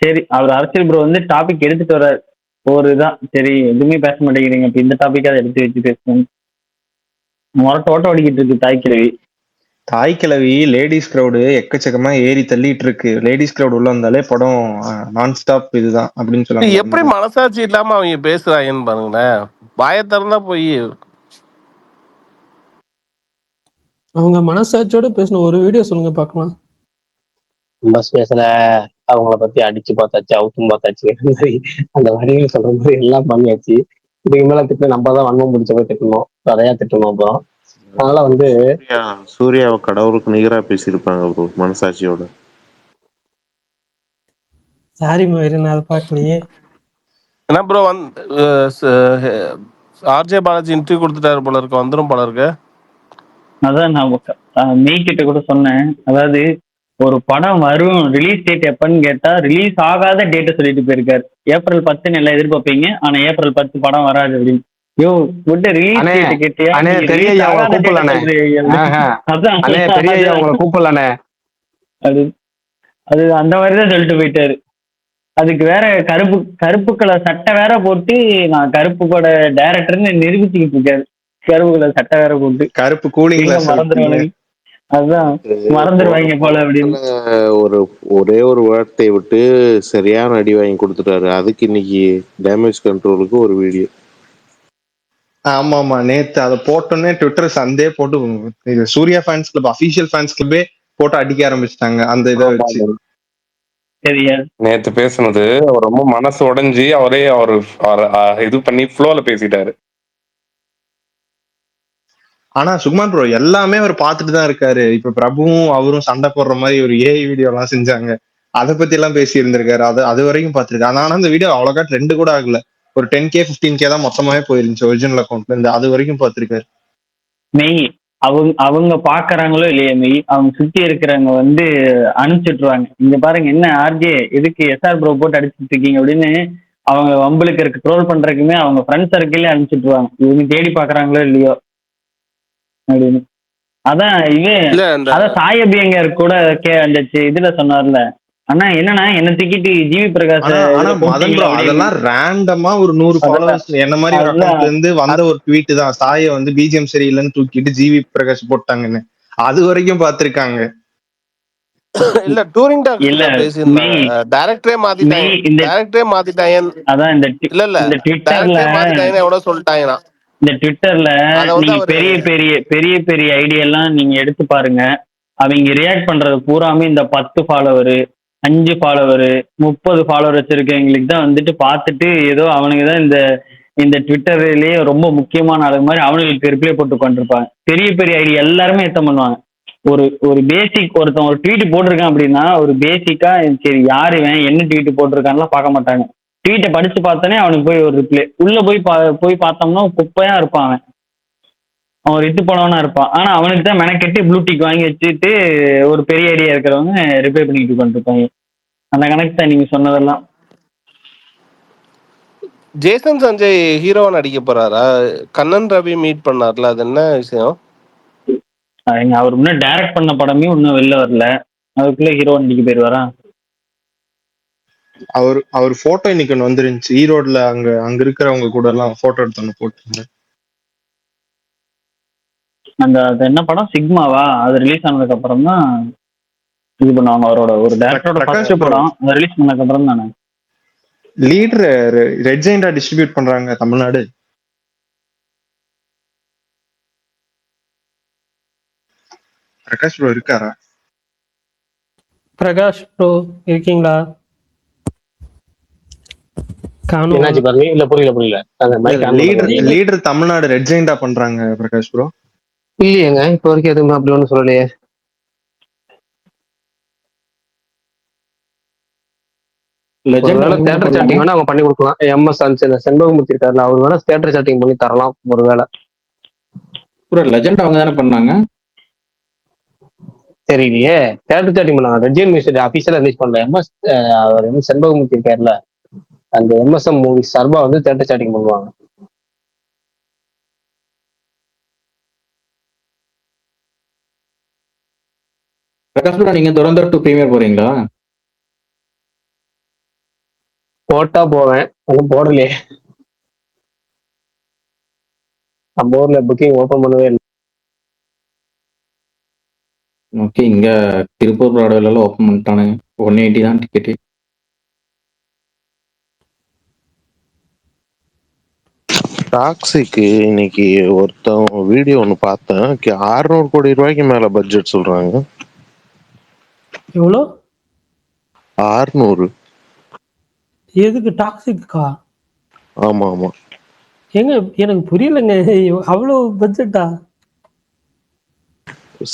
சரி அவர் அரசியல் ப்ரோ வந்து டாபிக் எடுத்துட்டு வர்றாரு ஒரு இதான் சரி எதுவுமே பேச மாட்டேங்கிறீங்க இப்ப இந்த டாபிக் அதை எடுத்து வச்சு பேசணும் முரட்ட ஓட்ட ஓடிக்கிட்டு இருக்கு தாய்க்கிழவி. தாய் கிழவி லேடிஸ் கிரௌடு எக்கச்சக்கமா ஏறி தள்ளிட்டு இருக்கு. லேடிஸ் கிரௌட் உள்ள வந்தாலே படம் நான் ஸ்டாப் இதுதான் அப்படின்னு சொல்லுவாங்க. எப்படி மனசாட்சி இல்லாம அவங்க பேசுறாங்கன்னு பாருங்களேன். வாயை திறந்தா போய் அவங்க மனசாட்சியோட பேசின ஒரு வீடியோ சொல்லுங்க பார்க்கலாம். பஸ் பேசல, அவங்கள பத்தி அடிச்சு பார்த்தாச்சு, அவுத்தும் பார்த்தாச்சு, அந்த வரிகள் சொல்ற மாதிரி எல்லாம் பண்ணியாச்சு. இதுக்கு மேல திட்டு நம்ம தான் வன்மம் பிடிச்ச போய் திட்டணும், அதையா திட்டணும். அப்புறம் அதனால வந்து சூர்யாவை கடவுளுக்கு நிகரா பேசியிருப்பாங்க ப்ரோ மனசாட்சியோட. சாரி மயிறு, நான் அதை பார்க்கலையே. என்ன ப்ரோ ஆர்ஜே பாலாஜி இன்டர்வியூ கொடுத்துட்டாரு போல இருக்கு, வந்துடும் போல இருக்கு. அதான் நான் மெய் கிட்ட கூட சொன்னேன். அதாவது ஒரு படம் வரும் ரிலீஸ் டேட் எப்பன்னு கேட்டா ரிலீஸ் ஆகாத டேட்டை சொல்லிட்டு போயிருக்காரு. ஏப்ரல் 10 எல்லாம் எதிர்பார்ப்பீங்க, ஆனா ஏப்ரல் 10 படம் வராது அப்படின்னு. யோ விட்டு ரிலீஸ் டேட் கேட்டியா? அது அந்த மாதிரிதான் சொல்லிட்டு போயிட்டாரு. அதுக்கு வேற கருப்பு கலர் சட்டை வேற போட்டு நான் கருப்பு கூட டைரக்டர்னு நிரூபிச்சுக்கிட்டு இருக்காரு. கருப்பு கலர் சட்டை வேற போட்டு கருப்பு கூலிங் மறந்துடுவாங்க. அதுதான் மறந்துடுவாங்க போல அப்படின்னு ஒரே ஒரு வார்த்தையை விட்டு சரியான அடி வாங்கி கொடுத்துட்டாரு. அதுக்கு இன்னைக்கு டேமேஜ் கண்ட்ரோலுக்கு ஒரு வீடியோ. ஆமா ஆமா, நேத்து அதை போட்டோன்னே ட்விட்டர் சந்தே போட்டு Suriya fans club official fans கிளப்பே போட்டு அடிக்க ஆரம்பிச்சிட்டாங்க அந்த இதை வச்சு. நேத்து பேசுனது அவர் ரொம்ப மனசு உடைஞ்சி அவரே இது பண்ணி ஃப்ளோல பேசிட்டாரு. ஆனா சுகுமான் ப்ரோ எல்லாமே அவர் பார்த்துட்டு தான் இருக்காரு. இப்ப பிரபுவும் அவரும் சண்டை போடுற மாதிரி ஒரு ஏஐ வீடியோ எல்லாம் செஞ்சாங்க, அதை பத்தி எல்லாம் பேசி இருந்திருக்காரு. அது வரைக்கும் பார்த்திருக்காரு. ஆனா அந்த வீடியோ அவ்வளோக்கா ட்ரெண்ட் கூட ஆகல. ஒரு 10K 15K தான் மொத்தமாவே போயிருந்துச்சு ஒரிஜினல் அக்கௌண்ட்ல இருந்து. அது வரைக்கும் பார்த்திருக்காரு. மெய் அவங்க பாக்குறாங்களோ இல்லையா, மெய் அவங்க சுத்தி இருக்கிறவங்க வந்து அனுப்பிச்சுட்டுருவாங்க. இங்க பாருங்க என்ன ஆர்ஜே எதுக்கு எஸ்ஆர் ப்ரோ போட்டு அடிச்சுட்டு இருக்கீங்க அப்படின்னு அவங்க வம்பளுக்கு இருக்க ட்ரோல் பண்றதுக்குமே அவங்க ஃப்ரெண்ட் சர்க்கிளே அனுப்பிச்சுட்டுருவாங்க. இவங்க தேடி பாக்குறாங்களோ இல்லையோ அப்படின்னு. அதான் அதான் சாயபியங்கர் கூட அந்த இதுல சொன்னார்ல, அண்ணா என்னன்னா என்ன தூக்கிட்டு ஜிவி பிரகாஷ் அதெல்லாம் ரேண்டமா ஒரு 100 ஃபாலோவர்ஸ் என்ன மாதிரி ஒரு அக்கௌண்ட்ல இருந்து வந்த ஒரு ட்வீட் தான். சாய வந்து பிஜிஎம் சரியில்லைன்னு தூக்கிட்டு ஜிவி பிரகாஷ் போட்டாங்கன்னு அது வரைக்கும் பார்த்திருக்காங்க. இல்ல டூரிங் டாக்ல பேசியிருந்தாங்க, டைரக்டரே மாத்திட்டாங்க. அதான் இந்த இல்ல டைரக்டரே மாத்திட்டாங்கன்னு எவ்வளவு சொல்லிட்டாங்கன்னா இந்த ட்விட்டர்ல நீங்க பெரிய பெரிய பெரிய பெரிய ஐடியா எல்லாம் நீங்க எடுத்து பாருங்க. அவங்க ரியாக்ட் பண்றது பூராமே இந்த 10 ஃபாலோவரு 5 ஃபாலோவரு 30 ஃபாலோவர் வச்சிருக்கவங்களுக்கு தான் வந்துட்டு பார்த்துட்டு ஏதோ அவனுக்கு தான் இந்த ட்விட்டர்லயே ரொம்ப முக்கியமான ஆளு மாதிரி அவனுங்களுக்கு ரிப்ளை போட்டு கொண்டிருப்பாங்க. பெரிய பெரிய ஐடியா எல்லாருமே எத்தம் பண்ணுவாங்க. ஒரு பேசிக் ஒருத்தன் ஒரு ட்வீட் போட்டிருக்கான் அப்படின்னா ஒரு பேசிக்கா சரி யாரு இவன் என்ன ட்வீட் போட்டிருக்கான்லாம் பார்க்க மாட்டாங்க. ட்வீட்டை படிச்சு பார்த்தோன்னே அவனுக்கு போய் ஒரு ரிப்ளை உள்ள போய் பார்த்தோம்னா குப்பையா இருப்பான். அவன் ஒரு போனவனா இருப்பான். ஆனா அவனுக்கு தான் மெனக்கெட்டு ப்ளூடிக் வாங்கி வச்சுட்டு ஒரு பெரிய ஐடியா இருக்கிறவங்க ரிப்ளை பண்ணிட்டு கொண்டிருப்பாங்க. அந்த கணக்கு தான் நீங்க சொன்னதெல்லாம். ஜேசன் சஞ்சய் ஹீரோவா நடிக்க போறாரா? கண்ணன் ரவி மீட் பண்ணார்ல, அது என்ன விஷயம்? அவர் முன்ன டைரக்ட் பண்ண படமே இன்னும் வெளில வரல, அதுக்குள்ள ஹீரோவா நடிக்க போயிருவாரா? அவர் போட்டோ இன்னைக்கு ஒன்று வந்துருந்துச்சு ஈரோடுல. அங்க இருக்கிறவங்க கூட எல்லாம் போட்டோ எடுத்து போட்டுருந்தேன். அது என்ன படம் சிக்மாவா? அது ரிலீஸ் ஆனதுக்கு அப்புறம் தான் இது பண்ணுவாங்க. அவரோட ஒரு டைரக்டரோட ஃபர்ஸ்ட் படம் அது ரிலீஸ் பண்ணதுக்கு அப்புறம் தானே லீடர் ரெட் ஜெயிண்டா டிஸ்ட்ரிபியூட் பண்றாங்க தமிழ்நாடு. பிரகாஷ் ப்ரோ இருக்காரா? பிரகாஷ் ப்ரோ இருக்கீங்களா? புரியல. லீடர் தமிழ்நாடு ரெட் ஜெயிண்டா பண்றாங்க பிரகாஷ் ப்ரோ. இல்லையேங்க இப்ப வரைக்கும் எதுவுமே அப்படி ஒண்ணு சொல்லலையே. தியேட்டர் சாட்டிங் வேணா அவங்க பண்ணி கொடுக்கலாம். எம்எஸ் செண்பகமூர்த்தி இருக்காருல, அவர் வேணா தியேட்டர் சாட்டிங் பண்ணி தரலாம் ஒருவேளை. லெஜெண்ட் அவங்க தானே பண்ணாங்க. தெரியலையே, தியேட்டர் சாட்டிங் பண்ணாங்க. ரெஜியன் மியூசிக் அபிஷியலா ரிலீஸ் பண்ணல. அவர் செண்பகமூர்த்தி இருக்காருல, அந்த எம்எஸ்எம் மூவி சர்பா வந்து தியேட்டர் சாட்டிங் பண்ணுவாங்க. பிரகாஷ் நீங்க துரந்தர் 2 பிரீமியர் போறீங்களா? போட்டா போவேன், ஒன்றும் போடலையே. நம்ம ஊர்ல புக்கிங் ஓபன் பண்ணவே இல்லை. ஓகே, இங்க திருப்பூர் ப்ராடவேல ஓப்பன் பண்ணிட்டானுங்க. 180 தான் டிக்கெட்டு. டாக்ஸிக்கு இன்னைக்கு ஒருத்தன் வீடியோ ஒன்று பார்த்தேன். 600 கோடி ரூபாய்க்கு மேல பட்ஜெட் சொல்றாங்க. எவ்வளோ? 600. எதுக்கு? டாக்ஸிக்கா? ஆமா ஆமா. ஏங்க எனக்கு புரியலங்க, அவ்வளோ பட்ஜெட்டா?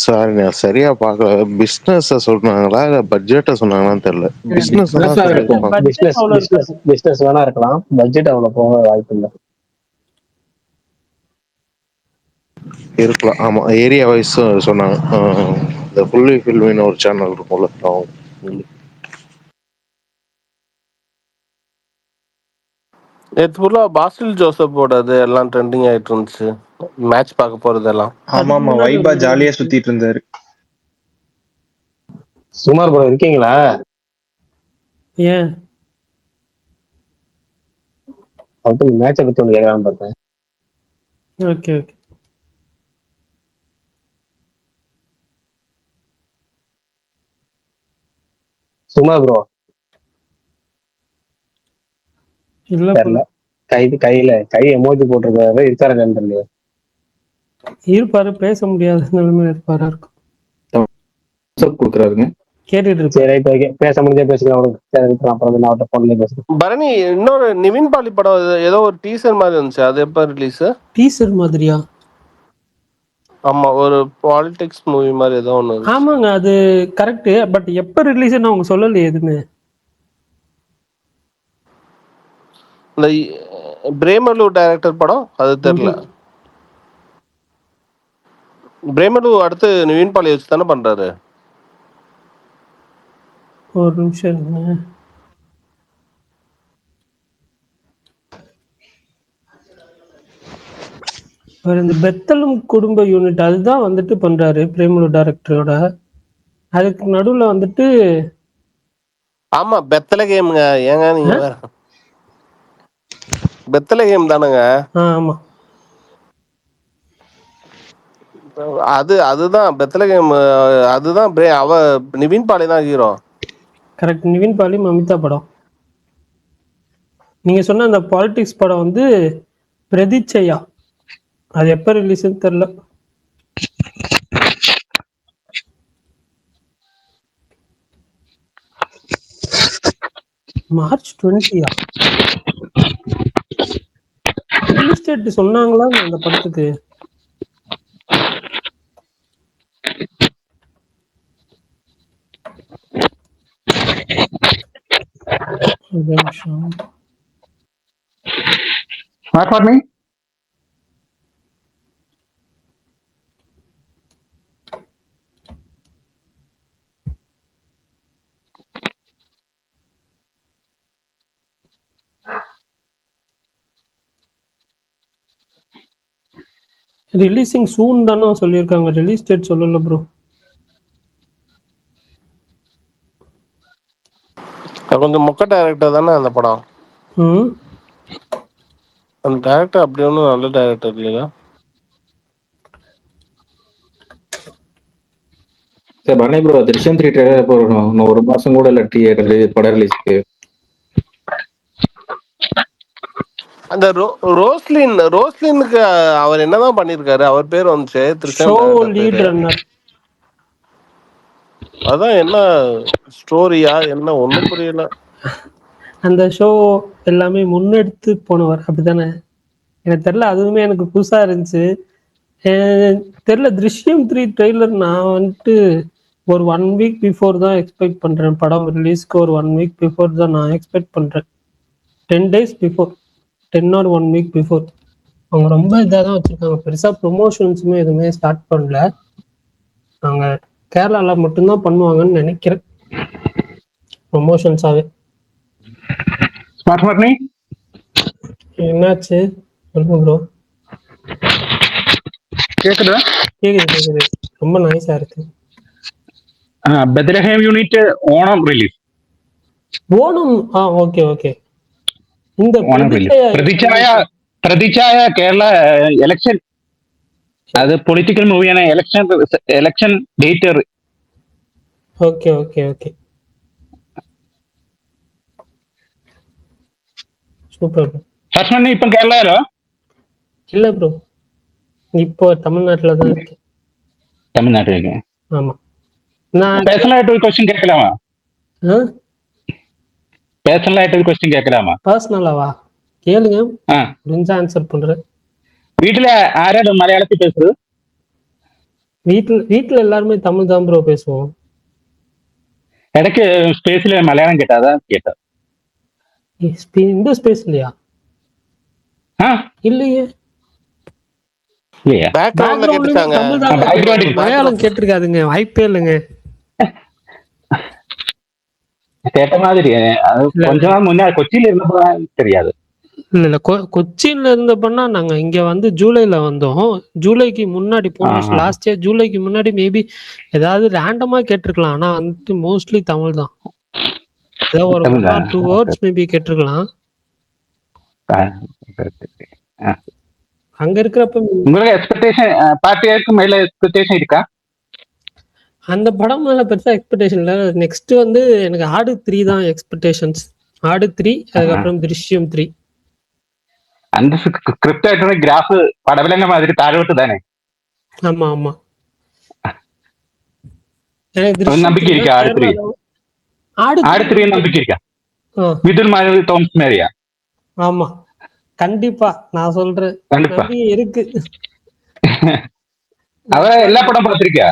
சாரி, நான் சரியா பார்க்கல. பிசினஸ் சொல்றாங்களா இல்ல பட்ஜெட்டை சொன்னாங்களான்னு தெரியல. பிசினஸ் பிசினஸா இருக்கும். பிசினஸ் பிசினஸ் பிசினஸ் வேணா இருக்கலாம், பட்ஜெட் அவ்வளவு போக வாய்ப்பு இல்லை. இருக்கலாம். ஆமா, ஏரியா வைஸ் சொன்னாங்க. இந்த ஃபுல்லி ஃபில்மின்னு ஒரு சேனல் இருக்கும்ல, அவங்க. நேற்று ஃபுல்லா பாஸ்டில் ஜோசப்போடது எல்லாம் ட்ரெண்டிங் ஆயிட்டு இருந்துச்சு, மேட்ச் பார்க்க போறதெல்லாம். ஆமா ஆமா, வைபா ஜாலியா சுத்திட்டு இருந்தாரு. சுமார் ப்ரோ இருக்கீங்களா? ஏன் அவர்கிட்ட மேட்சை பத்தி ஒன்று கேட்கலான்னு பார்த்தேன். Okay okay. சுமார் ப்ரோ இல்ல தெரியல, கை எமோஜி போட்டிருக்காரு, இருக்காரு தெரியல. இருப்பாரு, பேச முடியாத நிலைமையில இருப்பாரா இருக்கும். கொடுக்குறாருங்க. கேட்டுட்டு சரி, ரைட், ஓகே. பேச முடிஞ்சா பேசிக்கலாம். அப்புறம் நான் அவர்கிட்ட போன்லயே பேசுறேன். பரணி, இன்னொரு நிவின் பாலி படம் ஏதோ ஒரு டீசர் மாதிரி இருந்துச்சு, அது எப்ப ரிலீஸ்? டீசர் மாதிரியா? ஆமா, ஒரு பாலிடிக்ஸ் மூவி மாதிரி ஏதோ ஒண்ணு. ஆமாங்க, அது கரெக்ட். பட் எப்ப ரிலீஸ்னு அவங்க சொல்லலையே எதுவுமே. இந்த பிரேமலு டைரக்டர் படம் அது தெரியல. பிரேமலு அடுத்து நிவின் பாலி வச்சு தானே பண்றாரு. ஒரு நிமிஷம். இந்த பெத்தலும் குடும்ப யூனிட் அதுதான் வந்துட்டு பண்றாரு பிரேமலு டைரக்டரோட. அதுக்கு நடுவுல வந்துட்டு ஆமா, பெத்தல கேமுங்க. ஏங்க நீங்க வேற, பெத்தல கேம் தானுங்க. ஆமா, அதுதான் பெத்தல கேம். அதுதான் அவ நிவின் பாலி தான் ஹீரோ. கரெக்ட். நிவின் பாலி மமிதா படம். நீங்க சொன்ன அந்த பாலிடிக்ஸ் படம் வந்து பிரதிச்சையா, அது எப்ப ரிலீஸ்ன்னு தெரியல. மார்ச் 20 ரிலீஸ் டேட் சொன்னாங்களா அந்த படத்துக்கு? ஒரு நிமிஷம். ரிலீசிங் சூன் தானே சொல்லியிருக்காங்க, ரிலீஸ் டேட் சொல்லல ப்ரோ. கொஞ்சம் மொக்க டைரக்டர் தானே அந்த படம். அந்த டைரக்டர் அப்படி ஒன்றும் நல்ல டைரக்டர் இல்லையா? சார் பரணி ப்ரோ, திருஷ்யம் 3 ட்ரெய்லர் போடணும். இன்னும் ஒரு மாசம் கூட இல்லை படம் ரிலீஸ்க்கு. அந்த ரோஸ்லினுக்கு அவர் என்னதான் பண்ணிருக்காரு? அவர் பேர் வந்துச்சு திருஷ்யம். அதான் என்ன ஸ்டோரியா என்ன ஒண்ணும் புரியல. அந்த ஷோ எல்லாமே முன்னெடுத்து போனவர் அப்படித்தானே? எனக்கு தெரியல, அதுவுமே எனக்கு புதுசா இருந்துச்சு. தெரியல, திருஷ்யம் 3 ட்ரெய்லர் நான் வந்துட்டு ஒரு 1 வீக் பிஃபோர் தான் எக்ஸ்பெக்ட் பண்றேன். படம் ரிலீஸ்க்கு ஒரு 1 வீக் பிஃபோர் தான் நான் எக்ஸ்பெக்ட் பண்றேன். 10 days before, 10 or 1 week before. அவங்க ரொம்ப இதாக தான் வச்சிருக்காங்க. பெருசா ப்ரொமோஷன்ஸுமே எதுவுமே ஸ்டார்ட் பண்ணல. அவங்க கேரளால மட்டும்தான் பண்ணுவாங்கன்னு நினைக்கிறேன் ப்ரொமோஷன்ஸாவே. என்னாச்சு சொல்லுங்க ப்ரோ. கேக்குதா? கேக்குது. ரொம்ப நைஸா இருக்கு. Bethlehem unit Onam release. Onam? Okay. இந்த പ്രതിച്ഛായ കേരള ഇലക്ഷൻ അത് പൊളിറ്റിക്കൽ മൂവിയാണ്. Election date. Okay okay okay super bro. ഹർഷമണ്ണ ഇപ്പം കേരളയിലോ? இல்ல ப்ரோ, இப்போ தமிழ்நாட்டுல தான் இருக்கேன். തമിഴ്നാട്ടിലേക്ക്. ஆமா. நான் പേഴ്സണലായിട്ട് ഒരു ക്വസ്റ്റ്യൻ കേൾക്കലാമാ? പേഴ്സണലായിട്ട് ഒരു ക്വസ്റ്റ്യൻ കേൾക്കലാമാ? பர்சனலாவா? கேளுங்க, ആ, முடிஞ்சா ஆன்சர் பண்றேன். വീട്ടിലെ ആരാണ് മലയാളത്തിൽ പേசுறது? வீட்டுல எல்லாருமே தமிழ் தான் ப்ரோ பேசுவோம். ഇടയ്ക്ക് സ്പേസിൽ മലയാളം കേട്ടാ കേട്ടാ. இந்த ஸ்பேஸ் இல்லையா? ആ இல்லையே, இல்லையா? பேக்ரவுண்ட்ல பேக்ரவுண்ட்ல கேட்டுட்டாங்க. தமிழ் தான் background- மலையாளம் கேட்டிருக்காதுங்க, வாய்ப்பே இல்லைங்க. கேட்ட மாதிரி. அது இல்ல கொஞ்ச நாள் முன்னே கொச்சியில இருந்தப்போ தெரியாது. இல்ல கொச்சின்ல இருந்தப்பன்னா நாங்க இங்க வந்து ஜூலைல வந்தோம். ஜூலைக்கு முன்னாடி போன வருஷம், லாஸ்ட் இயர் ஜூலைக்கு முன்னாடி மேபி ஏதாவது ரேண்டமா கேட்டிருக்கலாம். ஆனா வந்துட்டு மோஸ்ட்லி தமிழ் தான். ஏதோ ஒரு தமிழ் 1 or தான். 2 வேர்ட்ஸ் மேபி கேட்டிருக்கலாம். அங்க இருக்கிறப்ப உங்களுக்கு எக்ஸ்பெக்டேஷன் பார்ட்டியாருக்கு மேல எக்ஸ்பெக்டேஷன் இருக்கா? அந்த படம் மேல பெருசா எக்ஸ்பெக்டேஷன் இல்ல. நெக்ஸ்ட் வந்து எனக்கு ஆடு 3 தான் எக்ஸ்பெக்டேஷன்ஸ். ஆடு 3, அதுக்கப்புறம் திருஷ்யம் 3. அந்த ஸ்கிரிப்ட் ஆயிட்டு கிராஃப் படவிலங்க மாதிரி தாழ்விட்டு தானே. ஆமா ஆமா, எனக்கு ஒரு திருஷ்யம் நம்பிக்கை 3 இருக்கா? ஆடு 3 ஆடு 3 நம்பிக்கை இருக்கா? மிதுன் மாதிரி தோம்ஸ் மாதிரியா? ஆமா கண்டிப்பா, நான் சொல்றேன், கண்டிப்பா. நம்பிக்கை இருக்கு. அவ எல்லா படம் பார்த்திருக்கியா?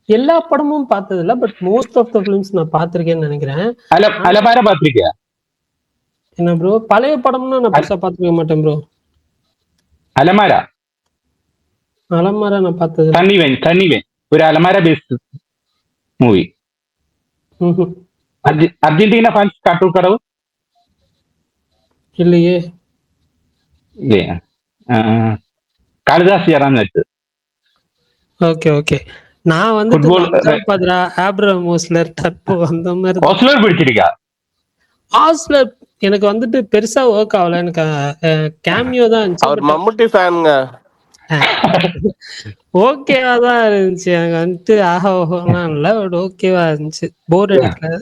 எல்லா படமும் பார்த்தது இல்ல, but most of the films நான் பார்த்திருக்கேன்னு நினைக்கிறேன். அலமார பார்த்திருக்கியா? என்ன ப்ரோ, பழைய படம்னா நான் பெருசா பார்த்துக்க மாட்டேன் ப்ரோ. அலமாரா நான் பார்த்தது இல்ல. தனிவேன் ஒரு அலமார பேஸ்ட் movie. Argentina fans Kattoor Kadavu இல்லையே. இல்லையா? காளிதாஸ் யாரான்னு நட்டு. ஓகே ஓகே, நான் வந்து பாத்ரா ஆப்ரஹாம் ஓஸ்லர் டர்போ அந்த மாதிரி. ஓஸ்லர் பிடிச்சிருக்கா? ஆஸ்லர் எனக்கு வந்துட்டு பெருசா ஒர்க் ஆகல. எனக்கு கேமியோ தான் இருந்துச்சு. அவர் மம்முட்டி ஃபேனுங்க. ஓகேவா தான் இருந்துச்சு. எனக்கு வந்துட்டு ஆஹா ஓஹோலாம் இல்லை, பட் ஓகேவா இருந்துச்சு. போர் அடிக்கல,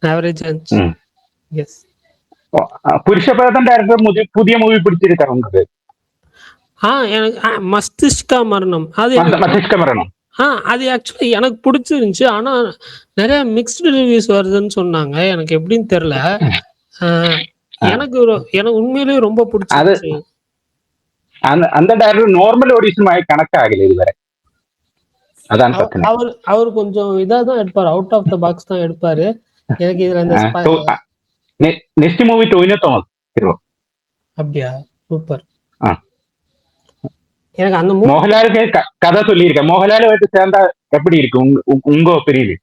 ஆவரேஜா இருந்துச்சு. எஸ். புருஷபதம் டைரக்டர் புதிய மூவி பிடிச்சிருக்கா உங்களுக்கு? எனக்கு மஸ்திஷ்கா மரணம், அது மஸ்திஷ்க மரணம். அது ஆக்சுவலி எனக்கு பிடிச்சிருந்துச்சு. ஆனா நிறைய மிக்ஸ்டு ரிவ்யூஸ் வருதுன்னு சொன்னாங்க. எனக்கு எப்படின்னு தெரியல. எனக்கு உண்மையிலேயே ரொம்ப பிடிச்சிருந்துச்சு. அந்த டைரக்டர் நார்மல் ஆடிஷன் கணக்காகல இதுவரை. அதான் பிரச்சனை. அவர் கொஞ்சம் இதான் எடுப்பாரு, அவுட் ஆஃப் த பாக்ஸ் தான் எடுப்பாரு. எனக்கு இதுல இந்த next movie Tovino Thomas hero. அப்படியா? சூப்பர். எனக்கு அந்த மோகன்லாலுக்கு கதை சொல்லியிருக்கேன். மோகன்லால் வச்சு சேர்ந்தா எப்படி இருக்கு உங்க ஒப்பீனியன்?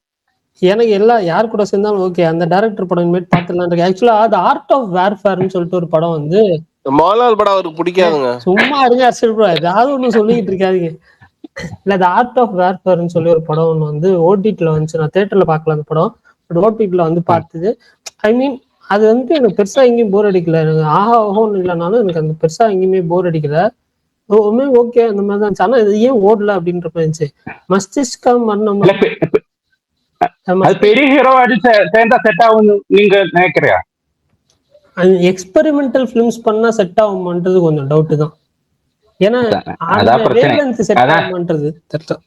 எனக்கு எல்லாம் யார் கூட சேர்ந்தாலும் ஓகே. அந்த டைரக்டர் படம் இனிமேல் பார்த்துலாம் இருக்கு. ஆக்சுவலா அது ஆர்ட் ஆஃப் வேர்ஃபேர்னு சொல்லிட்டு ஒரு படம் வந்து, மோகன்லால் படம் அவருக்கு பிடிக்காதுங்க. சும்மா இருங்க அர்ஷல் ப்ரோ, ஏதாவது ஒண்ணு சொல்லிட்டு இருக்காதீங்க. இல்ல, அது ஆர்ட் ஆஃப் வேர்ஃபேர்னு சொல்லி ஒரு படம் ஒண்ணு வந்து ஓடிடில வந்துச்சு. நான் தியேட்டர்ல பார்க்கல அந்த படம், பட் ஓடிடில வந்து பார்த்தது. ஐ மீன் அது வந்து எனக்கு பெருசா எங்கேயும் போர் அடிக்கல. எனக்கு ஆஹா ஓஹோன்னு இல்லைனாலும் எனக்கு அந்த பெருசா எங்கேயுமே போர் அடிக்கல. ஓகே அந்த மாதிரி தான். ஆனா இது ஏன் ஓடல அப்படின்ற மாதிரி இருந்துச்சு. மஸ்திஷ்கா மரணம் பெரிய ஹீரோ சேர்ந்தா செட் ஆகும் நீங்க நினைக்கிறியா? எக்ஸ்பெரிமெண்டல் பிலிம்ஸ் பண்ணா செட் ஆகும்ன்றது கொஞ்சம் டவுட் தான். ஏன்னா செட் ஆகும்ன்றது தெரியல.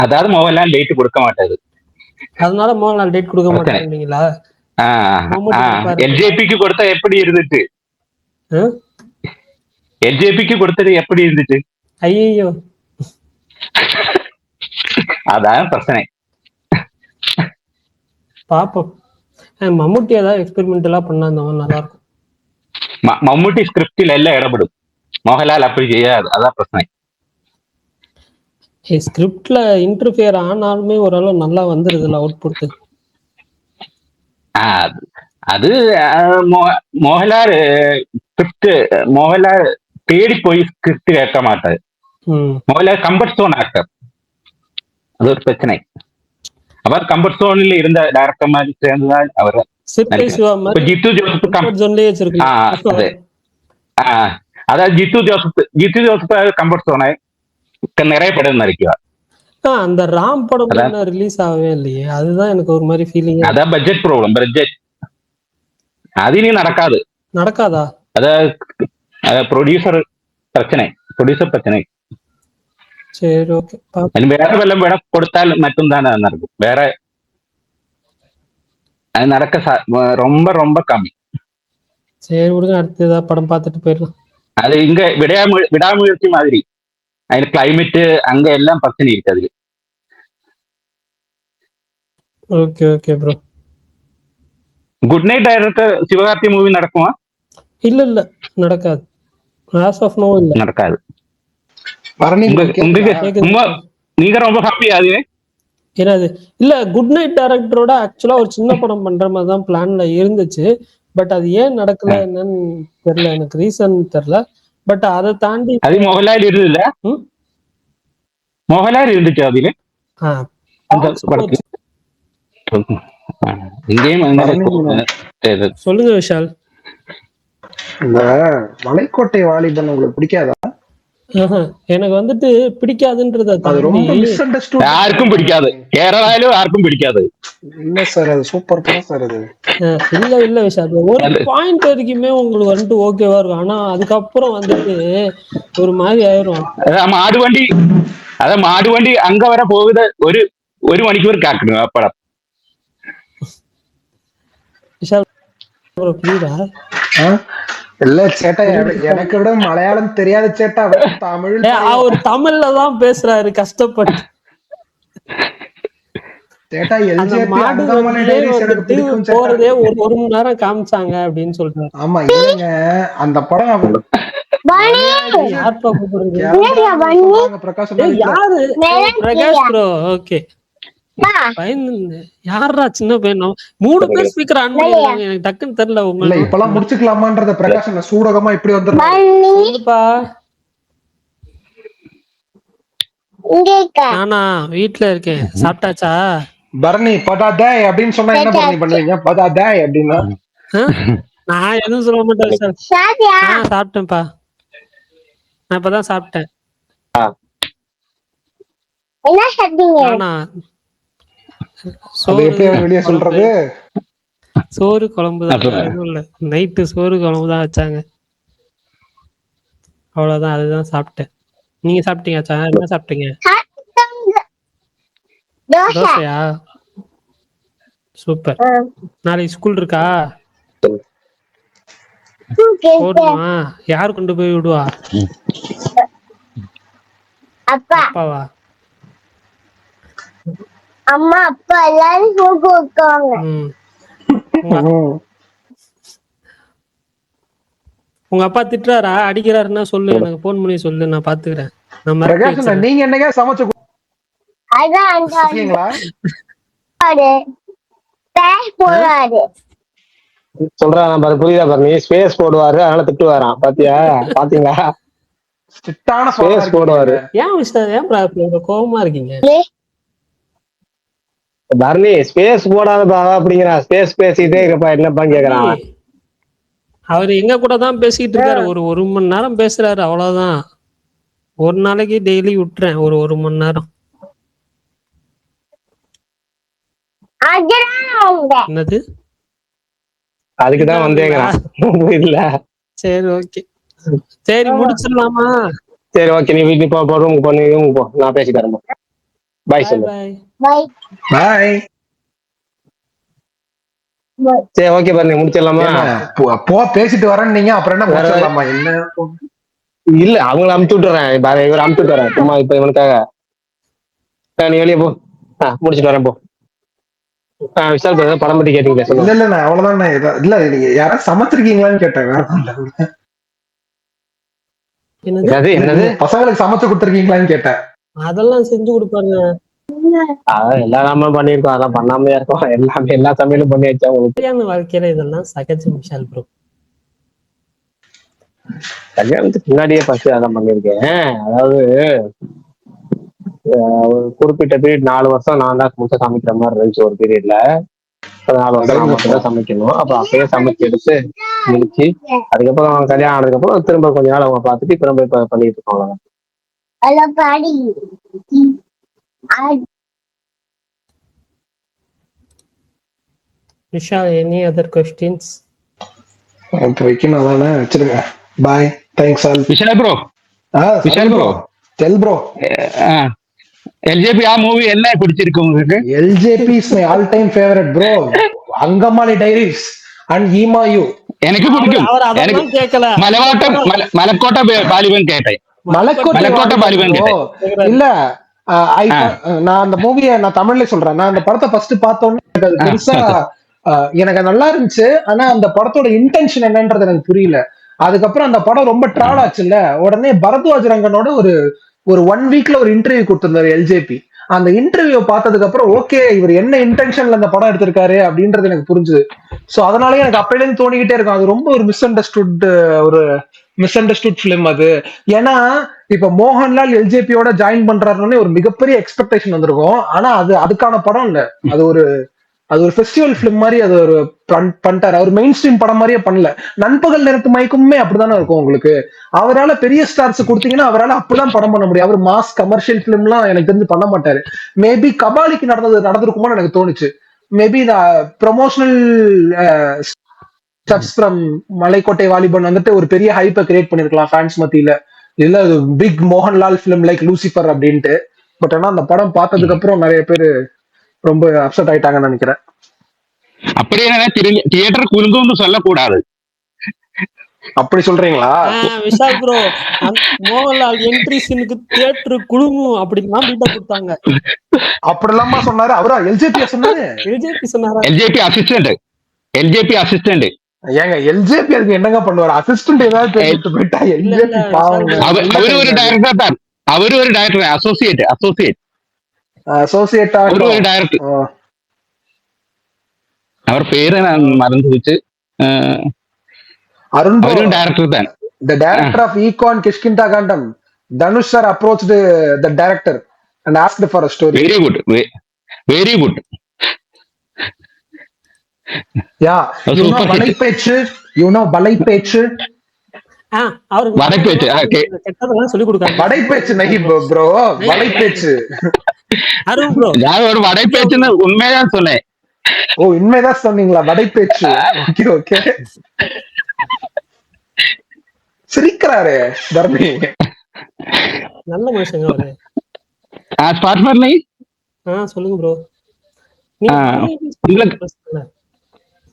அதாவது மோகன்லால் டேட் கொடுக்க மாட்டாரு, அதனால மோகன்லால் டேட் கொடுக்க மாட்டாருங்களா? எல்ஜேபிக்கு கொடுத்தா எப்படி இருந்துச்சு? எல்ஜேபிக்கு கொடுத்தது எப்படி இருந்துச்சு? ஐயோ, அதான் பிரச்சனை. பாப்போம். மம்முட்டி ஏதாவது எக்ஸ்பெரிமெண்டலா பண்ணா அந்த மாதிரி நல்லா இருக்கும். மம்முட்டி ஸ்கிரிப்டில் எல்லாம் இடப்படும், மோகன்லால் அப்படி செய்யாது. அதான் பிரச்சனை. ஸ்கிரிப்ட்ல இன்டர்ஃபியர் ஆனாலுமே ஓரளவு நல்லா வந்துருதுல அவுட்புட். அது மோகன்லால் மோகன்லால் தேடி போய் ஸ்கிரிப்ட் கேட்க மாட்டாரு. மோகன்லால் கம்ஃபர்ட் ஜோன் ஆக்டர், அது ஒரு பிரச்சனை. அவர் கம்ஃபர்ட் ஜோனில் இருந்த டைரக்டர் மாதிரி சேர்ந்துதான் அவர் சிற்பை சிவா இப்ப மாதிரி ஜித்து ஜோசப் கம்ஃபர்ட் ஜோன்லயே வச்சிருக்கணும். அது அதாவது ஜித்து ஜோசப் கம்ஃபர்ட் சோனை நிறைய படம் நடிக்குவா. அந்த ராம் படம் என்ன ரிலீஸ் ஆகவே இல்லையே, அதுதான் எனக்கு ஒரு மாதிரி ஃபீலிங். அதான் பட்ஜெட் ப்ராப்ளம். பட்ஜெட் அது இனி நடக்காதா? அத ப்ரொடியூசர் பிரச்சனை. சரி, ஓகே. வேற வெள்ளம் விட கொடுத்தால் மட்டும்தான் நடக்கும். வேற அது நடக்க ரொம்ப ரொம்ப கம்மி. சரி விடுங்க, அடுத்து ஏதாவது படம் பார்த்துட்டு போயிடலாம். அது இங்க விடாமுயற்சி மாதிரி. அதுல கிளைமேட் அங்க எல்லாம் பிரச்சனை இருக்கு அதுல. Okay okay bro. Good night director Sivakarthi movie நடக்குமா? இல்ல நடக்காது. ஆஸ் ஆஃப் நோ இல்ல நடக்காது. நீங்க ரொம்ப ஹாப்பியா? அது என்னது இல்ல, குட் நைட் டைரக்டரோட ஆக்சுவலா ஒரு சின்ன படம் பண்ற மாதிரி தான் பிளான்ல இருந்துச்சு. பட் அது ஏன் நடக்கல என்னன்னு தெரியல, எனக்கு ரீசன் தெரியல. பட் அதை தாண்டி அது மோகன்லால் இருந்துல, மோகன்லால் இருந்துச்சு அதுல அந்த படத்துல. சொல்லுங்க விஷால். இந்த மலைக்கோட்டை வாலிபன் உங்களுக்கு பிடிக்காதா? எனக்கு வந்துட்டு பிடிக்காதுன்றத யாருக்கும் பிடிக்காது. கேரளாலும் யாருக்கும் பிடிக்காது. இல்ல சார், அது சூப்பர் படம் சார் அது. இல்ல விஷால், ஒரு பாயிண்ட் வரைக்குமே உங்களுக்கு வந்துட்டு ஓகேவா இருக்கும். ஆனா அதுக்கப்புறம் வந்துட்டு ஒரு மாதிரி ஆயிரும். மாடு வண்டி அங்க வர போகுது. ஒரு மணிக்கூர் காக்கணும் படம். விஷால் புரியுதா? இல்ல சேட்டா, எனக்கு விட மலையாளம் தெரியாத சேட்டா, தமிழ் அவர் தமிழ்ல தான் பேசுறாரு கஷ்டப்பட்டு. போறதே ஒரு மணி நேரம் காமிச்சாங்க அப்படின்னு சொல்றாரு. ஆமா இல்லங்க, அந்த படம் பிரகாஷ் ப்ரோ. ஓகே, யாரா சின்ன பையன்? 3 பேர் ஸ்பீக்கர் ஆன் பண்ணிருக்காங்க, எனக்கு டக்குன்னு தெரியல. இல்ல இப்பலாம் முடிச்சுக்கலாமான்றத பிரகாஷ் சூடகமா இப்படி வந்துருப்பா. நானா வீட்ல இருக்கேன். சாப்பிட்டாச்சா? பரணி பதாதே அப்படின்னு சொன்னா என்ன பரணி பண்ணுவீங்க? பதாதே அப்படின்னா நான் எதுவும் சொல்ல மாட்டேன் சார். சாப்பிட்டேன்ப்பா, நான் இப்பதான் சாப்பிட்டேன். சொல்றது சோறு குழம்பு தான், எதுவும் இல்ல. நைட்டு சோறு குழம்பு தான் வச்சாங்க, அவ்வளவுதான். அதுதான் சாப்பிட்டேன். நீங்க சாப்பிட்டீங்கச்சா? என்ன சாப்பிட்டீங்க? தோசையா? சூப்பர். நாளைக்கு ஸ்கூல் இருக்கா? போடுமா? யாரு கொண்டு போய் விடுவா? அப்பாவா? அம்மா அப்பா எல்லாரும் தூக்கு வைக்காங்க. உங்க அப்பா திட்டுறாரா, அடிக்கிறாருன்னா சொல்லு, எனக்கு போன் பண்ணி சொல்லு, நான் பாத்துக்கிறேன். நீங்க என்னங்க சமைச்சு சொல்றான் பாரு, புரியுதா பாரு? நீ ஸ்பேஸ் போடுவாரு, அதனால திட்டுவாராம். பாத்தீங்களா? ஸ்பேஸ் போடுவாரு. ஏன் கோவமா இருக்கீங்க? பரணி ஸ்பேஸ் போடாதப்பா அப்படிங்கிறான். ஸ்பேஸ் பேசிட்டே இருக்கப்பா, என்னப்பா கேக்குறான். அவரு எங்க கூட தான் பேசிட்டு இருக்காரு. ஒரு மணி நேரம் பேசுறாரு, அவ்வளவுதான். ஒரு நாளைக்கு டெய்லி விட்டுறேன் ஒரு மணி நேரம். என்னது? அதுக்குதான் வந்தேங்கிறான். இல்ல சரி ஓகே, சரி முடிச்சிடலாமா? சரி ஓகே, நீ வீட்டுக்கு போ, ரூமுக்கு போ, நீ ரூமுக்கு போ, நான் பேசி தரேன். பாய் சொல்லு. பாய். சரி ஓகே பாரு, முடிச்சிடலாமா? போ, பேசிட்டு வரேன். நீங்க அப்புறம் என்ன முடிச்சிடலாமா? என்ன இல்ல, அவங்களை அமுச்சு விட்டுறேன். இவர் அமுச்சு விட்டுறேன் சும்மா இப்ப இவனுக்காக. நீ வெளியே போ, முடிச்சிட்டு வரேன் போ. விஷால் படம் பத்தி கேட்டீங்க? இல்ல நான் அவ்வளவுதான். இல்ல நீங்க யாராவது சமைச்சிருக்கீங்களான்னு கேட்டேன். என்னது பசங்களுக்கு சமைச்சு கொடுத்துருக்கீங்களான்னு கேட்டேன். அதெல்லாம் செஞ்சு கொடுப்பாங்க. எல்லாமே பண்ணிருக்கோம், அதெல்லாம் பண்ணாமையா இருக்கோம். எல்லா சமையலும் பண்ணி வச்சா. உங்களுக்கு வாழ்க்கையில இதெல்லாம் சகஜம் விஷால் ப்ரோ. கல்யாணத்துக்கு முன்னாடியே ஃபர்ஸ்ட் அதான் பண்ணிருக்கேன். அதாவது ஒரு குறிப்பிட்ட பீரியட் 4 வருஷம் நான் தான் முழுசா சமைக்கிற மாதிரி இருந்துச்சு ஒரு பீரியட்ல. 14 வருஷம் மட்டும் தான் சமைக்கணும். அப்புறம் அப்பயே சமைச்சு எடுத்து முடிச்சு அதுக்கப்புறம் கல்யாணம் ஆனதுக்கப்புறம் திரும்ப கொஞ்ச நாள் அவங்க பார்த்துட்டு திரும்ப இப்ப பண்ணிட்டு இருக்கோம். Vishal, any other questions? வைக்கணும் அதானே, வச்சிருங்க. Bye, thanks all. Vishal bro, Vishal bro, tell bro. LJP movie என்ன பிடிச்சிருக்கு உங்களுக்கு? LJP is my all time favourite bro. Angamaly diaries and Eemayau எனக்கு பிடிக்கும். எனக்கு கேட்கல. மலக்கோட்டை பாலிவன் கேட்டேன். மலக்கோட்டை பாலிவன் இல்ல. நான் அந்த மூவியை நான் தமிழ்ல சொல்றேன். நான் அந்த படத்தை ஃபர்ஸ்ட் பார்த்தோன்னே எனக்கு அது பெருசா எனக்கு நல்லா இருந்துச்சு. ஆனா அந்த படத்தோட இன்டென்ஷன் என்னன்றது எனக்கு புரியல. அதுக்கப்புறம் அந்த படம் ரொம்ப ட்ரால் ஆச்சுல்ல, உடனே பரத்வாஜ் ரங்கனோட ஒரு 1 வீக்ல ஒரு இன்டர்வியூ கொடுத்திருந்தாரு எல்ஜேபி. அந்த இன்டர்வியூ பார்த்ததுக்கு அப்புறம் ஓகே, இவர் என்ன இன்டென்ஷன்ல அந்த படம் எடுத்திருக்காரு அப்படின்றது எனக்கு புரிஞ்சுது. சோ அதனாலயே எனக்கு அப்பையில இருந்து தோணிக்கிட்டே இருக்கும், அது ரொம்ப ஒரு மிஸ் அண்டர்ஸ்டுட் பிலிம் அது. ஏன்னா இப்ப மோகன்லால் எல்ஜேபியோட ஜாயின் பண்றாருன்னு ஒரு மிகப்பெரிய எக்ஸ்பெக்டேஷன் வந்திருக்கும். ஆனா அதுக்கான படம் இல்ல. அது ஒரு ஃபெஸ்டிவல் பிலிம் மாதிரி அது ஒரு பண்ணிட்டாரு. அவர் மெயின் ஸ்ட்ரீம் படம் மாதிரியே பண்ணல. நண்பகல் நேரத்து மயக்கமுமே அப்படித்தானே இருக்கும் உங்களுக்கு. அவரால் பெரிய ஸ்டார்ஸ் கொடுத்தீங்கன்னா அவரால் அப்படிதான் படம் பண்ண முடியும். அவர் மாஸ் கமர்ஷியல் பிலிம் எல்லாம் எனக்கு தெரிஞ்சு பண்ண மாட்டாரு. மேபி கபாலிக்கு நடந்திருக்குமோன்னு எனக்கு தோணுச்சு. மேபி இந்த ப்ரொமோஷனல் ஸ்டப்ஸ் ஃப்ரம் மலைக்கோட்டை வாலிபன் வந்துட்டு ஒரு பெரிய ஹைப்பை கிரியேட் பண்ணிருக்கலாம் ஃபேன்ஸ் மத்தியில. இல்ல big Mohanlal film like Lucifer அப்படின்ட்டு. பட் ஆனா அந்த படம் பார்த்ததுக்கு அப்புறம் நிறைய பேர் ரொம்ப அப்செட் ஆயிட்டாங்கன்னு நினைக்கிறேன். அப்படியே தியேட்டர் குலுங்கும்னு சொல்லக்கூடாது. அப்படி சொல்றீங்களா? விஷால் ப்ரோ, மோகன்லால் என்ட்ரி சீனுக்கு தியேட்டர் குலுங்கும் அப்படின்லாம் பீட்டா கொடுத்தாங்க. அப்படி இல்லாம சொன்னாரு அவரா? எல்ஜேபி சொன்னாரு. LJP assistant. ஏங்க எல்ஜேபி அதுக்கு என்னங்க பண்ணுவாரு? அசிஸ்டன்ட் ஏதாவது போயிட்டா எல்ஜேபி பாவம். அவரு ஒரு டைரக்டர் தான். அவரு ஒரு டைரக்டர், அசோசியேட் ஒரு டைரக்டர். அவர் பேரை நான் மறந்து வச்சு. அவரும் டைரக்டர் தான். The director of Econ Kishkinda Gandam, Dhanush sir approached the director and asked for a story. Very good. Yeah, you know Balaipechu? Balaipechu? சொல்லி கொடுக்காங்க. வடைப்பேச்சு நகி ப்ரோ, வடைப்பேச்சு. அருண் ப்ரோ, நான் ஒரு வடைப்பேச்சுன்னு உண்மைதான் சொன்னேன். ஓ, உண்மைதான் சொன்னீங்களா? வடைப்பேச்சு. Okay okay. சிரிக்கிறாரு தர்மி. நல்ல மனுஷங்க அவரு. ஸ்பாட் பண்ணி சொல்லுங்க ப்ரோ.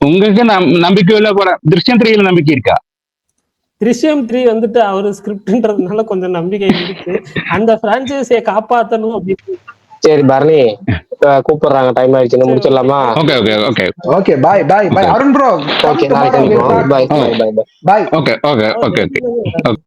உங்களுக்கு நம்பிக்கை இல்ல போல. திருஷ்யம் 3 நம்பிக்கை இருக்கா? திருஷ்யம் 3 வந்துட்டு அவரு ஸ்கிரிப்ட்ன்றதுனால கொஞ்சம் நம்பிக்கை இருக்கு. அந்த பிரான்சைஸியை காப்பாத்தணும் அப்படின்னு. சரி பரணி, கூப்பிடுறாங்க, டைம் ஆயிடுச்சு, முடிச்சிடலாமா? Okay okay okay okay. Bye bye bye Arun bro. Okay, நாளைக்கு bye bye bye. Bye. Okay okay okay okay.